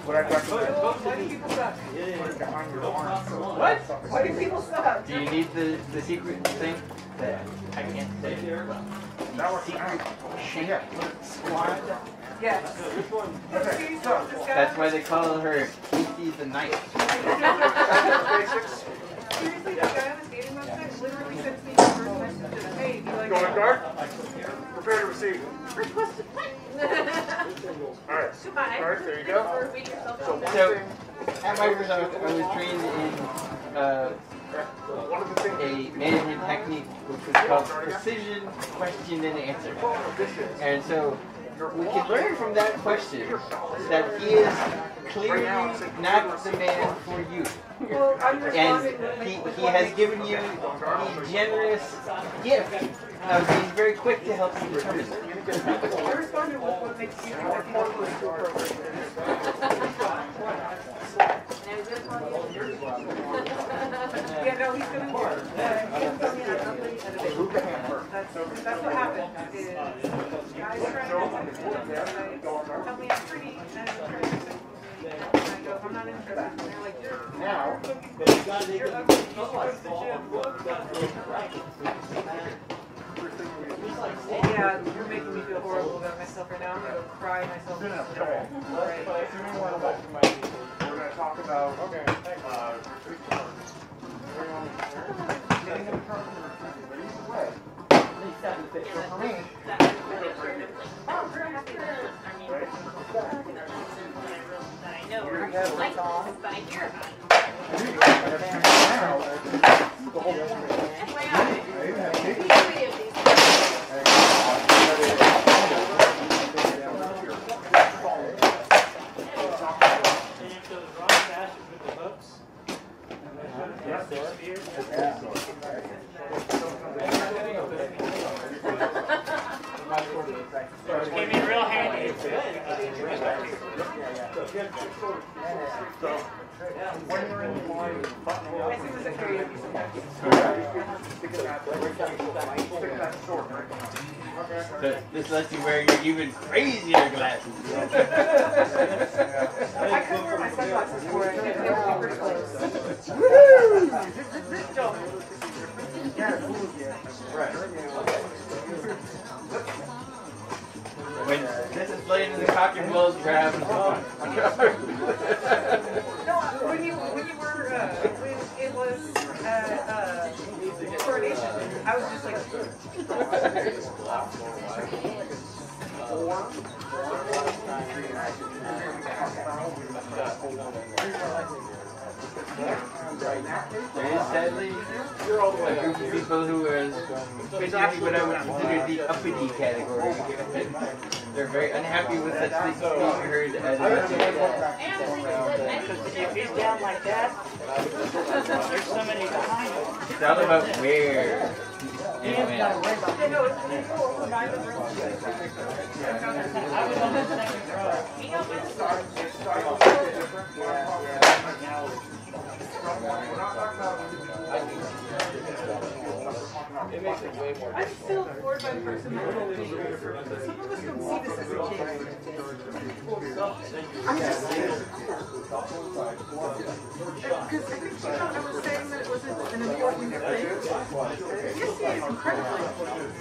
what I'd recommend why do people suck? What? Why do people suck? do you need the secret thing that I can't say? that works out. Shit. Yes. Okay, so That's why they call her Casey the Knight. basics. Seriously, the guy on the dating website literally sends me the first message of, hey, do you like Going guard. Prepare to receive. Requested. Alright. Goodbye. Alright, there you go. Or read yourself So out. one So, thing, at Microsoft, I was trained in one of the things a management technique which was called precision question and answer. And so we can learn from that question that he is clearly not the man for you. Well, I'm responding And he has given you the generous gift of being very quick to help you determine it. I responded with what makes you think that he's close to appropriate. Yeah, no, he's gonna do it. He's coming out ugly and a bit. That's what happened. Is guys trying to tell me I'm pretty and I'm trying to say, and I go, I'm not interested. And they're like, you're now. You're ugly. You should go to the gym. Yeah, you're making me feel horrible about myself. myself right now. I'm gonna go cry myself. We're gonna talk about getting in the car from the retreat. But either way, for me, but I hear about it. Came in real handy. when you're in the line, So this lets you wear your even crazier glasses. I couldn't wear my sunglasses for it. When this is playing in the cock and bull grab. No, when you were, when it was coronation, I was just like, There is sadly a group of people who is basically what I would consider the uppity category. They're very unhappy with such things being heard as If he's down like that, there's somebody behind him. it's all about where and when. I'm still bored by the person that told me. Some of us don't see this as a kid. I'm just saying. Because I think I was saying that it wasn't an important thing. Yes, he is incredibly important.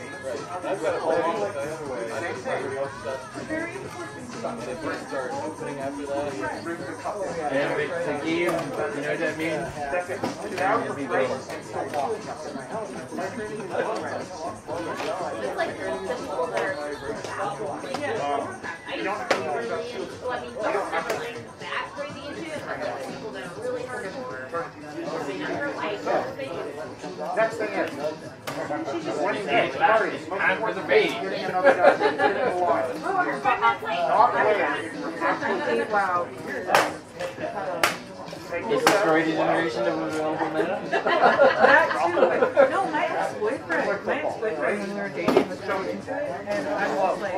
Very important. And it's a game, you know what that means? next thing is, when you get parties, time for the baby. Wow. Destroyed a generation of available men. That too. No, my ex-boyfriend, when we were dating, was going into it, and I was like, I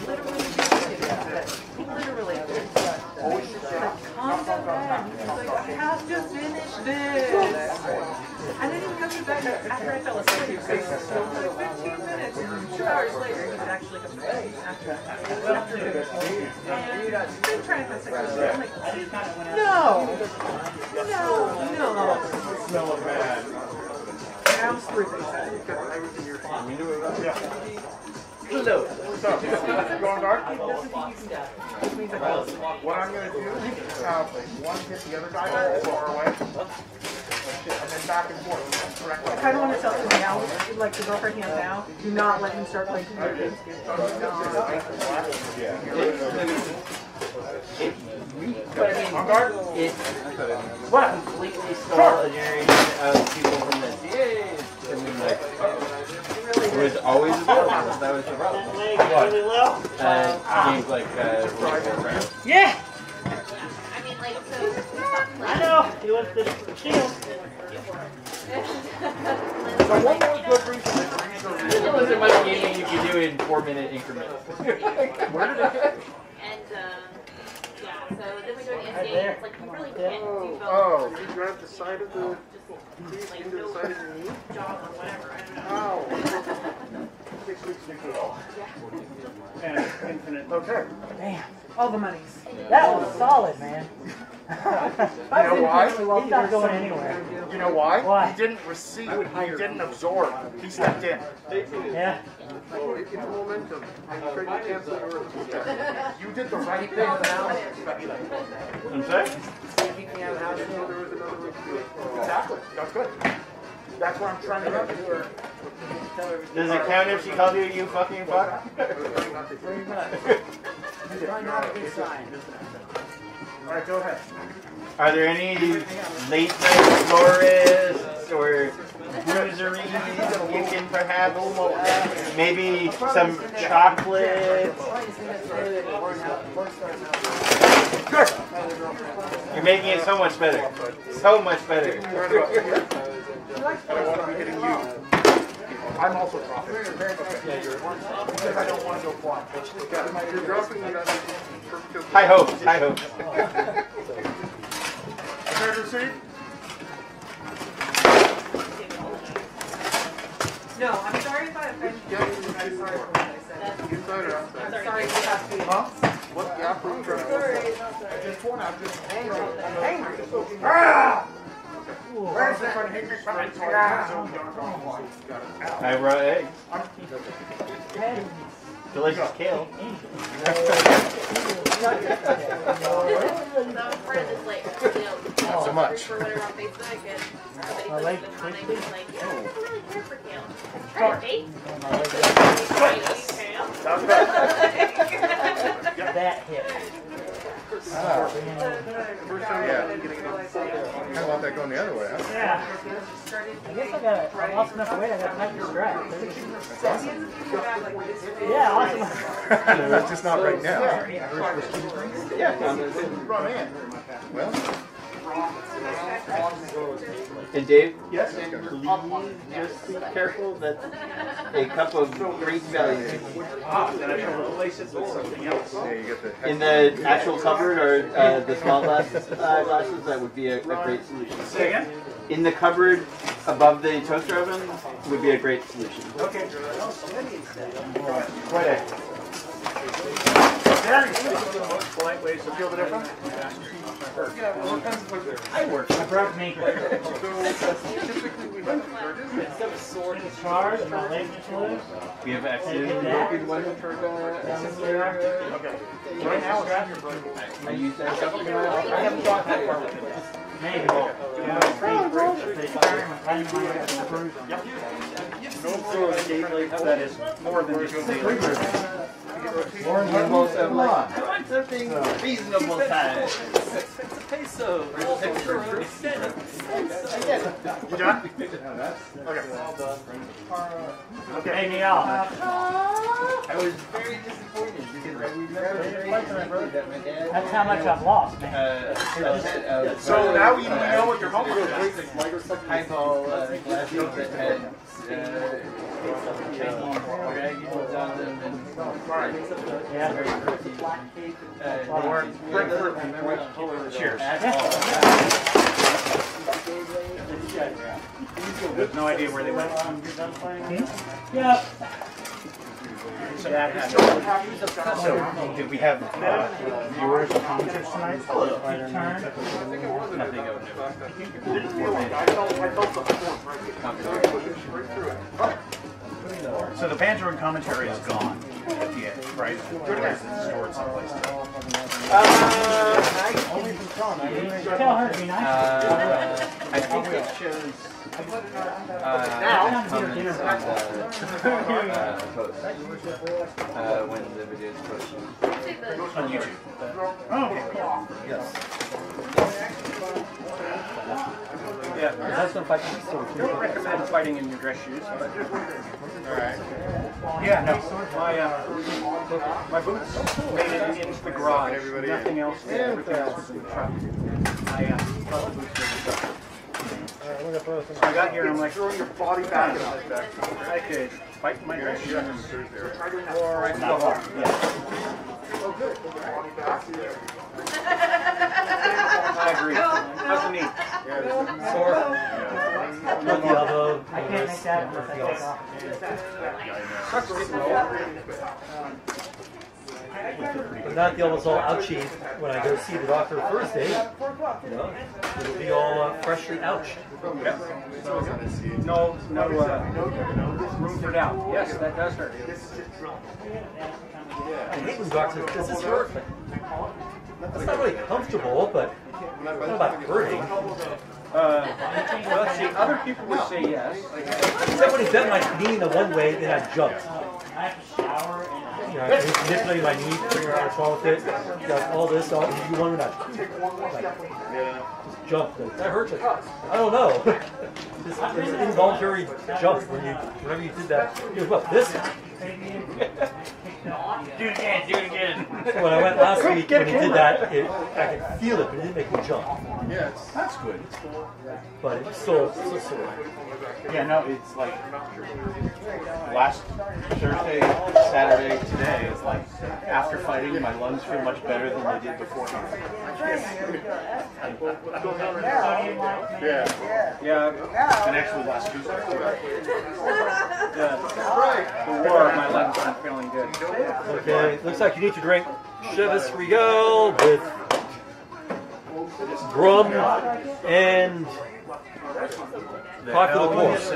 literally calm down, Dad. He's like, I have to finish this. And then he comes back after I fell asleep. So for like 15 minutes, and 2 hours later, he would actually come back after that. And he's been trying to fix it. I'm like, no. Smell of bad. And I was sleeping because everything you're saying. You knew it, yeah. Hello. So, going dark? What I'm going to do is one hit the other guy far away, and then back and forth. I kind of want to tell him now, like the girlfriend hands now, do not let him start playing computer games. But I mean, it completely stole a generation of people from the CA. I mean, like, it was always available. That was the problem. Games like Yeah! I know! He wants the shield. So one more good reason that There wasn't much gaming you could do in 4-minute increments. Where did it And, yeah, so then we go to the NCAA, it's like you really can't do both. Oh, you grab the side of the piece into the side of your knee? Job or whatever, I don't know. Oh. 6 weeks vacation. And infinite. Okay. Damn, all the monies. That was solid, man. You know why? He's not going anywhere. You know why? Why? He didn't receive. He didn't absorb. He stepped in. Yeah. You did the right thing. I'm sorry? Exactly. That's good. That's what I'm trying to do. Does it count if she called you you fucking fuck? All right, go ahead. Are there any late night florists or bruiseries you can perhaps, maybe some chocolate? Good. You're making it so much better. So much better. I don't want to be hitting you. I'm also dropping. Because I don't want to go fly. You're dropping the High hopes, high hopes. Prepared to receive? No, I'm sorry if I offended you. I'm sorry for what I said. Inside or outside? I'm sorry you have to. Huh? What gap are you trying to go for? Just one, I'm just angry. I'm angry. Ah! Where's that? I brought eggs. Delicious kale. Not so much. For whatever on Facebook and somebody My leg posted one and twisted. was like, yeah, I don't really care for kale. Try it, Dave. That hit. First time, yeah. Kind of want that going the other way, huh? Yeah. I guess I lost enough weight. I got tight to strap. That's awesome. Yeah, awesome. That's just not right now. Yeah. Run in. Well. And Dave, Yes. please just be careful that a cup of Great Value Then I shall replace it with something else. Yeah, you get the in the actual cupboard or the small glasses, that would be a great solution. Say again? In the cupboard above the toaster oven would be a great solution. Okay. Quite a very polite ways to feel the difference. I work. I brought me. Charge, my leg is loose. We have accidentally broken one of her Okay. Right now, I use that stuff. I haven't got that far with it. Maybe. That is more than just Almost I want something reasonable size. You done? Okay. Pay me off. I was very disappointed because I remember very distinctly that my dad. That's how much I've lost, man. So now you know what your homework is. Highball glasses that had dragons on them and very pretty. They weren't cheers at all. There's no idea where they went. Yep. So did we have viewers or commenters tonight? Nothing of note. So the banter and commentary is gone at the end, right? Or is it stored someplace? Only from Tom. Tell her to be nice. I think it shows comments on the post when the video is posted. On YouTube. Oh, okay. Yes. Yeah, that's gonna fight. We don't recommend fighting in your dress shoes. But... Alright. Yeah, no. My boots made it in the garage. Nothing else. Everything else was in the truck. So I got here and I'm like, throwing your body back. I could fight in my dress shoes. Or I could go home. Oh, good. I agree. How's the knee? Sore. I can't make that unless I take off. but not the almost all ouchy when I go see the doctor Thursday. You know, it'll be all freshly ouched. No room for doubt. Yes, that does hurt. I hate when doctors say, does this hurt? It's not really comfortable, but it's not about hurting. Well, see, other people would say yes. Except when he bent my knee in the one way, then I jumped. You know, he's manipulating my knee, figuring out what's wrong with it. Got all this, all you wonder not. Like, just jump. That hurts. I don't know. There's an involuntary jump whenever you did that. You know, what, this? Do it again. When I went last week, when he did that, I could feel it, but it didn't make me jump. Yes, that's good. But it's still sore. Yeah, no, it's like last Thursday, Saturday, today, it's like after fighting, my lungs feel much better than they did beforehand. Yeah. And actually last Tuesday. The war, my lungs aren't feeling good. Okay, looks like you need to drink Chivas Regal with rum and popular course.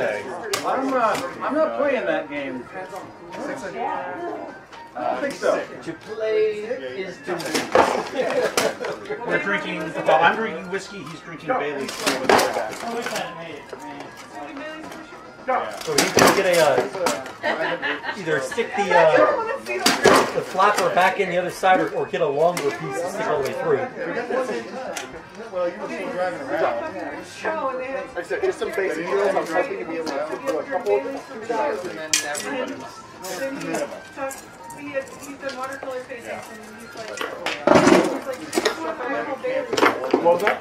I'm not playing that game. I don't think so. To play is to We're drinking, well, I'm drinking whiskey, he's drinking Bailey's. So you can get either stick the flapper back in the other side or get a longer piece to stick all the way through. Well, you were still driving around. I said, just some basic drills. I'm hoping to be able to do a couple of guys and then He's done watercolor paintings and he's like, what was that?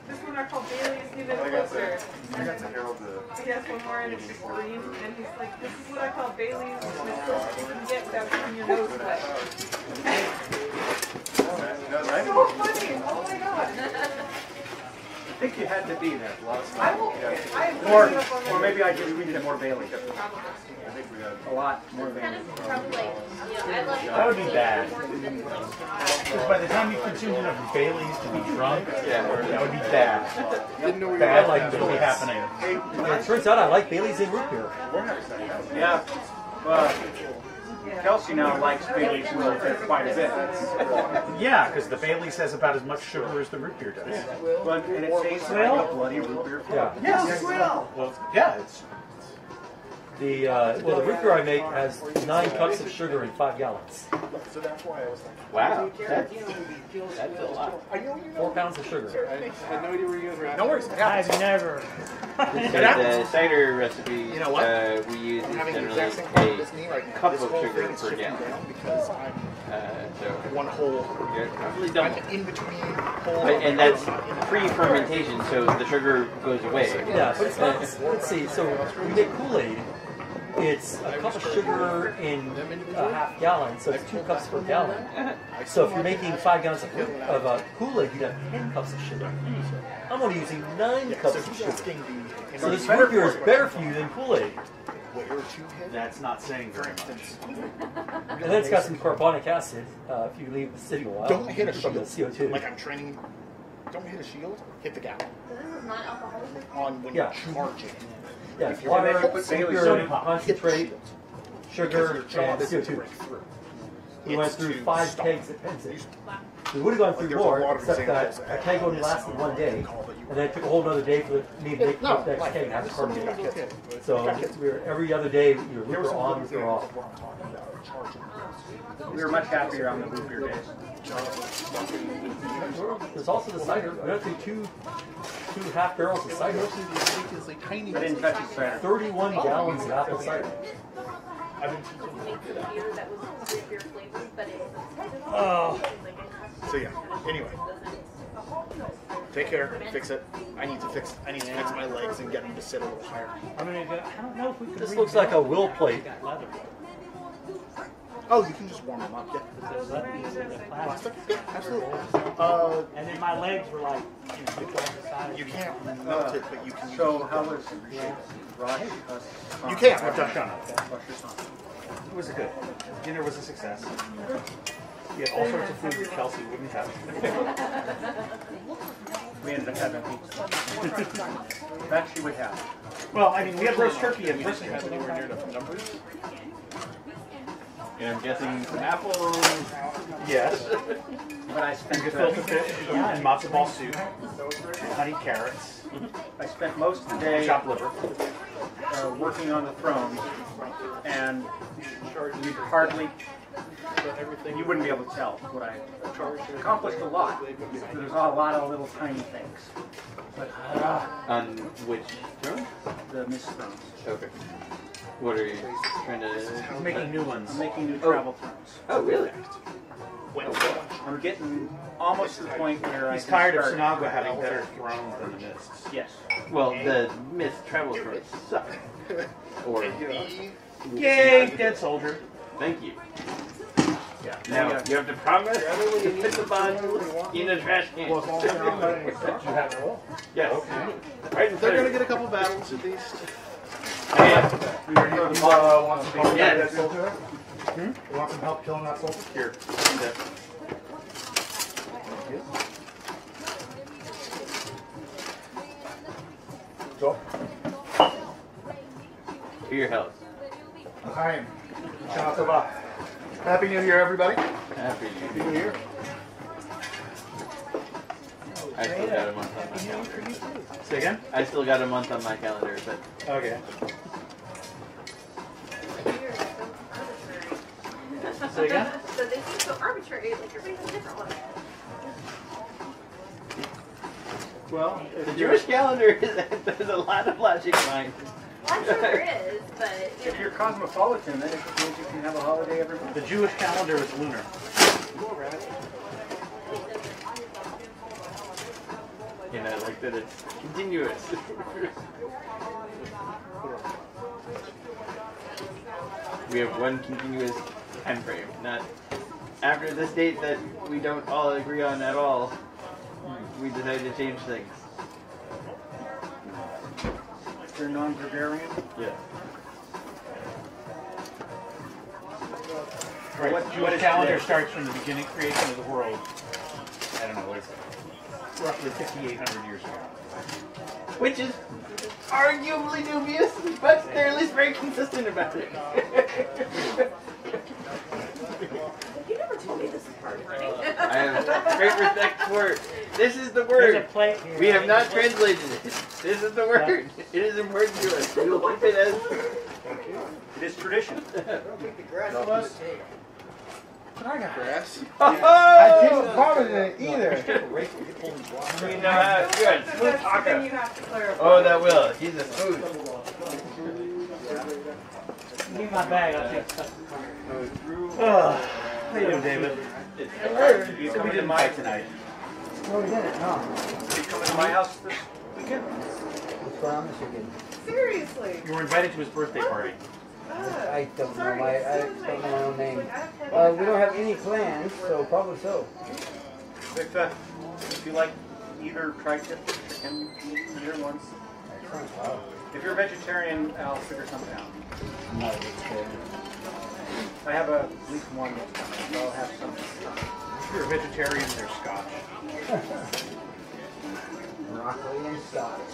This one are called Bailey's Human Filter. I got to herald the... He has one more in the green, and he's like, this is what I call Bailey's Human Filter you can get without turning your nose away. So funny! Oh my god! I think you had to be there. Or maybe I just needed more Bailey. A lot more Bailey. That would be bad. Because by the time you consume enough Baileys to be drunk, that would be bad. Bad like to be happening. It turns out I like Bailey's and root beer. Yeah. Kelsey now likes Bailey's and root beer quite a bit. Yeah, because the Baileys has about as much sugar as the root beer does. But, and it tastes like a bloody root beer. Yeah. Yes, well, yeah, it's... The root beer I make has 9 cups of sugar in 5 gallons. So that's why I was like, wow, that's a lot. 4 pounds of sugar. I had no idea where you guys were at. No worries. I've never. The cider recipe we use is Having the generally exact same problem a with me, like cup this of whole sugar thing is per shifting gallon. down because I'm So one whole, usually double. I'm in between whole. And that's pre-fermentation, so the sugar goes away. Yeah, but it's not. Let's see. So we make Kool-Aid. It's a cup of sugar in a half gallon, so it's 2 cups per gallon. So if you're making 5 gallons of Kool-Aid, you'd have 10 cups of sugar. I'm only using 9 cups of sugar. So this root beer is better for you than Kool-Aid. That's not saying very much. And then it's got some carbonic acid if you leave it sitting a while. Don't hit a from the shield. CO2. Like I'm training. Don't hit a shield. Hit the gallon. This is not alcoholic. On when Yeah. you're charging. Yeah, If you're water, gonna put Bailey's sugar, in, concentrate, sugar, and CO2. We went It's through to 5 stop. kegs at Penn. We would have gone through There's a more, lot of except that examples. a keg only lasted 1 day, and then it took a whole other day for me to make the next keg have carbonate. So every other day, your root beer on, root beer off. We were much happier on the root beer days. There's also the cider. We went through two half barrels of cider. I didn't touch the cider. 31 gallons of apple cider. Oh. So yeah. Anyway. Take care. Fix it. I need to fix my legs and get them to sit a little higher. I don't know if we can. This looks like a will plate. Oh, you can just warm them up. Yeah. Plastic? Yeah, absolutely. And then my legs were like, you can't melt it, but you can. So how was Rosh? You can. I've done it. It was good. Dinner was a success. We had all sorts of food that Chelsea wouldn't have. We ended up having pizza. That she would have. Well, I mean, we had roast turkey and brisket. Have anywhere near enough numbers. And I'm guessing some apples. Yes. But I spent gefilte fish and matzo ball soup, honey carrots. I spent most of the day chopped liver, working on the throne, and you hardly. You wouldn't be able to tell what I accomplished a lot. There's a lot of little tiny things. But, On which throne? The Miss Thrones. Okay. What are you trying to... I'm making new ones. I'm making new travel thrones. Oh, really? I'm getting almost to the point where He's tired of Sinagua having better thrones than the Mists. Yes. Well, the Mist travel thrones suck. Or... Yay, dead soldier. Thank you. Yeah. Now, you have to promise to put the bundle in a trash can. You have it all? Yes. Okay. Right, They're going to get a couple battles at least. Want some help Yeah. that soldier? You want some help killing that soldier? Here. So? For your health. Hi. Happy New Year, everybody. Happy New Year. I still got a month on my calendar. Say again? I still got a month on my calendar, but... Okay. Say again? So they seem so arbitrary, like everybody has a different one. Well, the Jewish calendar there's a lot of logic behind it. Well, I'm sure there is, but... If you're cosmopolitan, then it means you can have a holiday every month. The Jewish calendar is lunar. You know, like that it's continuous. We have one continuous time frame, not after this date that we don't all agree on at all. We decide to change things. You're non-Gregorian? Yeah. Right. What Jewish calendar starts from the beginning creation of the world. I don't know, what is it? Roughly 5,800 years ago. Which is arguably dubious, but they're at least very consistent about it. You never told me this part, right? I have great respect for it. This is the word. We have not translated it. This is the word. It is important to us. We will keep it as... It is tradition. I got grass. I didn't bother it either. We know how it's good. Smooth taco. Oh, that will. He's a smooth. Need my bag, I'll take stuff. How you doing, David? You coming to my tonight? No, we didn't, no. You coming to my house this weekend? What's going on this weekend? Seriously? You were invited to his birthday party. I don't know my own name. We don't have any plans, so probably so. Victor, if you like either tri-tip or chicken, either one. If you're a vegetarian, I'll figure something out. I'm not a vegetarian. I have at least one that's coming, so I'll have something. If you're a vegetarian, there's scotch. Broccoli and scotch.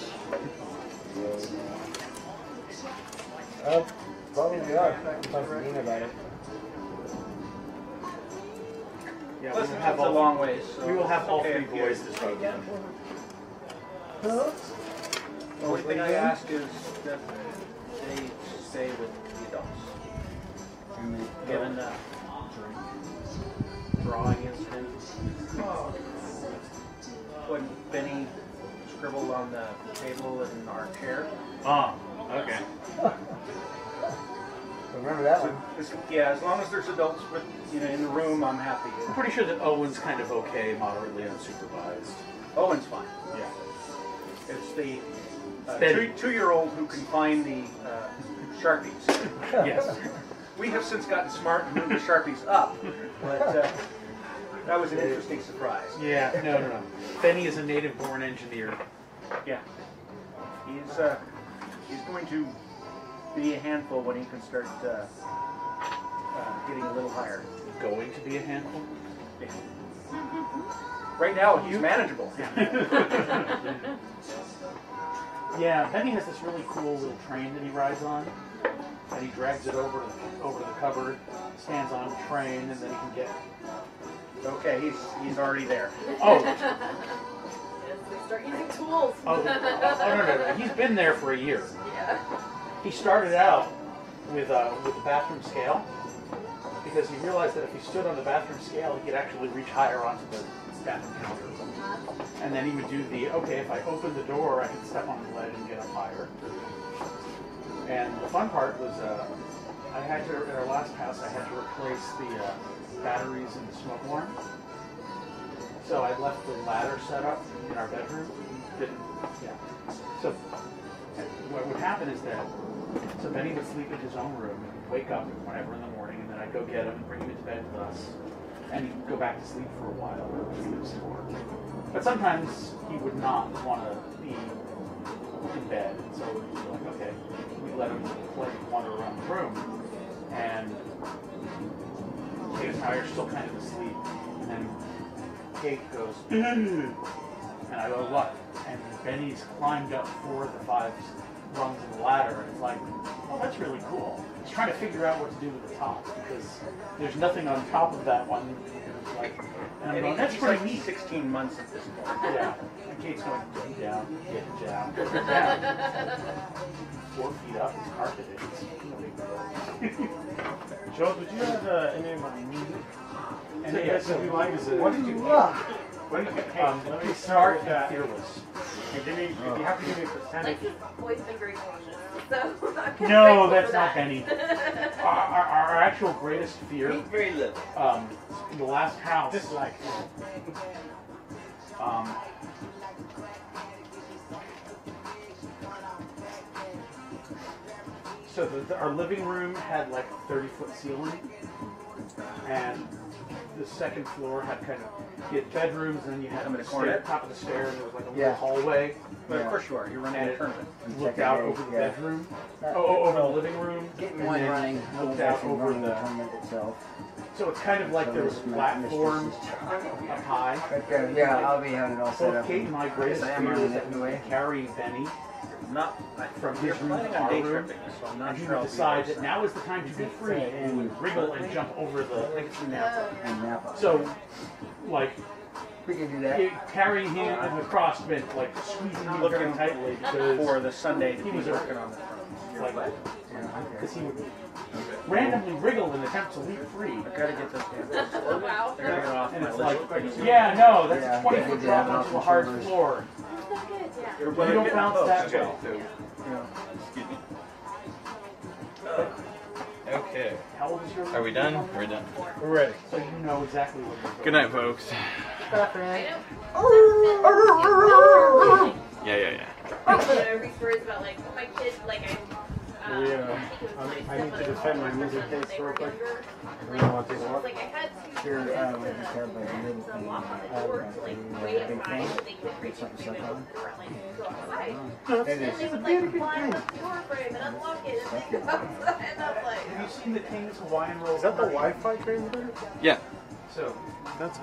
Probably we are. Talk to Dean about it. Yeah, Listen, it's a long ways. So we will have all okay three boys this weekend. The only thing I ask is that they stay with the adults. Given the drawing incident, when Benny scribbled on the table in our chair. Oh, okay. Remember that one? Yeah, as long as there's adults with, in the room, I'm happy. I'm pretty sure that Owen's kind of okay, moderately unsupervised. Owen's fine. Yeah. It's the two-year-old who can find the Sharpies. Yes. We have since gotten smart and moved the Sharpies up, but that was an interesting surprise. Yeah, no. Benny is a native-born engineer. Yeah. He's going to be a handful when he can start getting a little higher. Going to be a handful? Yeah. Right now, he's manageable. Yeah, Benny has this really cool little train that he rides on, and he drags it over the cupboard, stands on the train, and then he can get... Okay, he's already there. Oh. Start using tools. Oh, no. He's been there for a year. Yeah. He started out with the bathroom scale, because he realized that if he stood on the bathroom scale, he could actually reach higher onto the bathroom counter. And then he would do okay, if I open the door, I can step on the ledge and get up higher. And the fun part was, at our last house, I had to replace the batteries in the smoke alarm. So I left the ladder set up in our bedroom. So what would happen is that, so Benny would sleep in his own room and he'd wake up whenever in the morning, and then I'd go get him and bring him into bed with us. And he'd go back to sleep for a while or sleep some more. But sometimes he would not want to be in bed, and so we'd be like, okay, we let him wander around the room, and Kate and I are still kind of asleep, and then Kate goes, and I go, what? And Benny's climbed up 4 of the 5 rungs of the ladder, and it's like, oh, that's really cool. He's trying to figure out what to do with the top, because there's nothing on top of that one. Like, and I'm going, that's pretty neat. 16 months at this point. Yeah. And Kate's going, get down, get down, get down. 4 feet up, it's carpeted. Joe, did you have any of my music? And yes, what did you What did you take? Let me start with that. Fearless. If you have to give me a percentage. Always been very cautious. So no, that's not Benny. Our actual greatest fear. He's very little. In the last house. Dislike. So our living room had like a 30-foot ceiling, and the second floor had you had bedrooms, and then you had them at the top of the stairs, and there was like a little hallway. But of course you are. You're running a tournament. Looked out over the bedroom, over the living room, getting one running. Looked out over the tournament itself. So it's kind of like there was platforms up high. Yeah, I'll be having it all set up. Both Kate and my greatest fear was that we would carry Benny from his room to our room, and he would decide that now is the time to be free, and he would wriggle and jump over the Napa. So, like, we can do that. Carrying him across meant like squeezing him very tightly for the Sunday he was working on like, because he would randomly wriggle in an attempt to leap free. I gotta get this down. Wow. And it's like, yeah, no, that's a 20-foot drop onto a hard floor. You don't bounce that well. Excuse me. Okay. How old is your Are we done? We're done. We're ready. So you know exactly what you're doing. Good night, folks. Yeah. Every story's about like my kids, like I need to defend my music case real quick. I want to take a look. like I had to Sure, the lock on the door to like wait outside so they could reach the frame and like go outside. And they would like climb up the door frame and unlock it and then go outside, and I'm like, Have you seen the King's Hawaiian Roll? Is that the Wi-Fi transmitter? Yeah. So that's